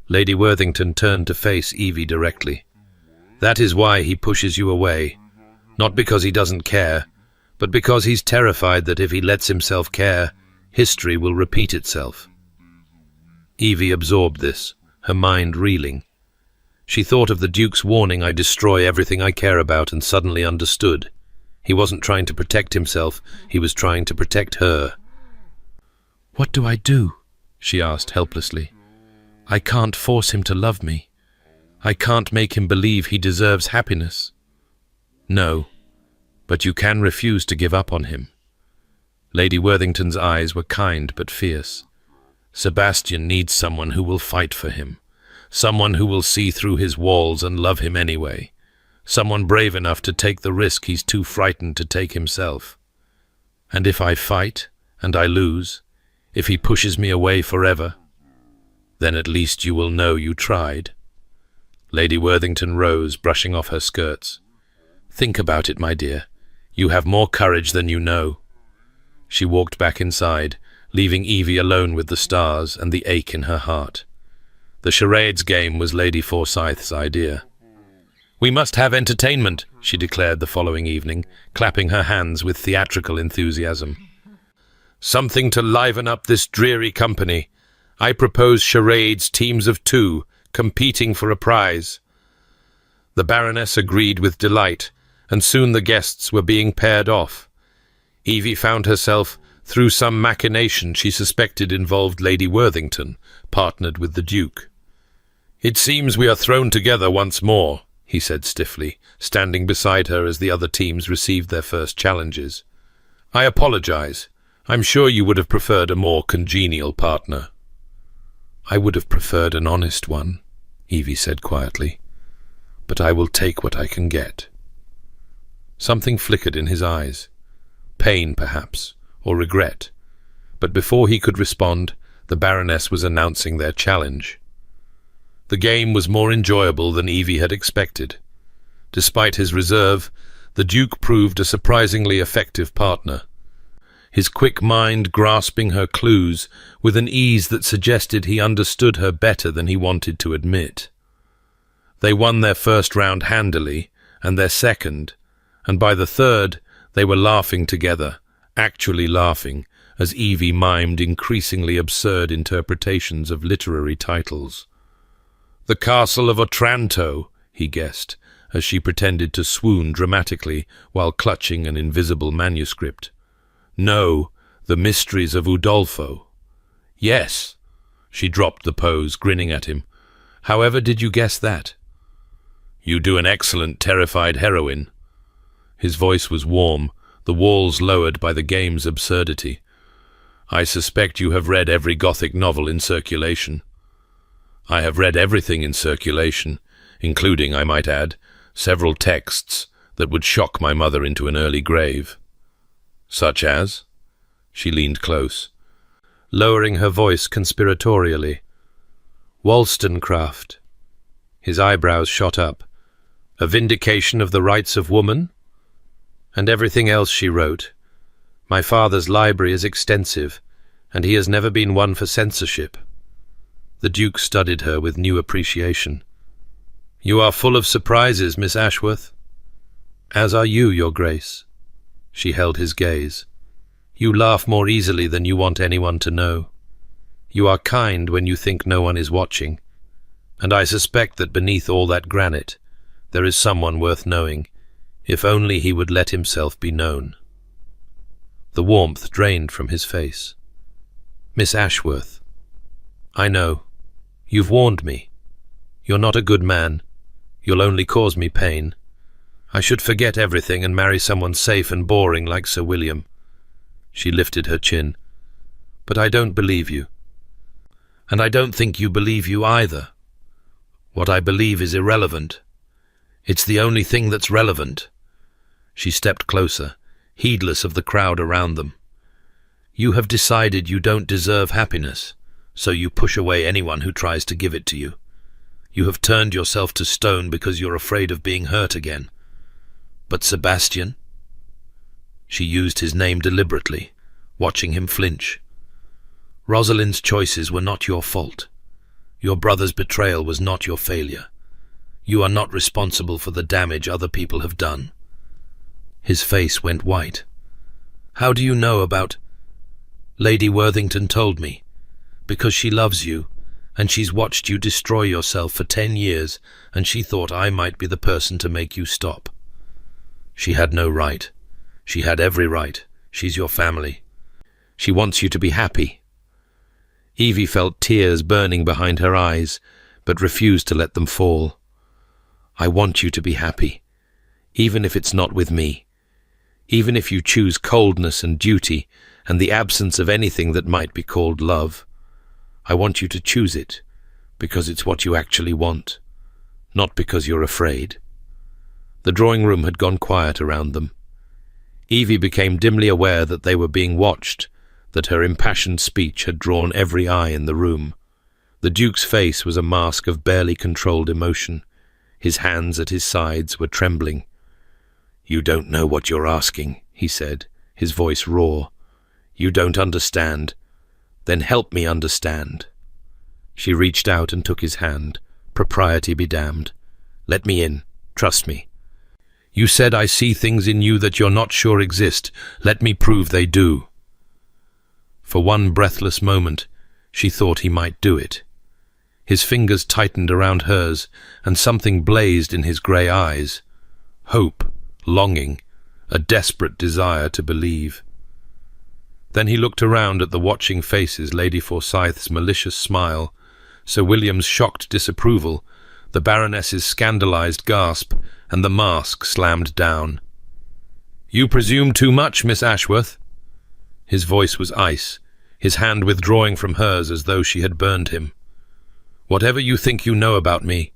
Lady Worthington turned to face Evie directly. "That is why he pushes you away. Not because he doesn't care, but because he's terrified that if he lets himself care, history will repeat itself." Evie absorbed this, her mind reeling. She thought of the Duke's warning, "I destroy everything I care about," and suddenly understood. He wasn't trying to protect himself, he was trying to protect her. "What do I do?" she asked helplessly. "I can't force him to love me. I can't make him believe he deserves happiness." "No, but you can refuse to give up on him." Lady Worthington's eyes were kind but fierce. "Sebastian needs someone who will fight for him. Someone who will see through his walls and love him anyway. Someone brave enough to take the risk he's too frightened to take himself. And if I fight, and I lose, if he pushes me away forever, then at least you will know you tried." Lady Worthington rose, brushing off her skirts. "Think about it, my dear. You have more courage than you know." She walked back inside, leaving Evie alone with the stars and the ache in her heart. The charades game was Lady Forsyth's idea. "We must have entertainment," she declared the following evening, clapping her hands with theatrical enthusiasm. "Something to liven up this dreary company. I propose charades, teams of 2, competing for a prize." The Baroness agreed with delight, and soon the guests were being paired off. Evie found herself, through some machination she suspected involved Lady Worthington, partnered with the Duke. "It seems we are thrown together once more," he said stiffly, standing beside her as the other teams received their first challenges. "I apologize. I'm sure you would have preferred a more congenial partner." "I would have preferred an honest one," Evie said quietly. but I will take what I can get." Something flickered in his eyes. Pain, perhaps, or regret. But before he could respond, the Baroness was announcing their challenge. The game was more enjoyable than Evie had expected. Despite his reserve, the Duke proved a surprisingly effective partner, his quick mind grasping her clues with an ease that suggested he understood her better than he wanted to admit. They won their first round handily, and their second, and by the third they were laughing together, actually laughing, as Evie mimed increasingly absurd interpretations of literary titles. "The Castle of Otranto," he guessed, as she pretended to swoon dramatically while clutching an invisible manuscript. "No, The Mysteries of Udolpho." "Yes." She dropped the pose, grinning at him. "However did you guess that?" "You do an excellent terrified heroine." His voice was warm, the walls lowered by the game's absurdity. "I suspect you have read every Gothic novel in circulation." "I have read everything in circulation, including, I might add, several texts that would shock my mother into an early grave." "Such as?" She leaned close, lowering her voice conspiratorially. "Wollstonecraft." His eyebrows shot up. "A Vindication of the Rights of Woman?" "And everything else she wrote. My father's library is extensive, and he has never been one for censorship." The Duke studied her with new appreciation. "You are full of surprises, Miss Ashworth." "As are you, Your Grace." She held his gaze. "You laugh more easily than you want anyone to know. You are kind when you think no one is watching. And I suspect that beneath all that granite, there is someone worth knowing, if only he would let himself be known." The warmth drained from his face. "Miss Ashworth, I know. You've warned me. You're not a good man. You'll only cause me pain. I should forget everything and marry someone safe and boring like Sir William." She lifted her chin. "But I don't believe you. And I don't think you believe you either. What I believe is irrelevant. It's the only thing that's relevant." She stepped closer, heedless of the crowd around them. "You have decided you don't deserve happiness, so you push away anyone who tries to give it to you. You have turned yourself to stone because you're afraid of being hurt again. But Sebastian?" She used his name deliberately, watching him flinch. "Rosalind's choices were not your fault. Your brother's betrayal was not your failure. You are not responsible for the damage other people have done." His face went white. "How do you know about—" "Lady Worthington told me. Because she loves you, and she's watched you destroy yourself for 10 years, and she thought I might be the person to make you stop. She had no right. She had every right. She's your family. She wants you to be happy." Evie felt tears burning behind her eyes, but refused to let them fall. "I want you to be happy, even if it's not with me. Even if you choose coldness and duty and the absence of anything that might be called love. I want you to choose it, because it's what you actually want, not because you're afraid." The drawing room had gone quiet around them. Evie became dimly aware that they were being watched, that her impassioned speech had drawn every eye in the room. The Duke's face was a mask of barely controlled emotion. His hands at his sides were trembling. "You don't know what you're asking," he said, his voice raw. "You don't understand. Then help me understand." She reached out and took his hand. "Propriety be damned. Let me in. Trust me. You said I see things in you that you're not sure exist. Let me prove they do." For one breathless moment, she thought he might do it. His fingers tightened around hers, and something blazed in his grey eyes. Hope, longing, a desperate desire to believe. Then he looked around at the watching faces, Lady Forsyth's malicious smile, Sir William's shocked disapproval, the Baroness's scandalized gasp, and the mask slammed down. "You presume too much, Miss Ashworth." His voice was ice, his hand withdrawing from hers as though she had burned him. "Whatever you think you know about me,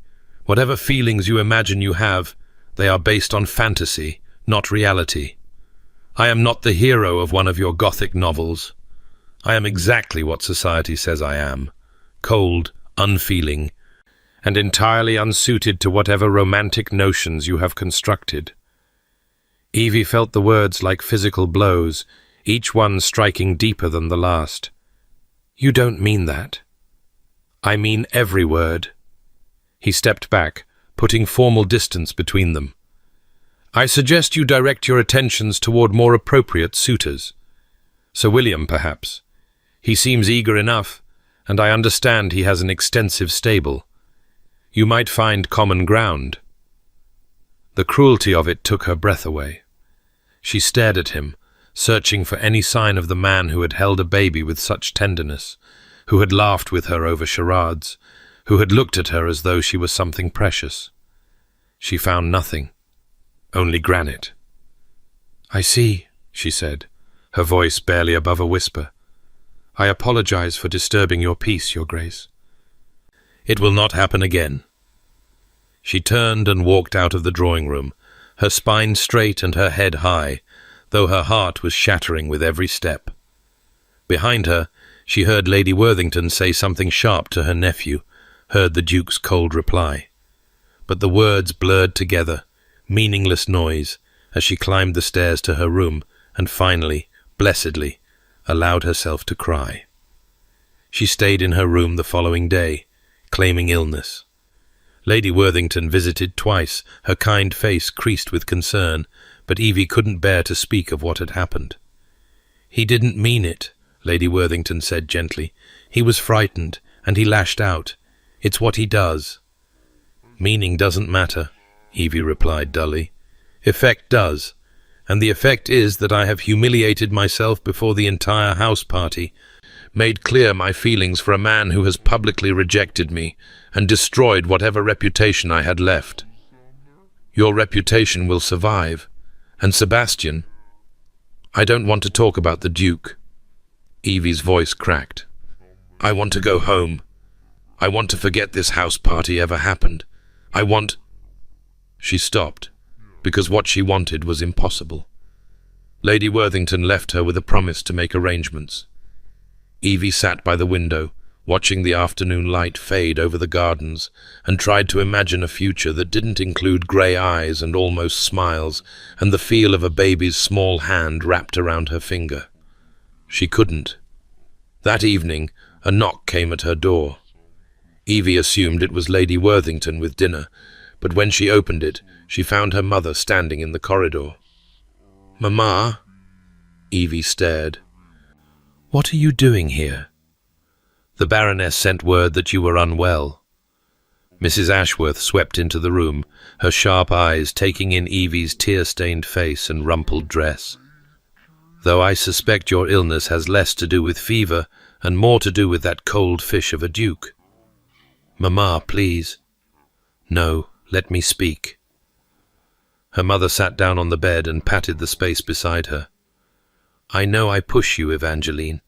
Whatever feelings you imagine you have, they are based on fantasy, not reality. I am not the hero of one of your Gothic novels. I am exactly what society says I am: cold, unfeeling, and entirely unsuited to whatever romantic notions you have constructed. Evie felt the words like physical blows, each one striking deeper than the last. You don't mean that. I mean every word. He stepped back, putting formal distance between them. I suggest you direct your attentions toward more appropriate suitors. Sir William, perhaps. He seems eager enough, and I understand he has an extensive stable. You might find common ground. The cruelty of it took her breath away. She stared at him, searching for any sign of the man who had held a baby with such tenderness, who had laughed with her over charades, who had looked at her as though she was something precious. She found nothing, only granite. I see, she said, her voice barely above a whisper. I apologize for disturbing your peace, Your Grace. It will not happen again. She turned and walked out of the drawing room, her spine straight and her head high, though her heart was shattering with every step. Behind her, she heard Lady Worthington say something sharp to her nephew, heard the Duke's cold reply. But the words blurred together, meaningless noise, as she climbed the stairs to her room and finally, blessedly, allowed herself to cry. She stayed in her room the following day, claiming illness. Lady Worthington visited twice, her kind face creased with concern, but Evie couldn't bear to speak of what had happened. He didn't mean it, Lady Worthington said gently. He was frightened, and he lashed out. It's what he does. Meaning doesn't matter, Evie replied dully. Effect does, and the effect is that I have humiliated myself before the entire house party, made clear my feelings for a man who has publicly rejected me, and destroyed whatever reputation I had left. Your reputation will survive, and Sebastian... I don't want to talk about the Duke. Evie's voice cracked. I want to go home. I want to forget this house party ever happened. I want... She stopped, because what she wanted was impossible. Lady Worthington left her with a promise to make arrangements. Evie sat by the window, watching the afternoon light fade over the gardens, and tried to imagine a future that didn't include grey eyes and almost smiles, and the feel of a baby's small hand wrapped around her finger. She couldn't. That evening, a knock came at her door. Evie assumed it was Lady Worthington with dinner, but when she opened it, she found her mother standing in the corridor. "Mamma?" Evie stared. "What are you doing here?" "The Baroness sent word that you were unwell." Mrs. Ashworth swept into the room, her sharp eyes taking in Evie's tear-stained face and rumpled dress. "Though I suspect your illness has less to do with fever and more to do with that cold fish of a duke." "Mamma, please." "No, let me speak." Her mother sat down on the bed and patted the space beside her. "I know I push you, Evangeline.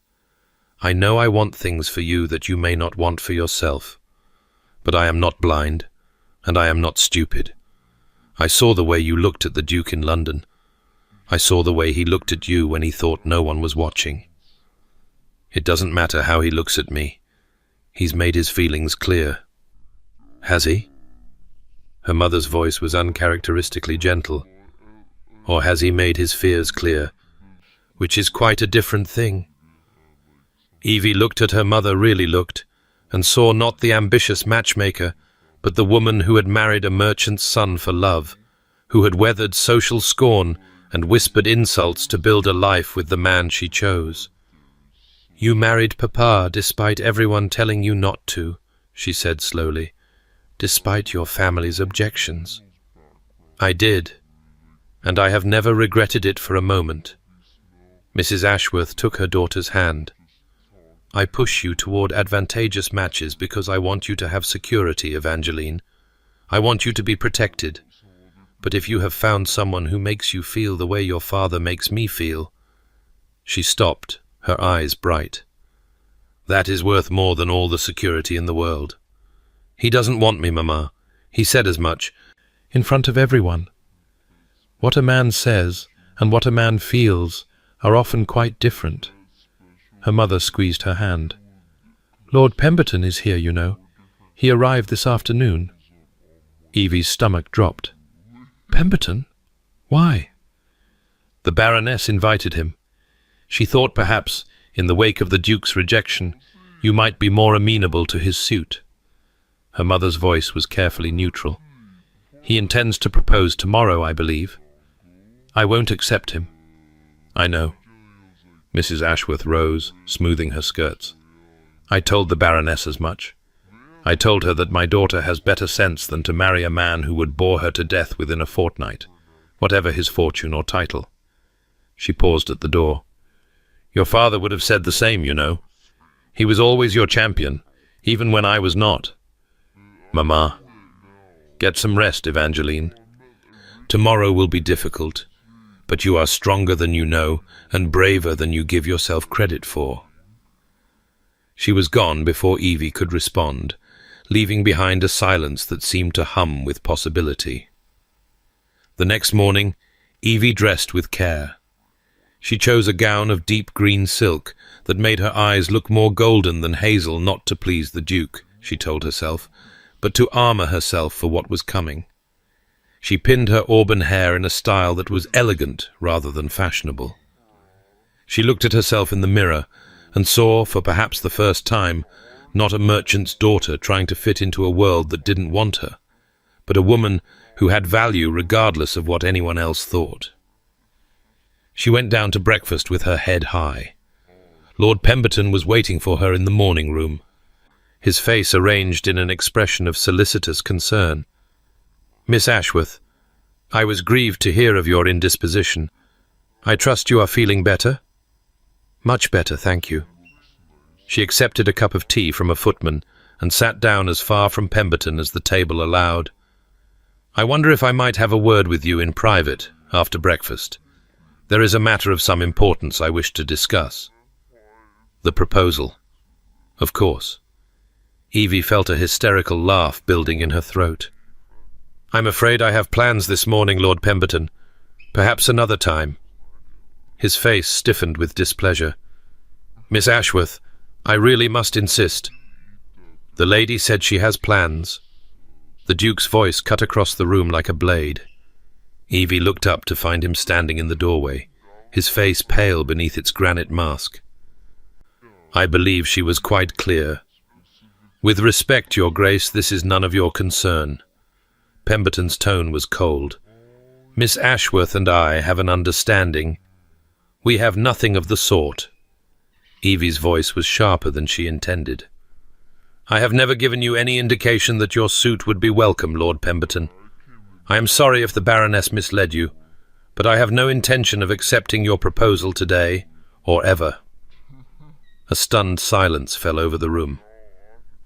I know I want things for you that you may not want for yourself. But I am not blind, and I am not stupid. I saw the way you looked at the Duke in London. I saw the way he looked at you when he thought no one was watching. It doesn't matter how he looks at me. He's made his feelings clear." "Has he?" Her mother's voice was uncharacteristically gentle. "Or has he made his fears clear? Which is quite a different thing." Evie looked at her mother, really looked, and saw not the ambitious matchmaker, but the woman who had married a merchant's son for love, who had weathered social scorn and whispered insults to build a life with the man she chose. "You married Papa despite everyone telling you not to," she said slowly, "despite your family's objections." "I did, and I have never regretted it for a moment." Mrs. Ashworth took her daughter's hand. "I push you toward advantageous matches because I want you to have security, Evangeline. I want you to be protected. But if you have found someone who makes you feel the way your father makes me feel—" She stopped, her eyes bright. "That is worth more than all the security in the world. He doesn't want me, Mamma. He said as much. In front of everyone. What a man says and what a man feels are often quite different. Her mother squeezed her hand. Lord Pemberton is here, you know. He arrived this afternoon. Evie's stomach dropped. Pemberton? Why? The Baroness invited him. She thought perhaps, in the wake of the Duke's rejection, you might be more amenable to his suit. Her mother's voice was carefully neutral. He intends to propose tomorrow, I believe. I won't accept him. I know. Mrs. Ashworth rose, smoothing her skirts. I told the Baroness as much. I told her that my daughter has better sense than to marry a man who would bore her to death within a fortnight, whatever his fortune or title. She paused at the door. Your father would have said the same, you know. He was always your champion, even when I was not. Mamma, get some rest, Evangeline. Tomorrow will be difficult, but you are stronger than you know and braver than you give yourself credit for. She was gone before Evie could respond, leaving behind a silence that seemed to hum with possibility. The next morning, Evie dressed with care. She chose a gown of deep green silk that made her eyes look more golden than hazel, not to please the Duke, she told herself, but to armour herself for what was coming. She pinned her auburn hair in a style that was elegant rather than fashionable. She looked at herself in the mirror and saw, for perhaps the first time, not a merchant's daughter trying to fit into a world that didn't want her, but a woman who had value regardless of what anyone else thought. She went down to breakfast with her head high. Lord Pemberton was waiting for her in the morning room, his face arranged in an expression of solicitous concern. Miss Ashworth, I was grieved to hear of your indisposition. I trust you are feeling better? Much better, thank you. She accepted a cup of tea from a footman and sat down as far from Pemberton as the table allowed. I wonder if I might have a word with you in private after breakfast. There is a matter of some importance I wish to discuss. The proposal. Of course. Evie felt a hysterical laugh building in her throat. I'm afraid I have plans this morning, Lord Pemberton. Perhaps another time. His face stiffened with displeasure. Miss Ashworth, I really must insist. The lady said she has plans. The Duke's voice cut across the room like a blade. Evie looked up to find him standing in the doorway, his face pale beneath its granite mask. I believe she was quite clear. With respect, Your Grace, this is none of your concern. Pemberton's tone was cold. Miss Ashworth and I have an understanding. We have nothing of the sort. Evie's voice was sharper than she intended. I have never given you any indication that your suit would be welcome, Lord Pemberton. I am sorry if the Baroness misled you, but I have no intention of accepting your proposal today, or ever. A stunned silence fell over the room.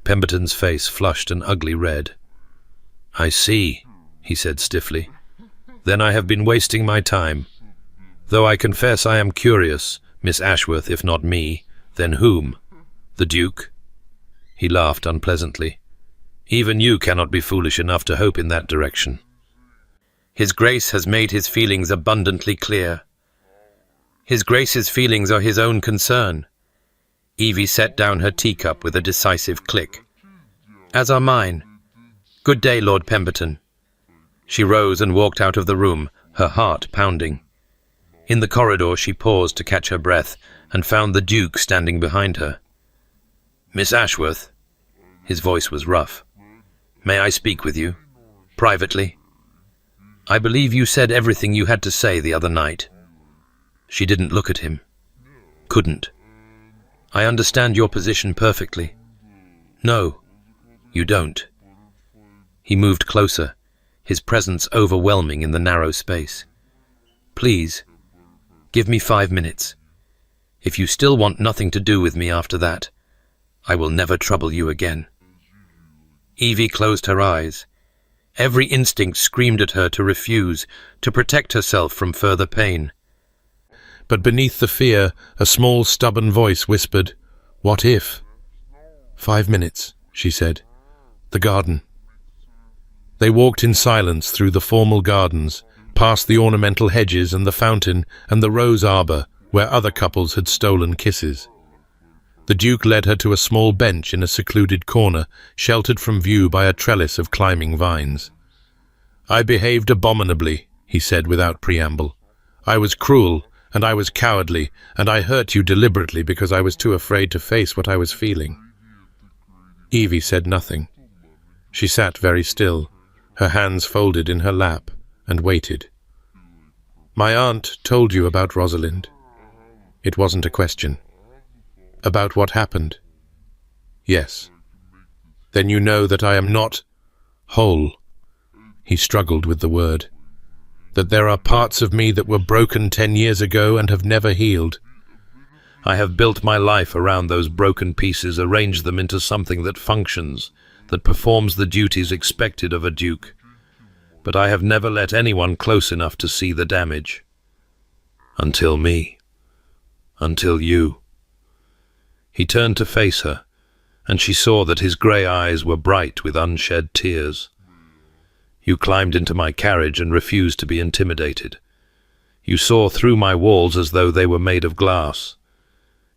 Pemberton's face flushed an ugly red. I see, he said stiffly. Then I have been wasting my time. Though I confess I am curious, Miss Ashworth, if not me, then whom? The Duke? He laughed unpleasantly. Even you cannot be foolish enough to hope in that direction. His Grace has made his feelings abundantly clear. His Grace's feelings are his own concern. Evie set down her teacup with a decisive click. As are mine. Good day, Lord Pemberton. She rose and walked out of the room, her heart pounding. In the corridor she paused to catch her breath and found the Duke standing behind her. Miss Ashworth, his voice was rough. May I speak with you? Privately? I believe you said everything you had to say the other night. She didn't look at him. Couldn't. I understand your position perfectly. No, you don't. He moved closer, his presence overwhelming in the narrow space. Please, give me 5 minutes. If you still want nothing to do with me after that, I will never trouble you again. Evie closed her eyes. Every instinct screamed at her to refuse, to protect herself from further pain. But beneath the fear, a small, stubborn voice whispered, "What if?" 5 minutes, she said. The garden. They walked in silence through the formal gardens, past the ornamental hedges and the fountain and the rose arbor where other couples had stolen kisses. The Duke led her to a small bench in a secluded corner, sheltered from view by a trellis of climbing vines. "I behaved abominably," he said without preamble. "I was cruel, and I was cowardly, and I hurt you deliberately because I was too afraid to face what I was feeling." Evie said nothing. She sat very still, her hands folded in her lap, and waited. "My aunt told you about Rosalind." It wasn't a question. "About what happened?" "Yes." "Then you know that I am not whole." He struggled with the word. "That there are parts of me that were broken 10 years ago and have never healed. I have built my life around those broken pieces, arranged them into something that functions, that performs the duties expected of a duke. But I have never let anyone close enough to see the damage. Until me. Until you." He turned to face her, and she saw that his grey eyes were bright with unshed tears. "You climbed into my carriage and refused to be intimidated. You saw through my walls as though they were made of glass.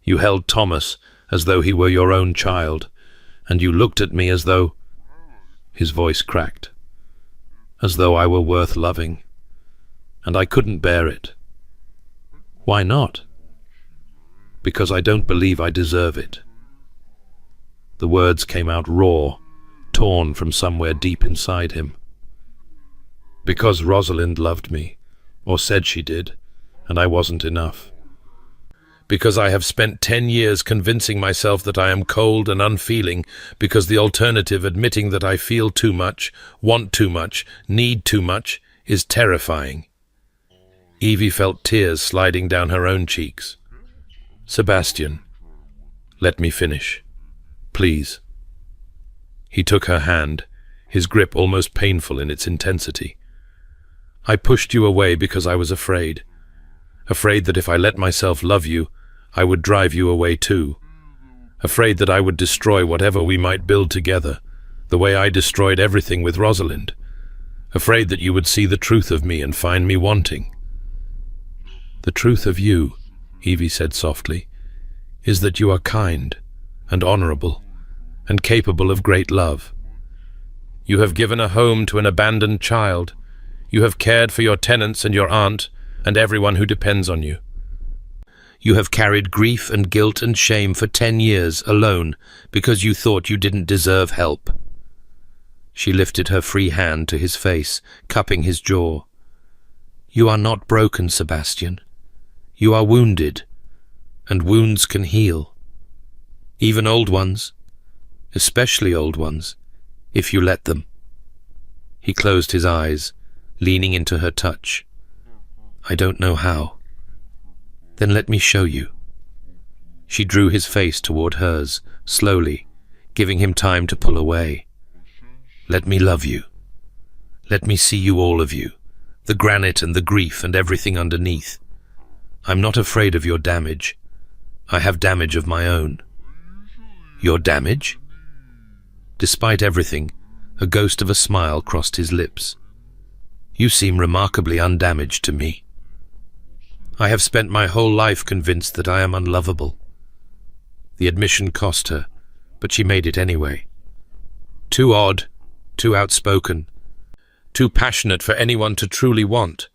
You held Thomas as though he were your own child, and you looked at me as though—" his voice cracked, "as though I were worth loving. And I couldn't bear it." "Why not?" "Because I don't believe I deserve it." The words came out raw, torn from somewhere deep inside him. "Because Rosalind loved me, or said she did, and I wasn't enough. Because I have spent 10 years convincing myself that I am cold and unfeeling, because the alternative, admitting that I feel too much, want too much, need too much, is terrifying." Evie felt tears sliding down her own cheeks. "Sebastian, let me finish. Please." He took her hand, his grip almost painful in its intensity. "I pushed you away because I was afraid. Afraid that if I let myself love you, I would drive you away too. Afraid that I would destroy whatever we might build together, the way I destroyed everything with Rosalind. Afraid that you would see the truth of me and find me wanting." "The truth of you," Evie said softly, "is that you are kind and honorable and capable of great love. You have given a home to an abandoned child. You have cared for your tenants and your aunt and everyone who depends on you. You have carried grief and guilt and shame for 10 years alone because you thought you didn't deserve help." She lifted her free hand to his face, cupping his jaw. "You are not broken, Sebastian. You are wounded, and wounds can heal. Even old ones, especially old ones, if you let them." He closed his eyes, leaning into her touch. "I don't know how." "Then let me show you." She drew his face toward hers, slowly, giving him time to pull away. "Let me love you. Let me see you, all of you, the granite and the grief and everything underneath. I'm not afraid of your damage. I have damage of my own." "Your damage?" Despite everything, a ghost of a smile crossed his lips. "You seem remarkably undamaged to me. I have spent my whole life convinced that I am unlovable." The admission cost her, but she made it anyway. Too odd, too outspoken, too passionate for anyone to truly want.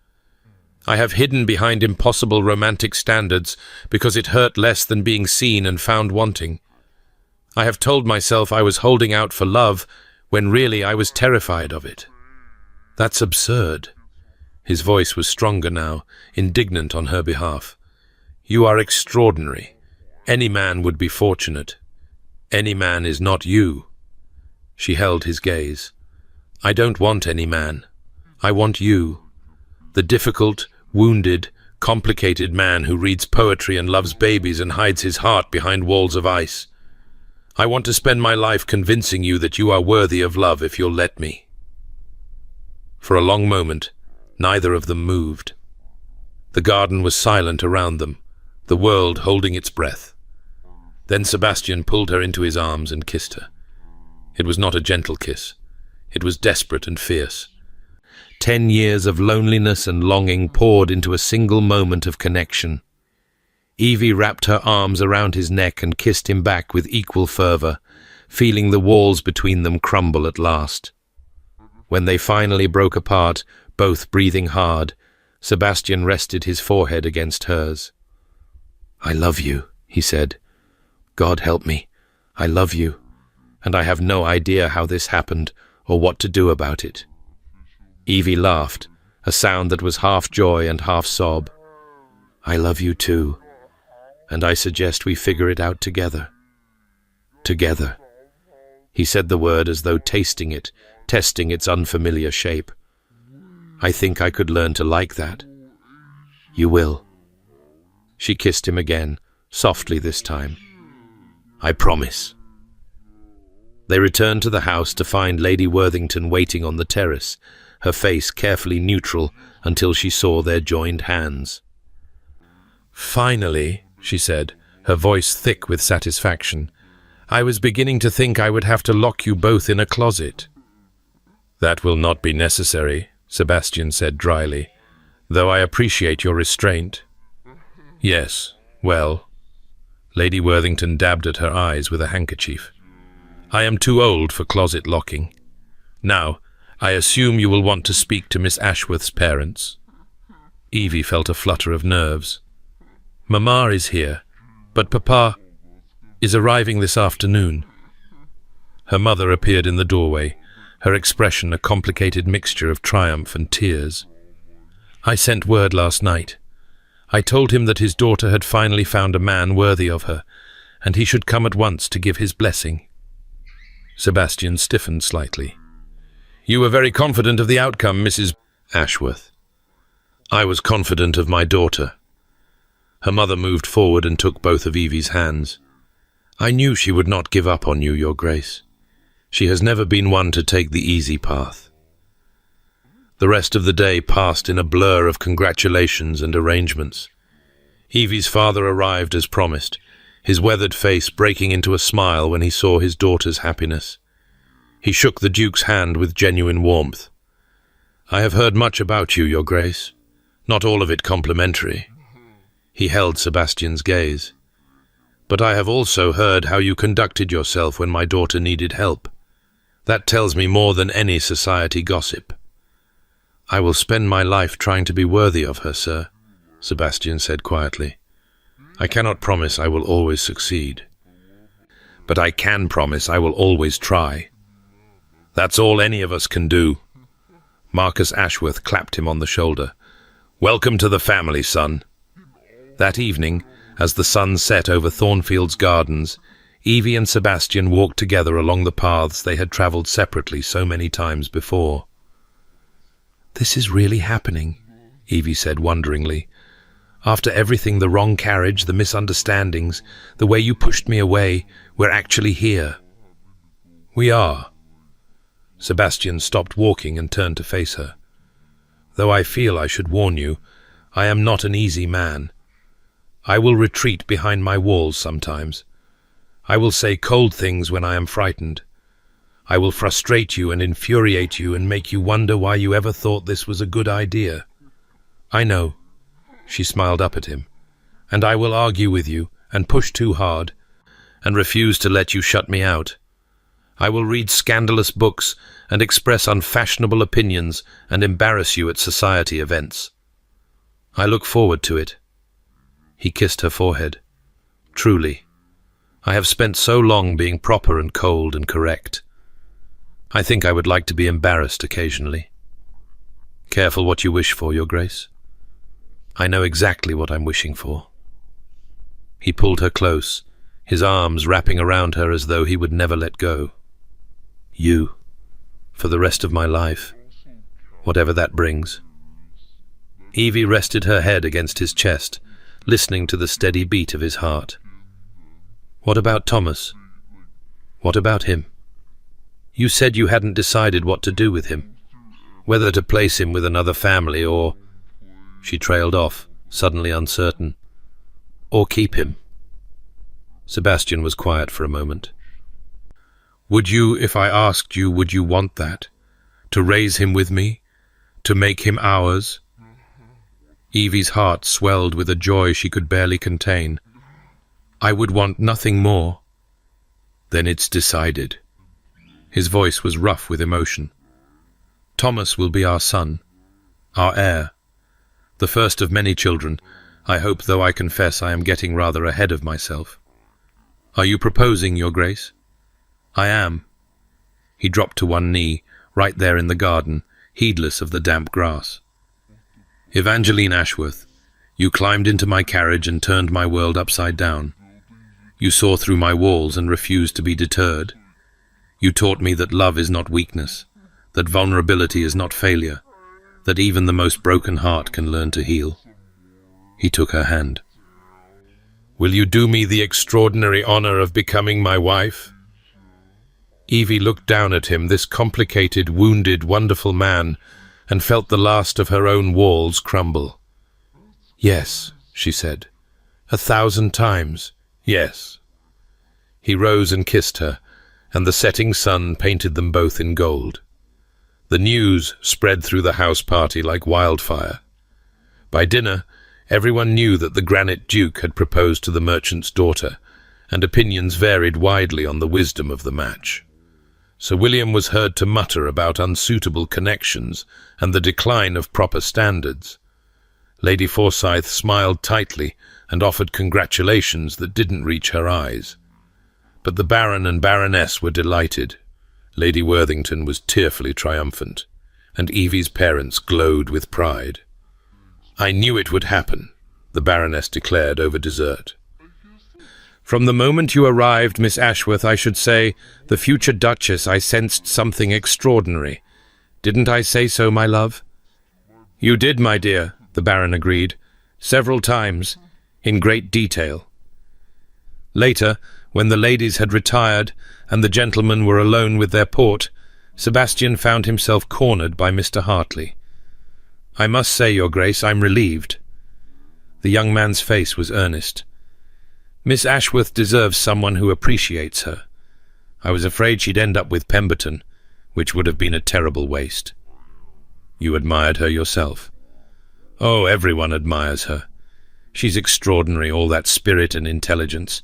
I have hidden behind impossible romantic standards because it hurt less than being seen and found wanting. I have told myself I was holding out for love when really I was terrified of it. That's absurd. His voice was stronger now, indignant on her behalf. You are extraordinary. Any man would be fortunate. Any man is not you. She held his gaze. I don't want any man. I want you. The difficult, wounded, complicated man who reads poetry and loves babies and hides his heart behind walls of ice. I want to spend my life convincing you that you are worthy of love if you'll let me. For a long moment, neither of them moved. The garden was silent around them, the world holding its breath. Then Sebastian pulled her into his arms and kissed her. It was not a gentle kiss. It was desperate and fierce. 10 years of loneliness and longing poured into a single moment of connection. Evie wrapped her arms around his neck and kissed him back with equal fervour, feeling the walls between them crumble at last. When they finally broke apart, both breathing hard, Sebastian rested his forehead against hers. "I love you," he said. "God help me. I love you, and I have no idea how this happened or what to do about it." Evie laughed, a sound that was half joy and half sob. "I love you too, and I suggest we figure it out together." Together. He said the word as though tasting it, testing its unfamiliar shape. "I think I could learn to like that." "You will." She kissed him again, softly this time. "I promise." They returned to the house to find Lady Worthington waiting on the terrace, her face carefully neutral until she saw their joined hands. "Finally," she said, her voice thick with satisfaction. "I was beginning to think I would have to lock you both in a closet." "That will not be necessary," Sebastian said dryly, "though I appreciate your restraint." "Yes, well." Lady Worthington dabbed at her eyes with a handkerchief. "I am too old for closet locking. Now, I assume you will want to speak to Miss Ashworth's parents." Evie felt a flutter of nerves. "Mamma is here, but Papa is arriving this afternoon." Her mother appeared in the doorway, her expression a complicated mixture of triumph and tears. "I sent word last night. I told him that his daughter had finally found a man worthy of her, and he should come at once to give his blessing." Sebastian stiffened slightly. "You were very confident of the outcome, Mrs. Ashworth." "I was confident of my daughter." Her mother moved forward and took both of Evie's hands. "I knew she would not give up on you, Your Grace. She has never been one to take the easy path." The rest of the day passed in a blur of congratulations and arrangements. Evie's father arrived as promised, his weathered face breaking into a smile when he saw his daughter's happiness. He shook the Duke's hand with genuine warmth. "I have heard much about you, Your Grace. Not all of it complimentary." He held Sebastian's gaze. "But I have also heard how you conducted yourself when my daughter needed help. That tells me more than any society gossip." "I will spend my life trying to be worthy of her, sir," Sebastian said quietly. "I cannot promise I will always succeed. But I can promise I will always try. That's all any of us can do." Marcus Ashworth clapped him on the shoulder. "Welcome to the family, son." That evening, as the sun set over Thornfield's gardens, Evie and Sebastian walked together along the paths they had travelled separately so many times before. "This is really happening," Evie said wonderingly. "After everything, the wrong carriage, the misunderstandings, the way you pushed me away, we're actually here." "We are." Sebastian stopped walking and turned to face her. "Though I feel I should warn you, I am not an easy man. I will retreat behind my walls sometimes. I will say cold things when I am frightened. I will frustrate you and infuriate you and make you wonder why you ever thought this was a good idea. I know." She smiled up at him. "And I will argue with you and push too hard and refuse to let you shut me out. I will read scandalous books and express unfashionable opinions and embarrass you at society events. I look forward to it." He kissed her forehead. "Truly, I have spent so long being proper and cold and correct. I think I would like to be embarrassed occasionally. Careful what you wish for, Your Grace. I know exactly what I'm wishing for." He pulled her close, his arms wrapping around her as though he would never let go. "You, for the rest of my life, whatever that brings." Evie rested her head against his chest, listening to the steady beat of his heart. "What about Thomas? What about him? You said you hadn't decided what to do with him, whether to place him with another family or—" She trailed off, suddenly uncertain. "Or keep him." Sebastian was quiet for a moment. "Would you, if I asked you, would you want that? to raise him with me, to make him ours. Evie's heart swelled with a joy she could barely contain. I would want nothing more. Then it's decided. His voice was rough with emotion. Thomas will be our son, our heir, the first of many children, I hope, though I confess I am getting rather ahead of myself. Are you proposing, Your Grace? I am. He dropped to one knee, right there in the garden, heedless of the damp grass. Evangeline Ashworth, you climbed into my carriage and turned my world upside down. You saw through my walls and refused to be deterred. You taught me that love is not weakness, that vulnerability is not failure, that even the most broken heart can learn to heal. He took her hand. Will you do me the extraordinary honor of becoming my wife? Evie looked down at him, this complicated, wounded, wonderful man, and felt the last of her own walls crumble. Yes, she said. 1,000 times, yes. He rose and kissed her, and the setting sun painted them both in gold. The news spread through the house party like wildfire. By dinner, everyone knew that the Granite Duke had proposed to the merchant's daughter, and opinions varied widely on the wisdom of the match. Sir William was heard to mutter about unsuitable connections and the decline of proper standards. Lady Forsyth smiled tightly and offered congratulations that didn't reach her eyes. But the Baron and Baroness were delighted. Lady Worthington was tearfully triumphant, and Evie's parents glowed with pride. I knew it would happen, the Baroness declared over dessert. From the moment you arrived, Miss Ashworth, I should say, the future Duchess, I sensed something extraordinary. Didn't I say so, my love? You did, my dear, the Baron agreed, several times, in great detail. Later, when the ladies had retired and the gentlemen were alone with their port, Sebastian found himself cornered by Mr. Hartley. I must say, Your Grace, I'm relieved. The young man's face was earnest. Miss Ashworth deserves someone who appreciates her. I was afraid she'd end up with Pemberton, which would have been a terrible waste. You admired her yourself? Oh, everyone admires her. She's extraordinary, all that spirit and intelligence.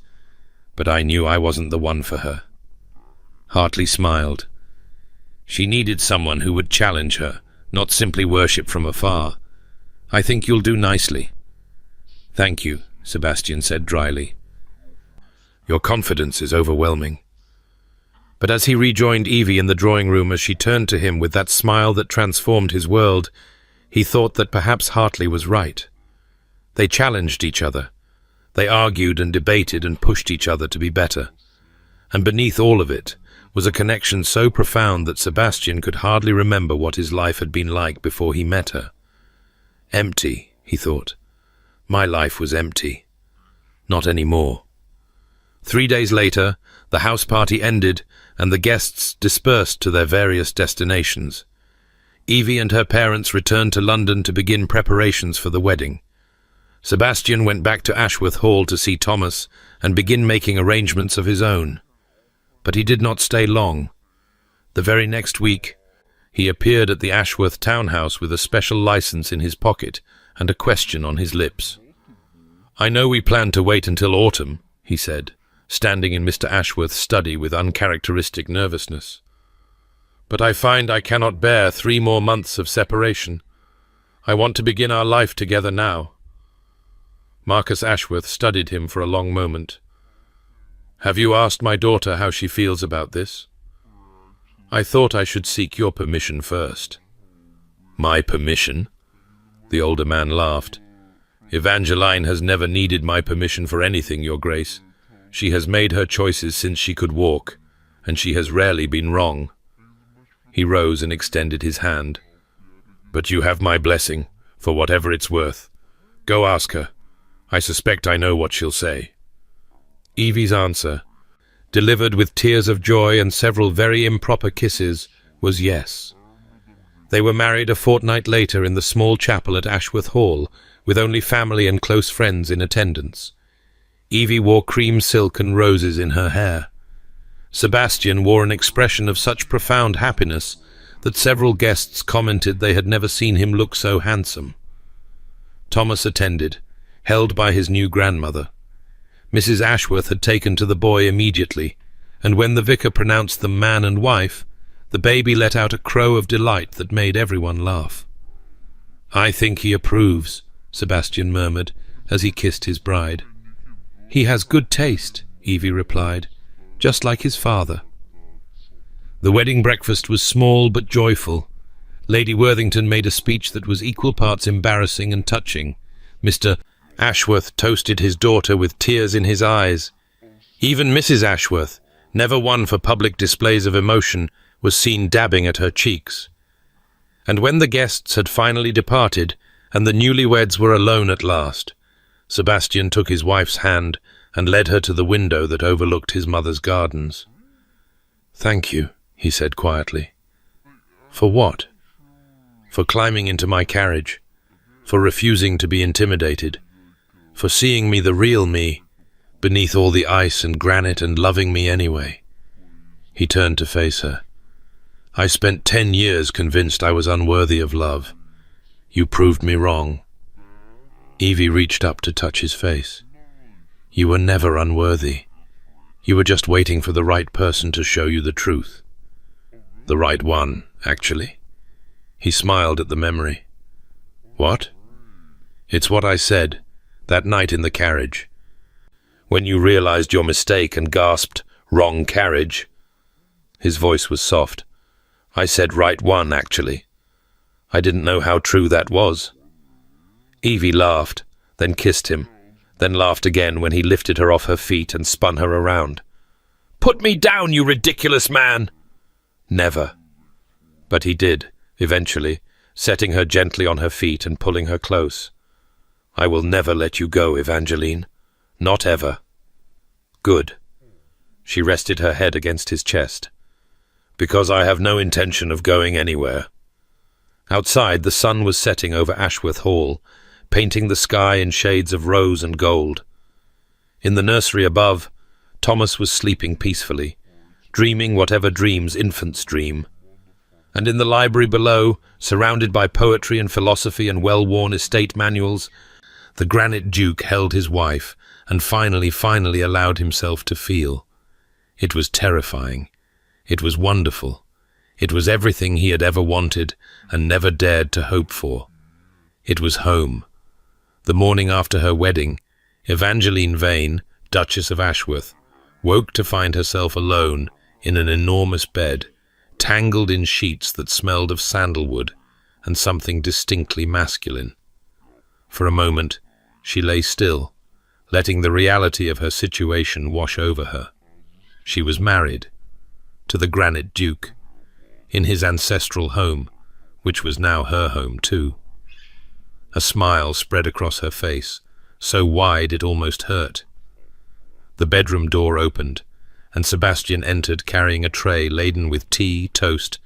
But I knew I wasn't the one for her. Hartley smiled. She needed someone who would challenge her, not simply worship from afar. I think you'll do nicely. Thank you, Sebastian said dryly. Your confidence is overwhelming. But as he rejoined Evie in the drawing room, as she turned to him with that smile that transformed his world, he thought that perhaps Hartley was right. They challenged each other. They argued and debated and pushed each other to be better. And beneath all of it was a connection so profound that Sebastian could hardly remember what his life had been like before he met her. Empty, he thought. My life was empty. Not any more. 3 days later, the house party ended and the guests dispersed to their various destinations. Evie and her parents returned to London to begin preparations for the wedding. Sebastian went back to Ashworth Hall to see Thomas and begin making arrangements of his own. But he did not stay long. The very next week, he appeared at the Ashworth townhouse with a special license in his pocket and a question on his lips. I know we planned to wait until autumn, he said, standing in Mr. Ashworth's study with uncharacteristic nervousness. But I find I cannot bear 3 more months of separation. I want to begin our life together now. Marcus Ashworth studied him for a long moment. Have you asked my daughter how she feels about this? I thought I should seek your permission first. My permission? The older man laughed. Evangeline has never needed my permission for anything, Your Grace. She has made her choices since she could walk, and she has rarely been wrong. He rose and extended his hand. But you have my blessing, for whatever it's worth. Go ask her. I suspect I know what she'll say. Evie's answer, delivered with tears of joy and several very improper kisses, was yes. They were married a fortnight later in the small chapel at Ashworth Hall, with only family and close friends in attendance. Evie wore cream silk and roses in her hair. Sebastian wore an expression of such profound happiness that several guests commented they had never seen him look so handsome. Thomas attended, held by his new grandmother. Mrs. Ashworth had taken to the boy immediately, and when the vicar pronounced them man and wife, the baby let out a crow of delight that made everyone laugh. "I think he approves," Sebastian murmured as he kissed his bride. "He has good taste," Evie replied, "just like his father." The wedding breakfast was small but joyful. Lady Worthington made a speech that was equal parts embarrassing and touching. Mr. Ashworth toasted his daughter with tears in his eyes. Even Mrs. Ashworth, never one for public displays of emotion, was seen dabbing at her cheeks. And when the guests had finally departed, and the newlyweds were alone at last, Sebastian took his wife's hand and led her to the window that overlooked his mother's gardens. "Thank you," he said quietly. "For what?" "For climbing into my carriage, for refusing to be intimidated, for seeing me the real me, beneath all the ice and granite and loving me anyway." He turned to face her. "I spent 10 years convinced I was unworthy of love. You proved me wrong." Evie reached up to touch his face. "You were never unworthy. You were just waiting for the right person to show you the truth. The right one, actually." He smiled at the memory. "What?" "It's what I said, that night in the carriage. When you realized your mistake and gasped, 'Wrong carriage.'" His voice was soft. "I said right one, actually. I didn't know how true that was." Evie laughed, then kissed him, then laughed again when he lifted her off her feet and spun her around. "Put me down, you ridiculous man!" "Never." But he did, eventually, setting her gently on her feet and pulling her close. "I will never let you go, Evangeline. Not ever." "Good." She rested her head against his chest. "Because I have no intention of going anywhere." Outside, the sun was setting over Ashworth Hall, painting the sky in shades of rose and gold. In the nursery above, Thomas was sleeping peacefully, dreaming whatever dreams infants dream. And in the library below, surrounded by poetry and philosophy and well-worn estate manuals, the granite duke held his wife and finally allowed himself to feel. It was terrifying. It was wonderful. It was everything he had ever wanted and never dared to hope for. It was home. The morning after her wedding, Evangeline Vane, Duchess of Ashworth, woke to find herself alone in an enormous bed, tangled in sheets that smelled of sandalwood and something distinctly masculine. For a moment, she lay still, letting the reality of her situation wash over her. She was married to the Granite Duke, in his ancestral home, which was now her home too. A smile spread across her face, so wide it almost hurt. The bedroom door opened, and Sebastian entered carrying a tray laden with tea, toast,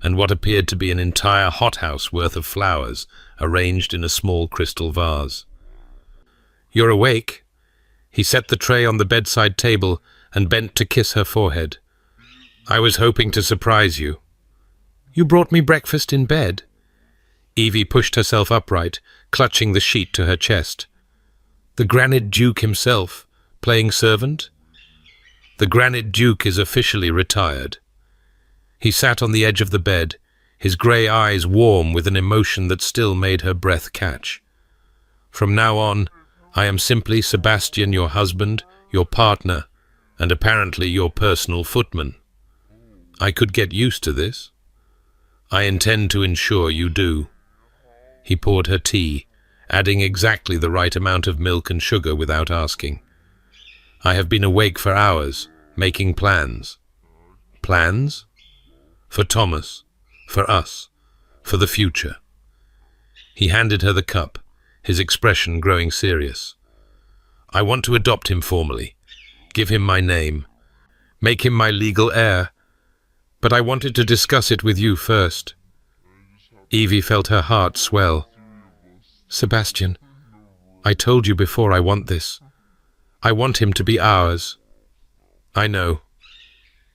and what appeared to be an entire hothouse worth of flowers arranged in a small crystal vase. "You're awake?" He set the tray on the bedside table and bent to kiss her forehead. "I was hoping to surprise you." "You brought me breakfast in bed?" Evie pushed herself upright, clutching the sheet to her chest. "The Granite Duke himself, playing servant?" "The Granite Duke is officially retired." He sat on the edge of the bed, his grey eyes warm with an emotion that still made her breath catch. "From now on, I am simply Sebastian, your husband, your partner, and apparently your personal footman. I could get used to this. I intend to ensure you do." He poured her tea, adding exactly the right amount of milk and sugar without asking. "I have been awake for hours, making plans." "Plans?" "For Thomas, for us, for the future." He handed her the cup, his expression growing serious. "I want to adopt him formally, give him my name, make him my legal heir, but I wanted to discuss it with you first." Evie felt her heart swell. "Sebastian, I told you before I want this. I want him to be ours." "I know,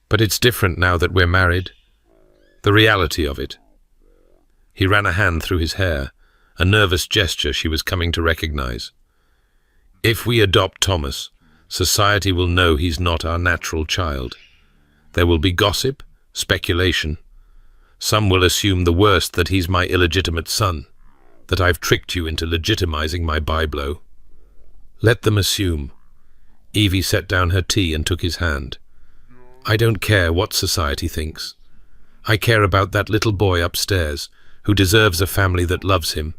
but it's different now that we're married. The reality of it. He ran a hand through his hair, a nervous gesture she was coming to recognize. If we adopt Thomas, society will know he's not our natural child. There will be gossip, speculation. Some will assume the worst, that he's my illegitimate son, that I've tricked you into legitimizing my byblow. Let them assume. Evie set down her tea and took his hand. I don't care what society thinks. I care about that little boy upstairs, who deserves a family that loves him.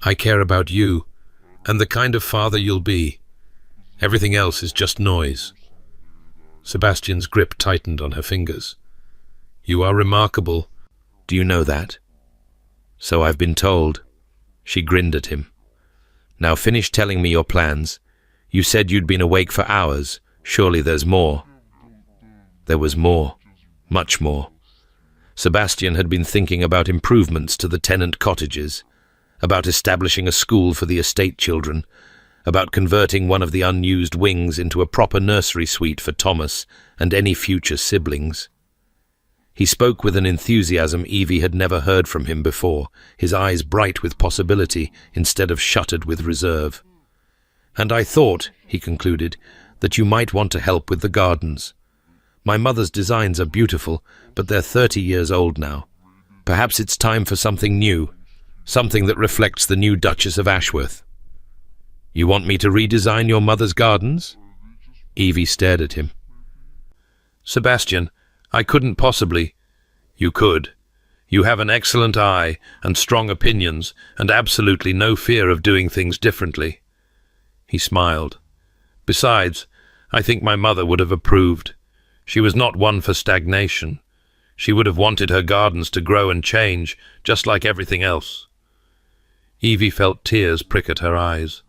I care about you, and the kind of father you'll be. Everything else is just noise. Sebastian's grip tightened on her fingers. You are remarkable. Do you know that? So I've been told. She grinned at him. Now finish telling me your plans. You said you'd been awake for hours. Surely there's more. There was more. Much more. Sebastian had been thinking about improvements to the tenant cottages, about establishing a school for the estate children, about converting one of the unused wings into a proper nursery suite for Thomas and any future siblings. He spoke with an enthusiasm Evie had never heard from him before, his eyes bright with possibility instead of shuttered with reserve. And I thought, he concluded, that you might want to help with the gardens. My mother's designs are beautiful, but they're 30 years old now. Perhaps it's time for something new, something that reflects the new Duchess of Ashworth. You want me to redesign your mother's gardens? Evie stared at him. Sebastian, I couldn't possibly. You could. You have an excellent eye and strong opinions and absolutely no fear of doing things differently. He smiled. Besides, I think my mother would have approved. She was not one for stagnation. She would have wanted her gardens to grow and change, just like everything else. Evie felt tears prick at her eyes.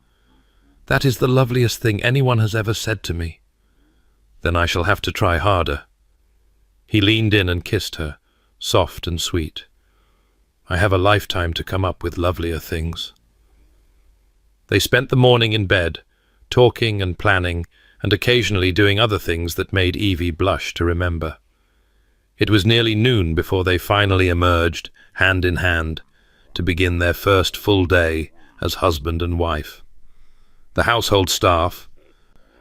That is the loveliest thing anyone has ever said to me. Then I shall have to try harder. He leaned in and kissed her, soft and sweet. I have a lifetime to come up with lovelier things. They spent the morning in bed, talking and planning, and occasionally doing other things that made Evie blush to remember. It was nearly noon before they finally emerged, hand in hand, to begin their first full day as husband and wife. The household staff,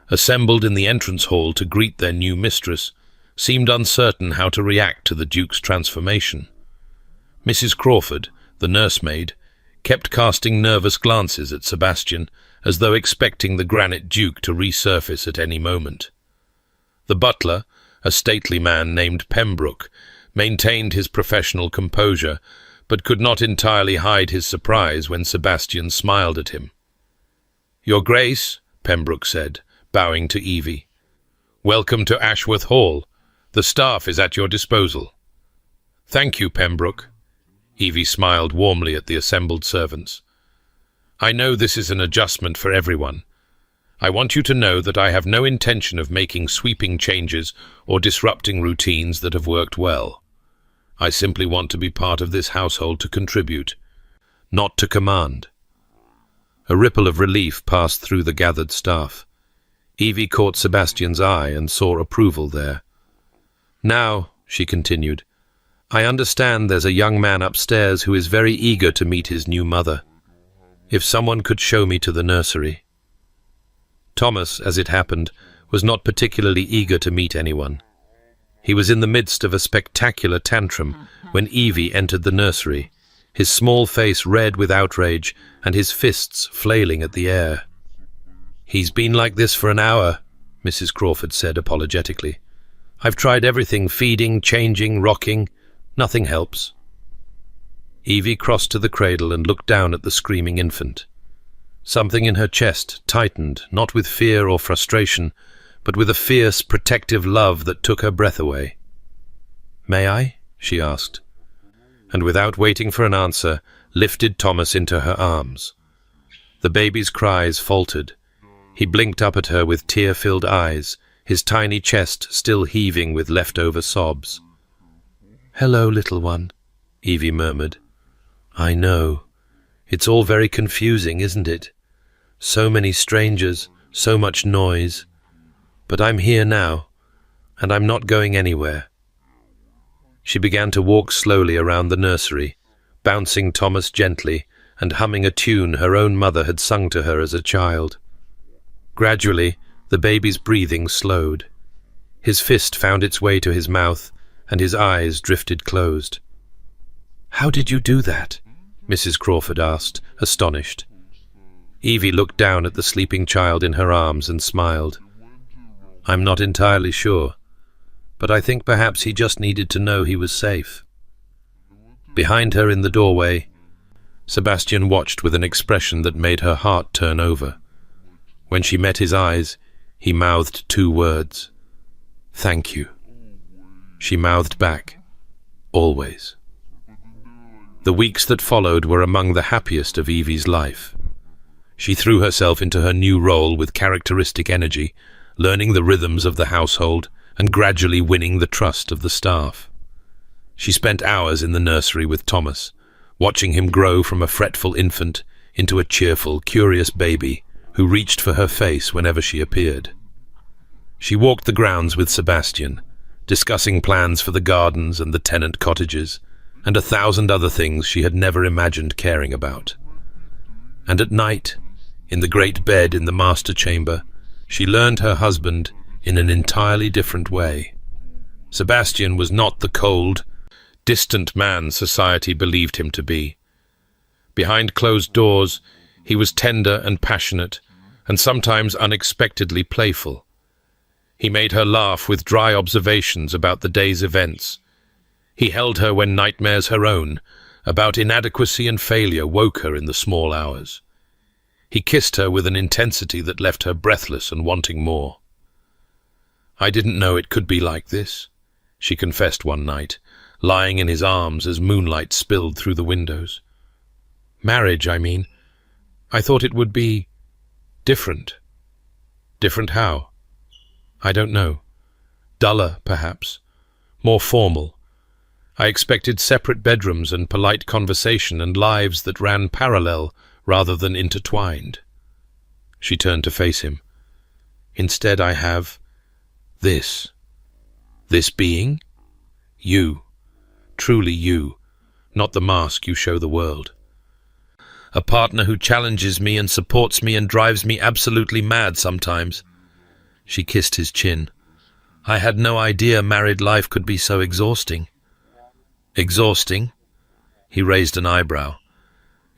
assembled in the entrance hall to greet their new mistress, seemed uncertain how to react to the Duke's transformation. Mrs. Crawford, the nursemaid, kept casting nervous glances at Sebastian, as though expecting the granite Duke to resurface at any moment. The butler, a stately man named Pembroke, maintained his professional composure, but could not entirely hide his surprise when Sebastian smiled at him. Your Grace, Pembroke said, bowing to Evie. Welcome to Ashworth Hall. The staff is at your disposal. Thank you, Pembroke. Evie smiled warmly at the assembled servants. I know this is an adjustment for everyone. I want you to know that I have no intention of making sweeping changes or disrupting routines that have worked well. I simply want to be part of this household to contribute, not to command. A ripple of relief passed through the gathered staff. Evie caught Sebastian's eye and saw approval there. Now, she continued, I understand there's a young man upstairs who is very eager to meet his new mother. If someone could show me to the nursery. Thomas, as it happened, was not particularly eager to meet anyone. He was in the midst of a spectacular tantrum when Evie entered the nursery, his small face red with outrage and his fists flailing at the air. He's been like this for an hour, Mrs. Crawford said apologetically. I've tried everything, feeding, changing, rocking. Nothing helps. Evie crossed to the cradle and looked down at the screaming infant. Something in her chest tightened, not with fear or frustration, but with a fierce, protective love that took her breath away. May I? She asked, and without waiting for an answer, lifted Thomas into her arms. The baby's cries faltered. He blinked up at her with tear-filled eyes, his tiny chest still heaving with leftover sobs. Hello, little one, Evie murmured. I know. It's all very confusing, isn't it? So many strangers, so much noise. But I'm here now, and I'm not going anywhere. She began to walk slowly around the nursery, bouncing Thomas gently and humming a tune her own mother had sung to her as a child. Gradually, the baby's breathing slowed. His fist found its way to his mouth, and his eyes drifted closed. "How did you do that?" Mrs. Crawford asked, astonished. Evie looked down at the sleeping child in her arms and smiled. "I'm not entirely sure, but I think perhaps he just needed to know he was safe." Behind her in the doorway, Sebastian watched with an expression that made her heart turn over. When she met his eyes, he mouthed 2 words. "Thank you." She mouthed back, "Always." The weeks that followed were among the happiest of Evie's life. She threw herself into her new role with characteristic energy, learning the rhythms of the household and gradually winning the trust of the staff. She spent hours in the nursery with Thomas, watching him grow from a fretful infant into a cheerful, curious baby who reached for her face whenever she appeared. She walked the grounds with Sebastian, discussing plans for the gardens and the tenant cottages, and 1,000 other things she had never imagined caring about. And at night, in the great bed in the master chamber, she learned her husband in an entirely different way. Sebastian was not the cold, distant man society believed him to be. Behind closed doors, he was tender and passionate, and sometimes unexpectedly playful. He made her laugh with dry observations about the day's events. He held her when nightmares her own, about inadequacy and failure, woke her in the small hours. He kissed her with an intensity that left her breathless and wanting more. "I didn't know it could be like this," she confessed one night, lying in his arms as moonlight spilled through the windows. "Marriage, I mean. I thought it would be different." "Different how?" "I don't know. Duller, perhaps. More formal. I expected separate bedrooms and polite conversation and lives that ran parallel rather than intertwined." She turned to face him. "Instead I have this. This being? You. Truly you, not the mask you show the world. A partner who challenges me and supports me and drives me absolutely mad sometimes." She kissed his chin. "I had no idea married life could be so exhausting." "Exhausting?" He raised an eyebrow.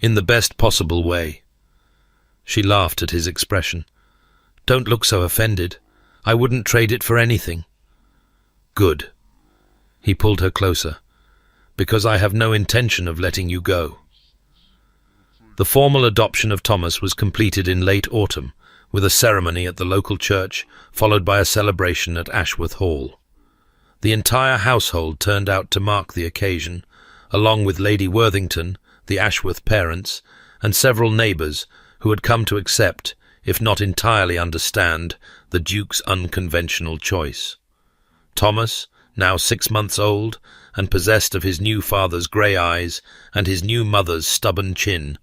"In the best possible way." She laughed at his expression. "Don't look so offended. I wouldn't trade it for anything." "Good." He pulled her closer. "Because I have no intention of letting you go." The formal adoption of Thomas was completed in late autumn, with a ceremony at the local church, followed by a celebration at Ashworth Hall. The entire household turned out to mark the occasion, along with Lady Worthington, the Ashworth parents, and several neighbours who had come to accept, if not entirely understand, the Duke's unconventional choice. Thomas, now 6 months old, and possessed of his new father's grey eyes and his new mother's stubborn chin,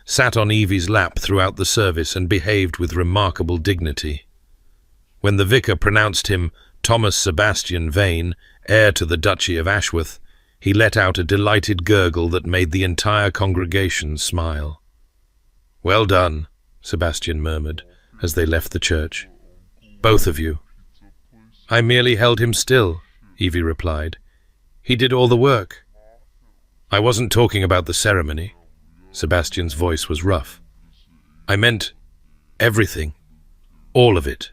sat on Evie's lap throughout the service and behaved with remarkable dignity. When the vicar pronounced him Thomas Sebastian Vane, heir to the Duchy of Ashworth, he let out a delighted gurgle that made the entire congregation smile. "Well done," Sebastian murmured as they left the church. "Both of you." "I merely held him still," Evie replied. "He did all the work." "I wasn't talking about the ceremony." Sebastian's voice was rough. "I meant everything. All of it.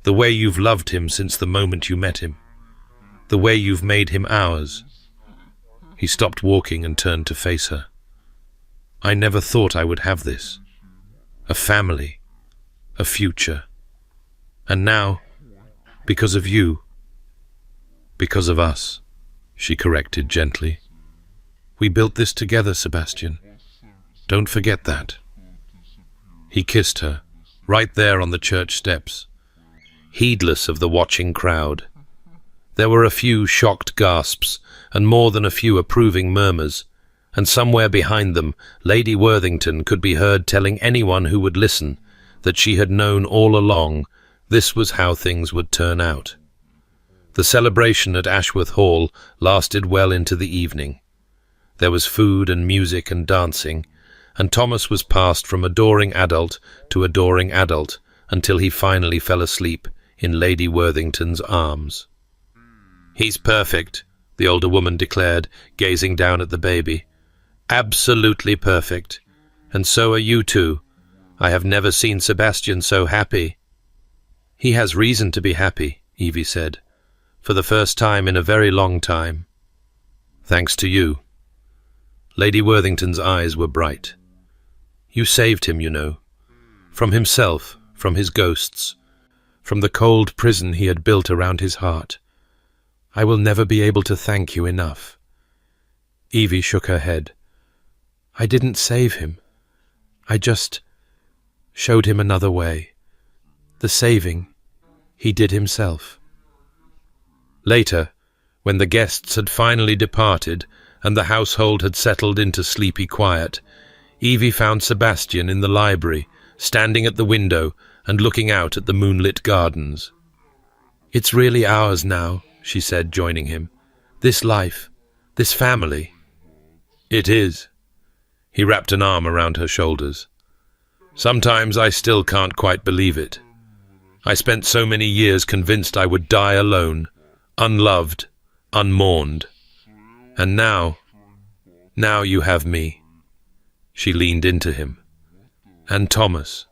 The way you've loved him since the moment you met him. The way you've made him ours." He stopped walking and turned to face her. "I never thought I would have this. A family. A future. And now, because of you. Because of us," she corrected gently. "We built this together, Sebastian. Don't forget that." He kissed her, right there on the church steps, heedless of the watching crowd. There were a few shocked gasps and more than a few approving murmurs, and somewhere behind them Lady Worthington could be heard telling anyone who would listen that she had known all along this was how things would turn out. The celebration at Ashworth Hall lasted well into the evening. There was food and music and dancing, and Thomas was passed from adoring adult to adoring adult until he finally fell asleep in Lady Worthington's arms. "He's perfect," the older woman declared, gazing down at the baby. "Absolutely perfect. And so are you two. I have never seen Sebastian so happy." "He has reason to be happy," Evie said, "for the first time in a very long time." "Thanks to you." Lady Worthington's eyes were bright. "You saved him, you know. From himself, from his ghosts, from the cold prison he had built around his heart. I will never be able to thank you enough." Evie shook her head. "I didn't save him. I just showed him another way. The saving he did himself." Later, when the guests had finally departed and the household had settled into sleepy quiet, Evie found Sebastian in the library, standing at the window and looking out at the moonlit gardens. "It's really ours now," she said, joining him. "This life, this family." "It is." He wrapped an arm around her shoulders. "Sometimes I still can't quite believe it. I spent so many years convinced I would die alone, unloved, unmourned. And now you have me." She leaned into him. "And Thomas.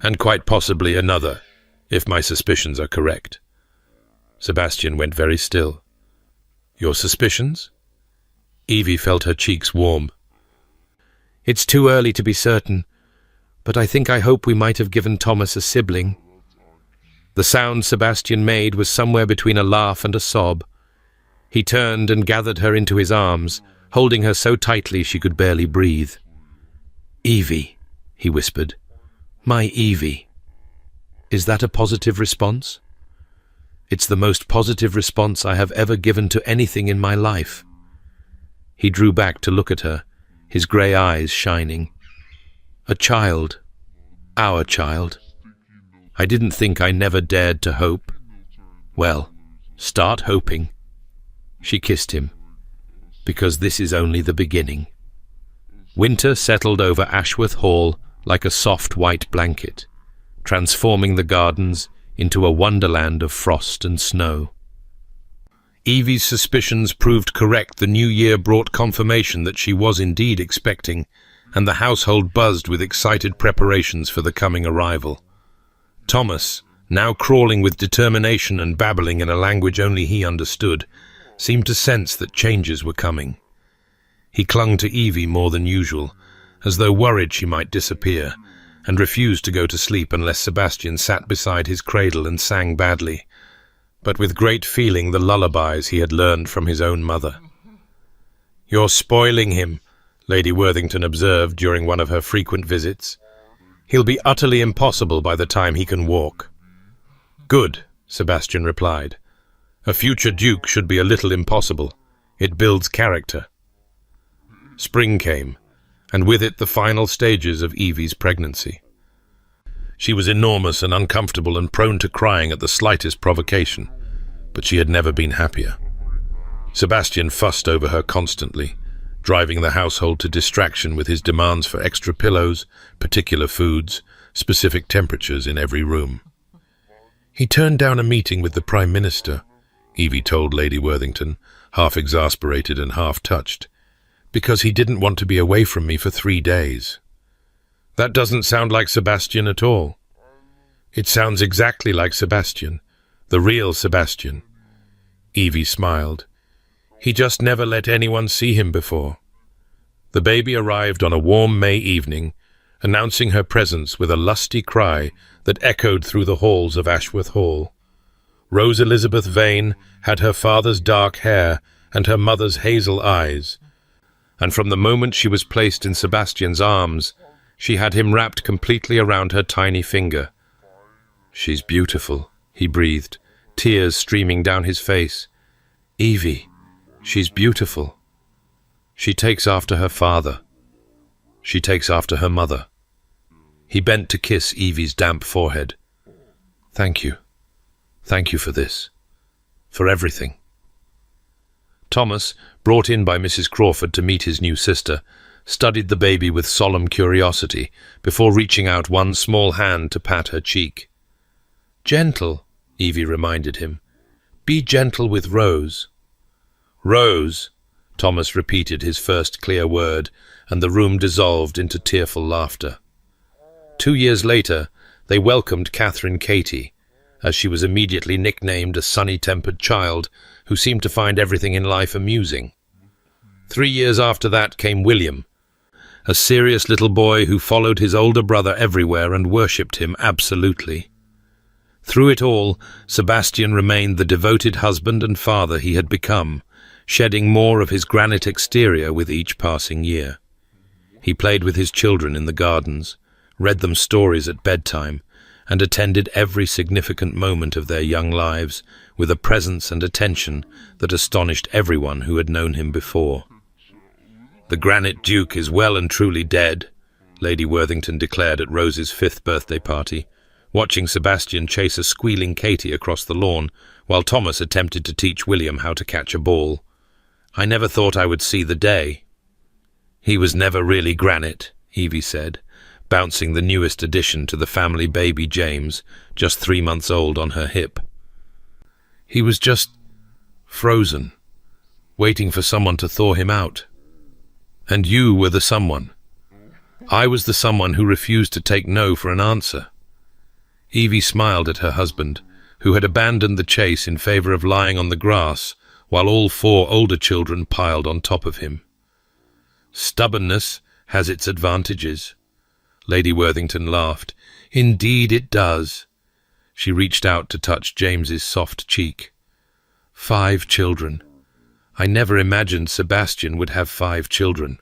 And quite possibly another, if my suspicions are correct." Sebastian went very still. "Your suspicions?" Evie felt her cheeks warm. "It's too early to be certain, but I hope we might have given Thomas a sibling." The sound Sebastian made was somewhere between a laugh and a sob. He turned and gathered her into his arms, holding her so tightly she could barely breathe. "Evie," he whispered. "My Evie." "Is that a positive response?" "It's the most positive response I have ever given to anything in my life." He drew back to look at her, his grey eyes shining. "A child. Our child. I didn't think I never dared to hope. Well, start hoping." She kissed him. "Because this is only the beginning." Winter settled over Ashworth Hall like a soft white blanket, transforming the gardens into a wonderland of frost and snow. Evie's suspicions proved correct. The new year brought confirmation that she was indeed expecting, and the household buzzed with excited preparations for the coming arrival. Thomas, now crawling with determination and babbling in a language only he understood, seemed to sense that changes were coming. He clung to Evie more than usual, as though worried she might disappear, and refused to go to sleep unless Sebastian sat beside his cradle and sang badly, but with great feeling the lullabies he had learned from his own mother. "You're spoiling him," Lady Worthington observed during one of her frequent visits. "He'll be utterly impossible by the time he can walk." "Good," Sebastian replied. "A future duke should be a little impossible. It builds character." Spring came, and with it the final stages of Evie's pregnancy. She was enormous and uncomfortable and prone to crying at the slightest provocation, but she had never been happier. Sebastian fussed over her constantly, driving the household to distraction with his demands for extra pillows, particular foods, specific temperatures in every room. "He turned down a meeting with the Prime Minister," Evie told Lady Worthington, half exasperated and half touched, "because he didn't want to be away from me for 3 days. That doesn't sound like Sebastian at all." "It sounds exactly like Sebastian, the real Sebastian." Evie smiled. "He just never let anyone see him before." The baby arrived on a warm May evening, announcing her presence with a lusty cry that echoed through the halls of Ashworth Hall. Rose Elizabeth Vane had her father's dark hair and her mother's hazel eyes, and from the moment she was placed in Sebastian's arms, she had him wrapped completely around her tiny finger. "She's beautiful," he breathed, tears streaming down his face. "Evie, she's beautiful. She takes after her father. She takes after her mother." He bent to kiss Evie's damp forehead. "Thank you. Thank you for this." for everything. Thomas, brought in by Mrs. Crawford to meet his new sister, studied the baby with solemn curiosity before reaching out one small hand to pat her cheek. "Gentle," Evie reminded him. "Be gentle with Rose." "Rose," Thomas repeated his first clear word, and the room dissolved into tearful laughter. 2 years later, they welcomed Catherine Katie, as she was immediately nicknamed a sunny-tempered child who seemed to find everything in life amusing. 3 years after that came William, a serious little boy who followed his older brother everywhere and worshipped him absolutely. Through it all, Sebastian remained the devoted husband and father he had become, shedding more of his granite exterior with each passing year. He played with his children in the gardens, read them stories at bedtime, and attended every significant moment of their young lives with a presence and attention that astonished everyone who had known him before. "The Granite Duke is well and truly dead," Lady Worthington declared at Rose's 5th birthday party, watching Sebastian chase a squealing Katie across the lawn while Thomas attempted to teach William how to catch a ball. "I never thought I would see the day." "He was never really granite," Evie said, bouncing the newest addition to the family baby James, just 3 months old, on her hip. "He was just frozen, waiting for someone to thaw him out. And you were the someone. I was the someone who refused to take no for an answer." Evie smiled at her husband, who had abandoned the chase in favor of lying on the grass while all 4 older children piled on top of him. "Stubbornness has its advantages," Lady Worthington laughed. "Indeed it does." She reached out to touch James's soft cheek. 5 children. I never imagined Sebastian would have 5 children.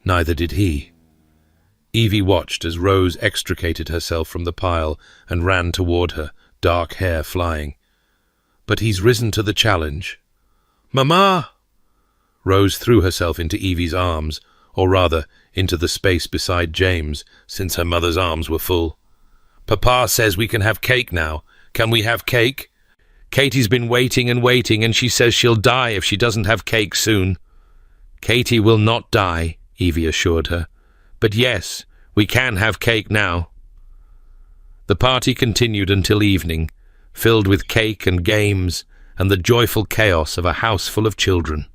Neither did he. Evie watched as Rose extricated herself from the pile and ran toward her, dark hair flying. "But he's risen to the challenge." "Mama!" Rose threw herself into Evie's arms, or rather, into the space beside James, since her mother's arms were full. "Papa says we can have cake now. Can we have cake? Katie's been waiting and waiting, and she says she'll die if she doesn't have cake soon." "Katie will not die," Evie assured her. "But yes, we can have cake now." The party continued until evening, filled with cake and games and the joyful chaos of a house full of children.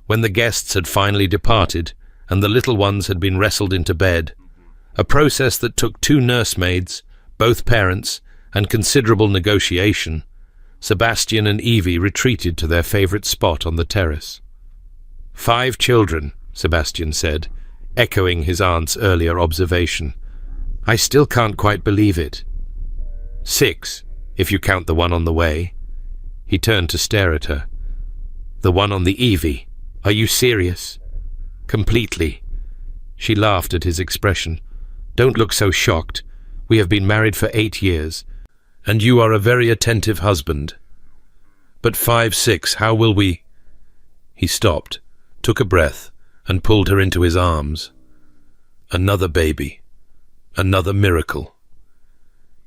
When the guests had finally departed and the little ones had been wrestled into bed, a process that took 2 nursemaids, both parents, and considerable negotiation, Sebastian and Evie retreated to their favourite spot on the terrace. 5 children, Sebastian said, echoing his aunt's earlier observation. "I still can't quite believe it." 6, if you count the one on the way. He turned to stare at her. "The one on the Evie. Are you serious?" "Completely." She laughed at his expression. "Don't look so shocked. We have been married for 8 years, and you are a very attentive husband. But 5, 6, how will we—" He stopped, took a breath, and pulled her into his arms. "Another baby. Another miracle."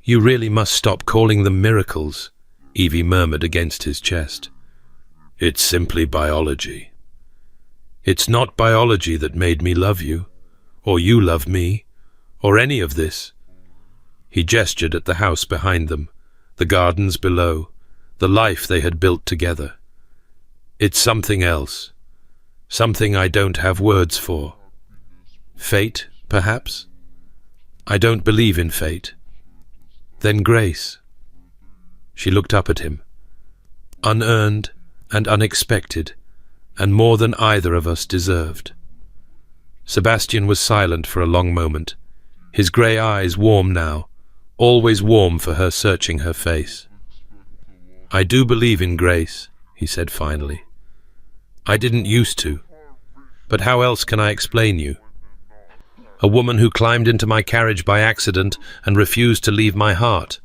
"You really must stop calling them miracles," Evie murmured against his chest. "It's simply biology." "It's not biology that made me love you, or you love me, or any of this." He gestured at the house behind them, the gardens below, the life they had built together. "It's something else, something I don't have words for. Fate, perhaps? I don't believe in fate. Then grace." She looked up at him. "Unearned and unexpected, and more than either of us deserved." Sebastian was silent for a long moment, his grey eyes warm now, always warm for her searching her face. "I do believe in grace," he said finally. "I didn't used to, but how else can I explain you? A woman who climbed into my carriage by accident and refused to leave my heart.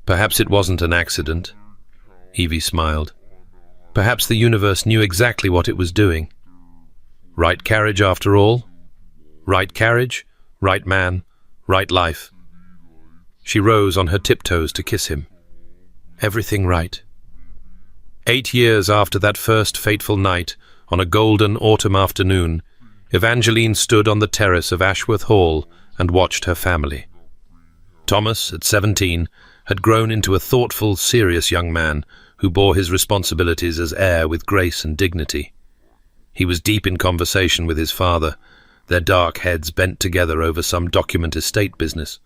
Perhaps it wasn't an accident." Evie smiled. "Perhaps the universe knew exactly what it was doing. Right carriage after all? Right carriage, right man, right life." She rose on her tiptoes to kiss him. Everything right. 8 years after that first fateful night, on a golden autumn afternoon, Evangeline stood on the terrace of Ashworth Hall and watched her family. Thomas, at 17, had grown into a thoughtful, serious young man who bore his responsibilities as heir with grace and dignity. He was deep in conversation with his father, their dark heads bent together over some document estate business,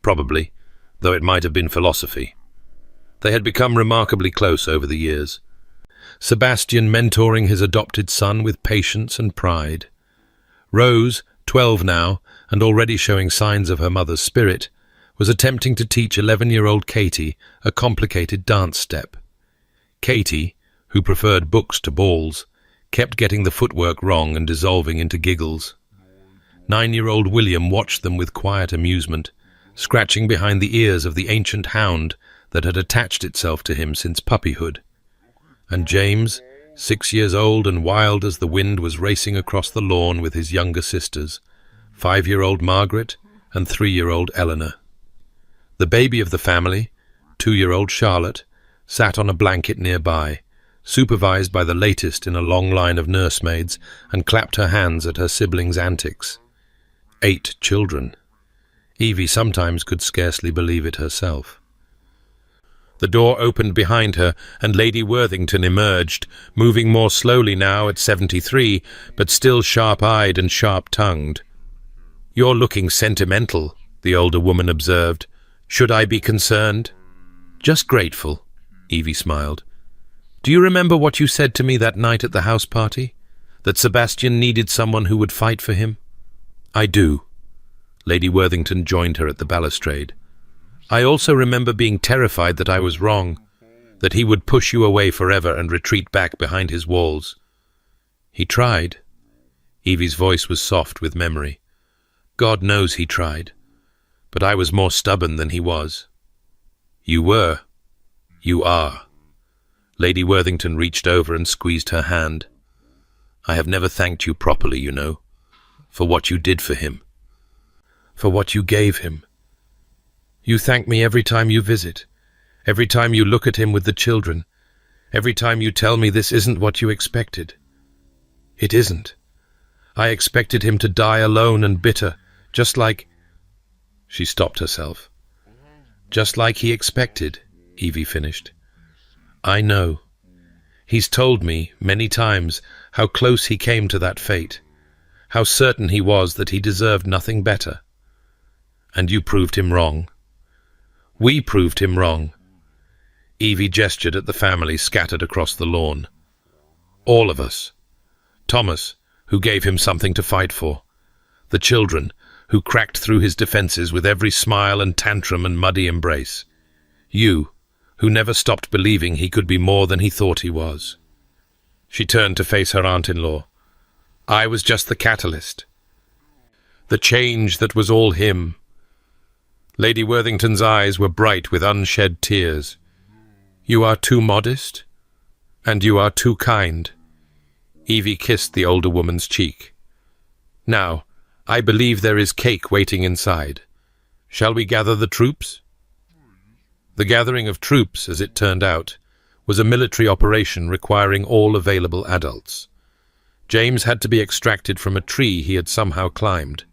probably, though it might have been philosophy. They had become remarkably close over the years, Sebastian mentoring his adopted son with patience and pride. Rose, 12 now, and already showing signs of her mother's spirit, was attempting to teach 11-year-old Katie a complicated dance step. Katie, who preferred books to balls, kept getting the footwork wrong and dissolving into giggles. 9-year-old William watched them with quiet amusement, scratching behind the ears of the ancient hound that had attached itself to him since puppyhood. And James, 6 years old and wild as the wind, was racing across the lawn with his younger sisters, 5-year-old Margaret and 3-year-old Eleanor. The baby of the family, 2-year-old Charlotte, sat on a blanket nearby, supervised by the latest in a long line of nursemaids, and clapped her hands at her siblings' antics. 8 children. Evie sometimes could scarcely believe it herself. The door opened behind her, and Lady Worthington emerged, moving more slowly now at 73, but still sharp-eyed and sharp-tongued. "You're looking sentimental," the older woman observed. "Should I be concerned?" "Just grateful," Evie smiled. "Do you remember what you said to me that night at the house party? That Sebastian needed someone who would fight for him?" "I do." Lady Worthington joined her at the balustrade. "I also remember being terrified that I was wrong, that he would push you away forever and retreat back behind his walls." "He tried." Evie's voice was soft with memory. "God knows he tried. But I was more stubborn than he was." "You were. You are." Lady Worthington reached over and squeezed her hand. "I have never thanked you properly, you know, for what you did for him. For what you gave him. You thank me every time you visit, every time you look at him with the children, every time you tell me this isn't what you expected. It isn't. I expected him to die alone and bitter, just like—" She stopped herself. "Just like he expected," Evie finished. "I know. He's told me, many times, how close he came to that fate, how certain he was that he deserved nothing better. And you proved him wrong. We proved him wrong." Evie gestured at the family scattered across the lawn. "All of us. Thomas, who gave him something to fight for. The children, who cracked through his defenses with every smile and tantrum and muddy embrace. You, who never stopped believing he could be more than he thought he was." She turned to face her aunt-in-law. "I was just the catalyst. The change that was all him." Lady Worthington's eyes were bright with unshed tears. "You are too modest, and you are too kind." Evie kissed the older woman's cheek. "Now, I believe there is cake waiting inside. Shall we gather the troops?" The gathering of troops, as it turned out, was a military operation requiring all available adults. James had to be extracted from a tree he had somehow climbed.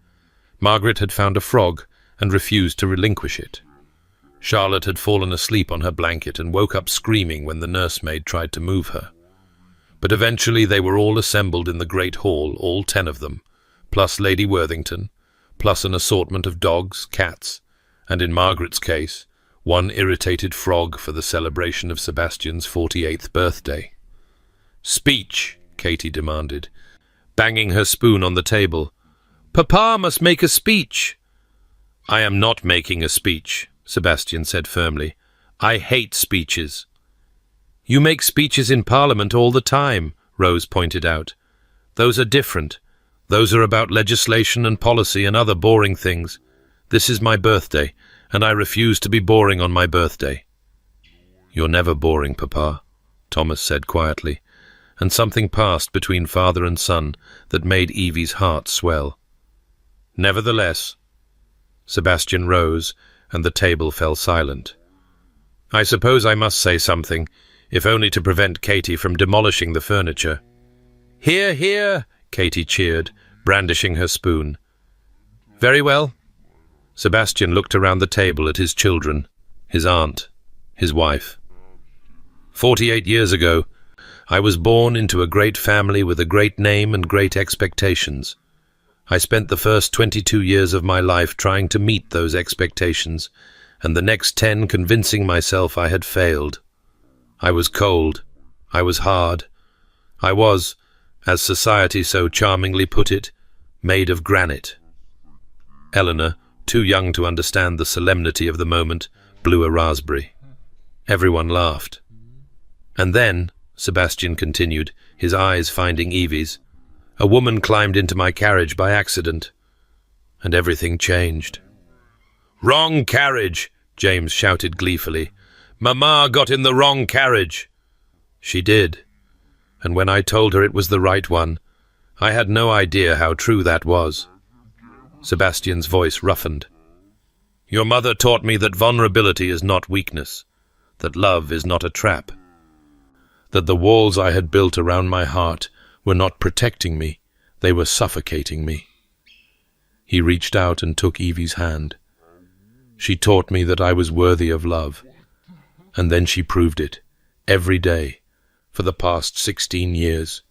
Margaret had found a frog and refused to relinquish it. Charlotte had fallen asleep on her blanket and woke up screaming when the nursemaid tried to move her. But eventually they were all assembled in the great hall, all 10 of them, plus Lady Worthington, plus an assortment of dogs, cats, and in Margaret's case, one irritated frog for the celebration of Sebastian's 48th birthday. "Speech," Katie demanded, banging her spoon on the table. "Papa must make a speech." "I am not making a speech," Sebastian said firmly. "I hate speeches." "You make speeches in Parliament all the time," Rose pointed out. "Those are different. Those are about legislation and policy and other boring things. This is my birthday, and I refuse to be boring on my birthday." "You're never boring, Papa," Thomas said quietly, and something passed between father and son that made Evie's heart swell. Nevertheless, Sebastian rose, and the table fell silent. I suppose I must say something, if only to prevent Katie from demolishing the furniture. "Hear, hear!" Katie cheered, brandishing her spoon. "Very well." Sebastian looked around the table at his children, his aunt, his wife. 48 years ago, I was born into a great family with a great name and great expectations. I spent the first 22 years of my life trying to meet those expectations, and the next 10 convincing myself I had failed. I was cold. I was hard. I was, as society so charmingly put it, made of granite. Eleanor, too young to understand the solemnity of the moment, blew a raspberry. Everyone laughed. And then, Sebastian continued, his eyes finding Evie's, a woman climbed into my carriage by accident, and everything changed. "Wrong carriage!" James shouted gleefully. "Mama got in the wrong carriage!" She did, and when I told her it was the right one, I had no idea how true that was. Sebastian's voice roughened. "Your mother taught me that vulnerability is not weakness, that love is not a trap, that the walls I had built around my heart were not protecting me, they were suffocating me." He reached out and took Evie's hand. "She taught me that I was worthy of love, and then she proved it, every day, for the past 16 years.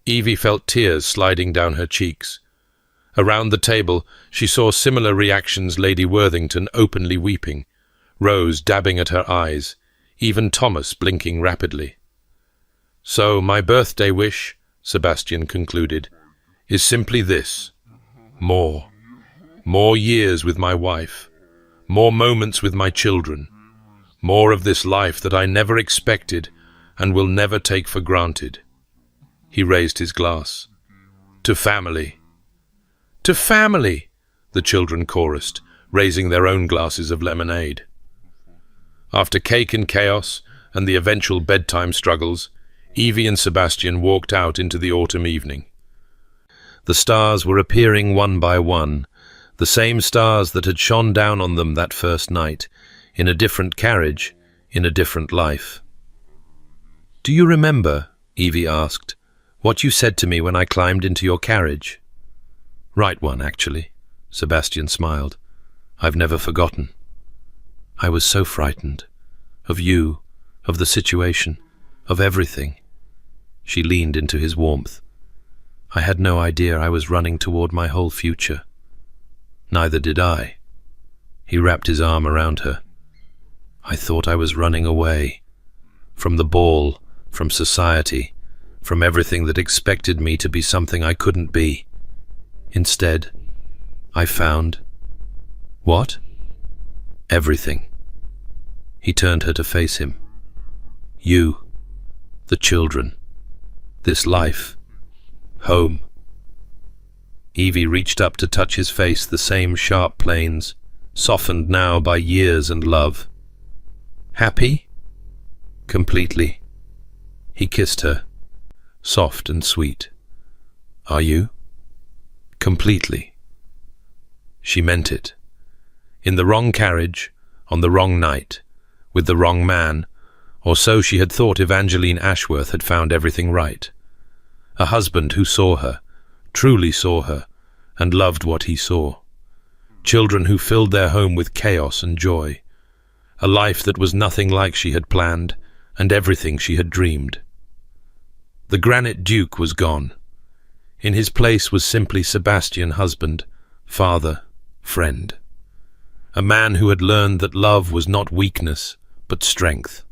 Evie felt tears sliding down her cheeks. Around the table, she saw similar reactions, Lady Worthington openly weeping, Rose dabbing at her eyes, even Thomas blinking rapidly. "So my birthday wish," Sebastian concluded, "is simply this. More. More years with my wife. More moments with my children. More of this life that I never expected and will never take for granted." He raised his glass. "To family." "To family!" the children chorused, raising their own glasses of lemonade. After cake and chaos and the eventual bedtime struggles, Evie and Sebastian walked out into the autumn evening. The stars were appearing one by one, the same stars that had shone down on them that first night, in a different carriage, in a different life. "Do you remember," Evie asked, "what you said to me when I climbed into your carriage?" "Right one, actually," Sebastian smiled. "I've never forgotten. I was so frightened. Of you, of the situation, of everything." She leaned into his warmth. "I had no idea I was running toward my whole future." "Neither did I." He wrapped his arm around her. "I thought I was running away. From the ball, from society, from everything that expected me to be something I couldn't be. Instead, I found..." "What?" "Everything." He turned her to face him. "You, the children, this life, home." Evie reached up to touch his face, the same sharp planes, softened now by years and love. "Happy?" "Completely." He kissed her, soft and sweet. "Are you?" "Completely." She meant it. In the wrong carriage, on the wrong night, with the wrong man, or so she had thought Evangeline Ashworth had found everything right. A husband who saw her, truly saw her, and loved what he saw. Children who filled their home with chaos and joy. A life that was nothing like she had planned, and everything she had dreamed. The Granite Duke was gone. In his place was simply Sebastian, husband, father, friend. A man who had learned that love was not weakness, but strength.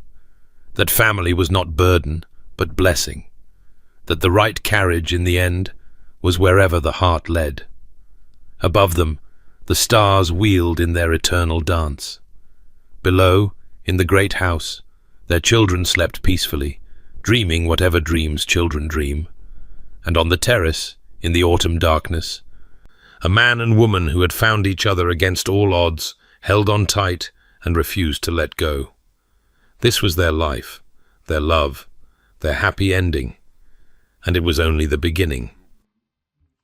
That family was not burden, but blessing. That the right carriage, in the end, was wherever the heart led. Above them, the stars wheeled in their eternal dance. Below, in the great house, their children slept peacefully, dreaming whatever dreams children dream. And on the terrace, in the autumn darkness, a man and woman who had found each other against all odds, held on tight and refused to let go. This was their life, their love, their happy ending, and it was only the beginning.